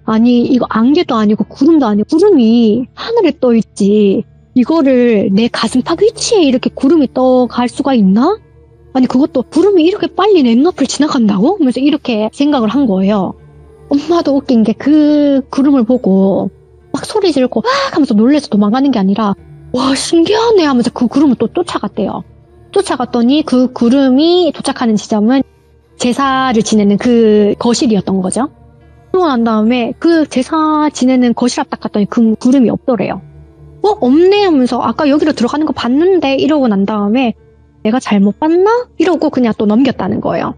아니 이거 안개도 아니고 구름도 아니고 구름이 하늘에 떠 있지. 이거를 내 가슴팍 위치에 이렇게 구름이 떠갈 수가 있나? 아니 그것도 구름이 이렇게 빨리 내 눈앞을 지나간다고? 하면서 이렇게 생각을 한 거예요. 엄마도 웃긴 게 그 구름을 보고 막 소리 지르고 하면서 놀래서 도망가는 게 아니라 와 신기하네 하면서 그 구름을 또 쫓아갔대요. 쫓아갔더니 그 구름이 도착하는 지점은 제사를 지내는 그 거실이었던 거죠. 그러고 난 다음에 그 제사 지내는 거실 앞 딱 갔더니 그 구름이 없더래요. 없네 하면서 아까 여기로 들어가는 거 봤는데 이러고 난 다음에 내가 잘못 봤나? 이러고 그냥 또 넘겼다는 거예요.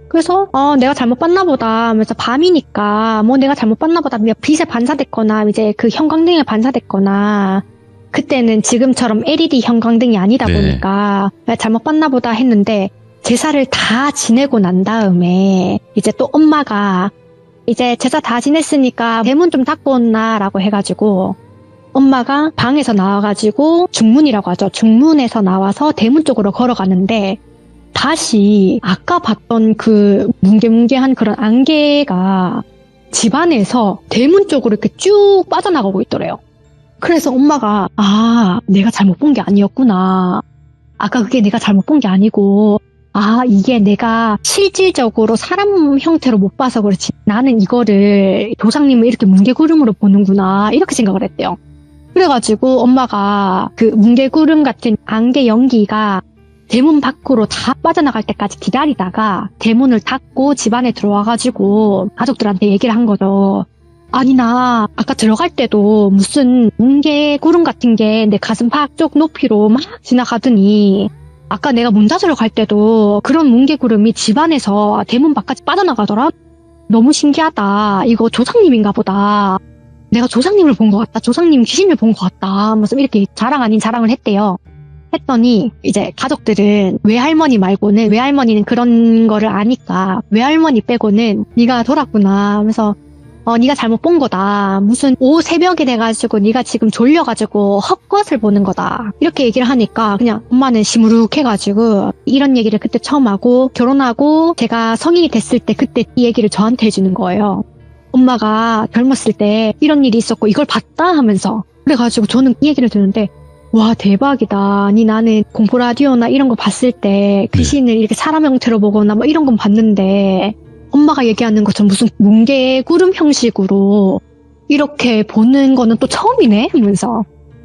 그래서 내가 잘못 봤나 보다 하면서 밤이니까 뭐 내가 잘못 봤나 보다 빛에 반사됐거나 이제 그 형광등에 반사됐거나 그때는 지금처럼 LED 형광등이 아니다 네. 보니까 내가 잘못 봤나 보다 했는데 제사를 다 지내고 난 다음에 이제 또 엄마가 이제 제사 다 지냈으니까 대문 좀 닫고 온나 라고 해가지고 엄마가 방에서 나와가지고 중문이라고 하죠. 중문에서 나와서 대문 쪽으로 걸어가는데 다시 아까 봤던 그 뭉게뭉게한 그런 안개가 집안에서 대문 쪽으로 이렇게 쭉 빠져나가고 있더래요. 그래서 엄마가 내가 잘못 본 게 아니었구나. 아까 그게 내가 잘못 본 게 아니고 이게 내가 실질적으로 사람 형태로 못 봐서 그렇지 나는 이거를 조상님을 이렇게 뭉게구름으로 보는구나 이렇게 생각을 했대요. 그래가지고 엄마가 그 뭉게구름 같은 안개 연기가 대문 밖으로 다 빠져나갈 때까지 기다리다가 대문을 닫고 집 안에 들어와가지고 가족들한테 얘기를 한 거죠. 아니 나 아까 들어갈 때도 무슨 뭉게구름 같은 게 내 가슴팍 쪽 높이로 막 지나가더니 아까 내가 문 닫으러 갈 때도 그런 뭉게구름이 집 안에서 대문 밖까지 빠져나가더라. 너무 신기하다. 이거 조상님인가 보다. 내가 조상님을 본 것 같다. 조상님 귀신을 본 것 같다. 하면서 이렇게 자랑 아닌 자랑을 했대요. 했더니 이제 가족들은 외할머니 말고는 외할머니는 그런 거를 아니까 외할머니 빼고는 네가 돌았구나 하면서 네가 잘못 본 거다. 무슨 오후 새벽이 돼가지고 네가 지금 졸려가지고 헛것을 보는 거다. 이렇게 얘기를 하니까 그냥 엄마는 시무룩해가지고 이런 얘기를 그때 처음 하고 결혼하고 제가 성인이 됐을 때 그때 이 얘기를 저한테 해주는 거예요. 엄마가 젊었을 때 이런 일이 있었고 이걸 봤다 하면서 그래가지고 저는 이 얘기를 듣는데 와 대박이다. 아니 나는 공포 라디오나 이런 거 봤을 때 귀신을 이렇게 사람 형태로 보거나 뭐 이런 건 봤는데 엄마가 얘기하는 것처럼 무슨 뭉게구름 형식으로 이렇게 보는 거는 또 처음이네 하면서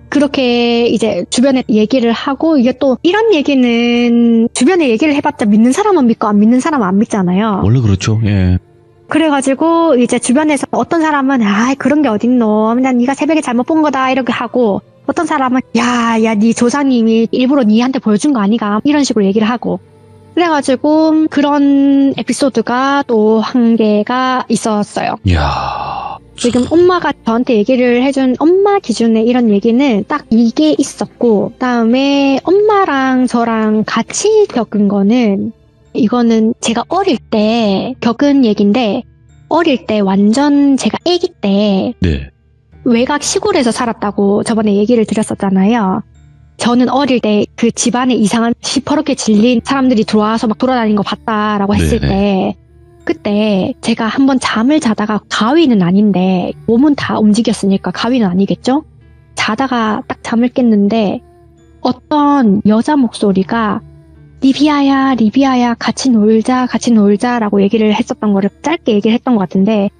그렇게 이제 주변에 얘기를 하고 이게 또 이런 얘기는 주변에 얘기를 해봤자 믿는 사람은 믿고 안 믿는 사람은 안 믿잖아요. 원래 그렇죠. 예. 그래가지고 이제 주변에서 어떤 사람은 그런 게 어딨노, 난 네가 새벽에 잘못 본 거다 이렇게 하고, 어떤 사람은 야 네 조상님이 일부러 니한테 보여준 거 아니가 이런 식으로 얘기를 하고, 그래가지고 그런 에피소드가 또 한 개가 있었어요. 이야. 지금 엄마가 저한테 얘기를 해준 엄마 기준의 이런 얘기는 딱 이게 있었고, 그다음에 엄마랑 저랑 같이 겪은 거는, 이거는 제가 어릴 때 겪은 얘기인데, 어릴 때 완전 제가 아기 때 네. 외곽 시골에서 살았다고 저번에 얘기를 드렸었잖아요. 저는 어릴 때 그 집안에 이상한 시퍼렇게 질린 사람들이 들어와서 막 돌아다니는 거 봤다라고 했을 네네. 때, 그때 제가 한번 잠을 자다가, 가위는 아닌데 몸은 다 움직였으니까 가위는 아니겠죠? 자다가 딱 잠을 깼는데 어떤 여자 목소리가 리비아야 같이 놀자라고 얘기를 했었던 거를 짧게 얘기를 했던 것 같은데,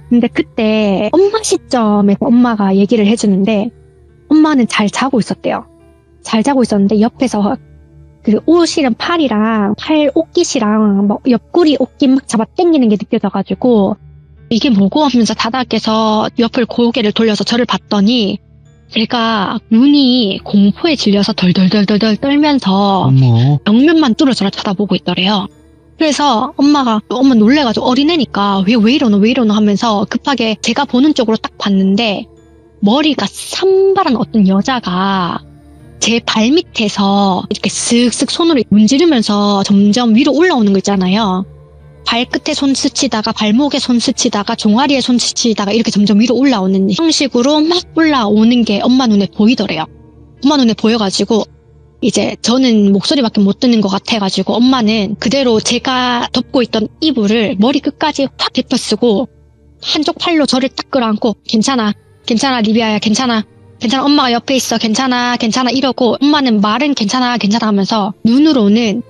근데 그때 엄마 시점에서 엄마가 얘기를 해주는데, 엄마는 잘 자고 있었대요. 잘 자고 있었는데 옆에서 그 옷이랑 팔이랑 팔 옷깃이랑 뭐 옆구리 옷깃 막 잡아 당기는 게 느껴져가지고, 이게 뭐고 하면서 자다가 깨서 옆을 고개를 돌려서 저를 봤더니, 제가 눈이 공포에 질려서 덜덜덜덜 떨면서 어머. 벽면만 뚫어 저를 쳐다보고 있더래요. 그래서 엄마 놀래가지고, 어린애니까 왜 이러노 하면서 급하게 제가 보는 쪽으로 딱 봤는데, 머리가 산발한 어떤 여자가 제 발밑에서 이렇게 슥슥 손으로 문지르면서 점점 위로 올라오는 거 있잖아요. 발끝에 손 스치다가 발목에 손 스치다가 종아리에 손 스치다가 이렇게 점점 위로 올라오는 형식으로 막 올라오는 게 엄마 눈에 보이더래요. 엄마 눈에 보여가지고, 이제 저는 목소리밖에 못 듣는 것 같아가지고 엄마는 그대로 제가 덮고 있던 이불을 머리 끝까지 확 덮어쓰고 한쪽 팔로 저를 딱 끌어안고, 괜찮아 리비아야, 괜찮아 엄마가 옆에 있어, 괜찮아 이러고, 엄마는 말은 괜찮아 하면서 눈으로는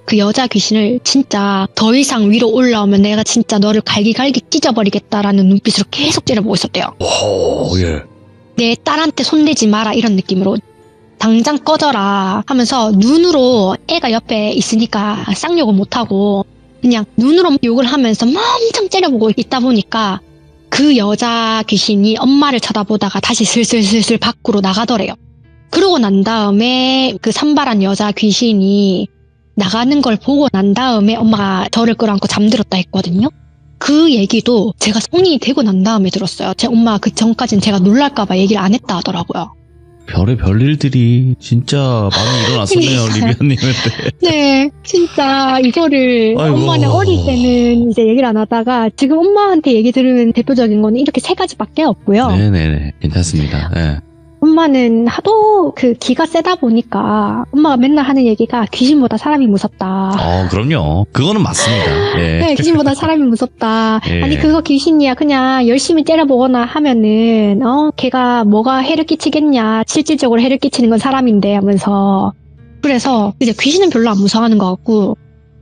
그 여자 귀신을 진짜 더 이상 위로 올라오면 내가 진짜 너를 갈기갈기 찢어버리겠다라는 눈빛으로 계속 째려보고 있었대요. 오, 예. 내 딸한테 손대지 마라 이런 느낌으로, 당장 꺼져라 하면서 눈으로, 애가 옆에 있으니까 쌍욕을 못하고 그냥 눈으로 욕을 하면서 막 엄청 째려보고 있다 보니까, 그 여자 귀신이 엄마를 쳐다보다가 다시 슬슬 밖으로 나가더래요. 그러고 난 다음에 그 산발한 여자 귀신이 나가는 걸 보고 난 다음에 엄마가 저를 끌어안고 잠들었다 했거든요. 그 얘기도 제가 성인이 되고 난 다음에 들었어요. 제 엄마가 그 전까진 제가 놀랄까봐 얘기를 안 했다 하더라고요. 별의 별일들이 진짜 많이 일어났었네요, 리비아님한테. 네, 진짜 이거를 아이고. 엄마는 어릴 때는 이제 얘기를 안 하다가, 지금 엄마한테 얘기 들으면 대표적인 거는 이렇게 세 가지밖에 없고요. 네네네. 괜찮습니다. 네. 엄마는 하도 그 기가 세다 보니까 엄마가 맨날 하는 얘기가 귀신보다 사람이 무섭다. 그럼요. 그거는 맞습니다. 예. 네, 귀신보다 사람이 무섭다. 예. 아니 그거 귀신이야. 그냥 열심히 째려보거나 하면은 걔가 뭐가 해를 끼치겠냐. 실질적으로 해를 끼치는 건 사람인데 하면서. 그래서 이제 귀신은 별로 안 무서워하는 것 같고,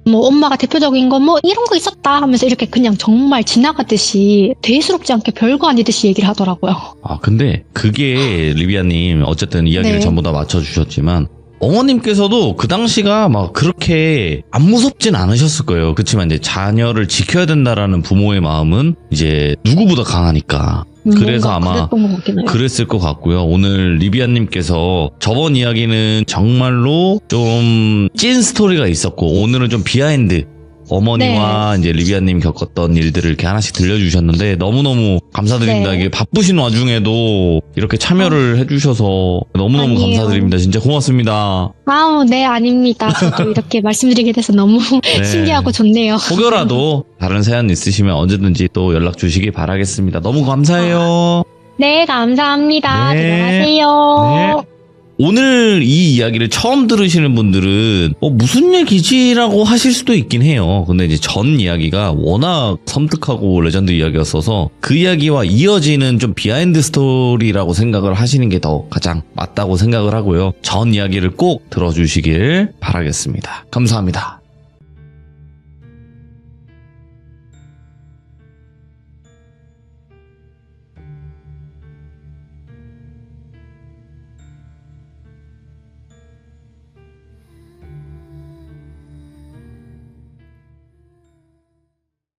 뭐 엄마가 대표적인 거 뭐 이런 거 있었다 하면서 이렇게 그냥 정말 지나가듯이 대수롭지 않게 별거 아니듯이 얘기를 하더라고요. 근데 그게 리비아님 어쨌든 이야기를 네. 전부 다 맞춰주셨지만, 어머님께서도 그 당시가 막 그렇게 안 무섭진 않으셨을 거예요. 그렇지만 이제 자녀를 지켜야 된다라는 부모의 마음은 이제 누구보다 강하니까. 그래서 뭔가 아마 그랬던 것 같긴 해요. 그랬을 것 같고요. 오늘 리비아님께서 저번 이야기는 정말로 좀 찐 스토리가 있었고, 오늘은 좀 비하인드, 어머니와 이제 리비아님 겪었던 일들을 이렇게 하나씩 들려주셨는데 너무너무 감사드립니다. 네. 이게 바쁘신 와중에도 이렇게 참여를 해주셔서 너무너무 아니에요. 감사드립니다. 진짜 고맙습니다. 아우, 네, 아닙니다. 저도 이렇게 말씀드리게 돼서 너무 네. 신기하고 좋네요. 혹여라도 다른 사연 있으시면 언제든지 또 연락 주시기 바라겠습니다. 너무 감사해요. 네, 감사합니다. 네. 들어가세요. 네. 오늘 이 이야기를 처음 들으시는 분들은 무슨 얘기지라고 하실 수도 있긴 해요. 근데 이제 전 이야기가 워낙 섬뜩하고 레전드 이야기였어서 그 이야기와 이어지는 좀 비하인드 스토리라고 생각을 하시는 게 더 가장 맞다고 생각을 하고요. 전 이야기를 꼭 들어주시길 바라겠습니다. 감사합니다.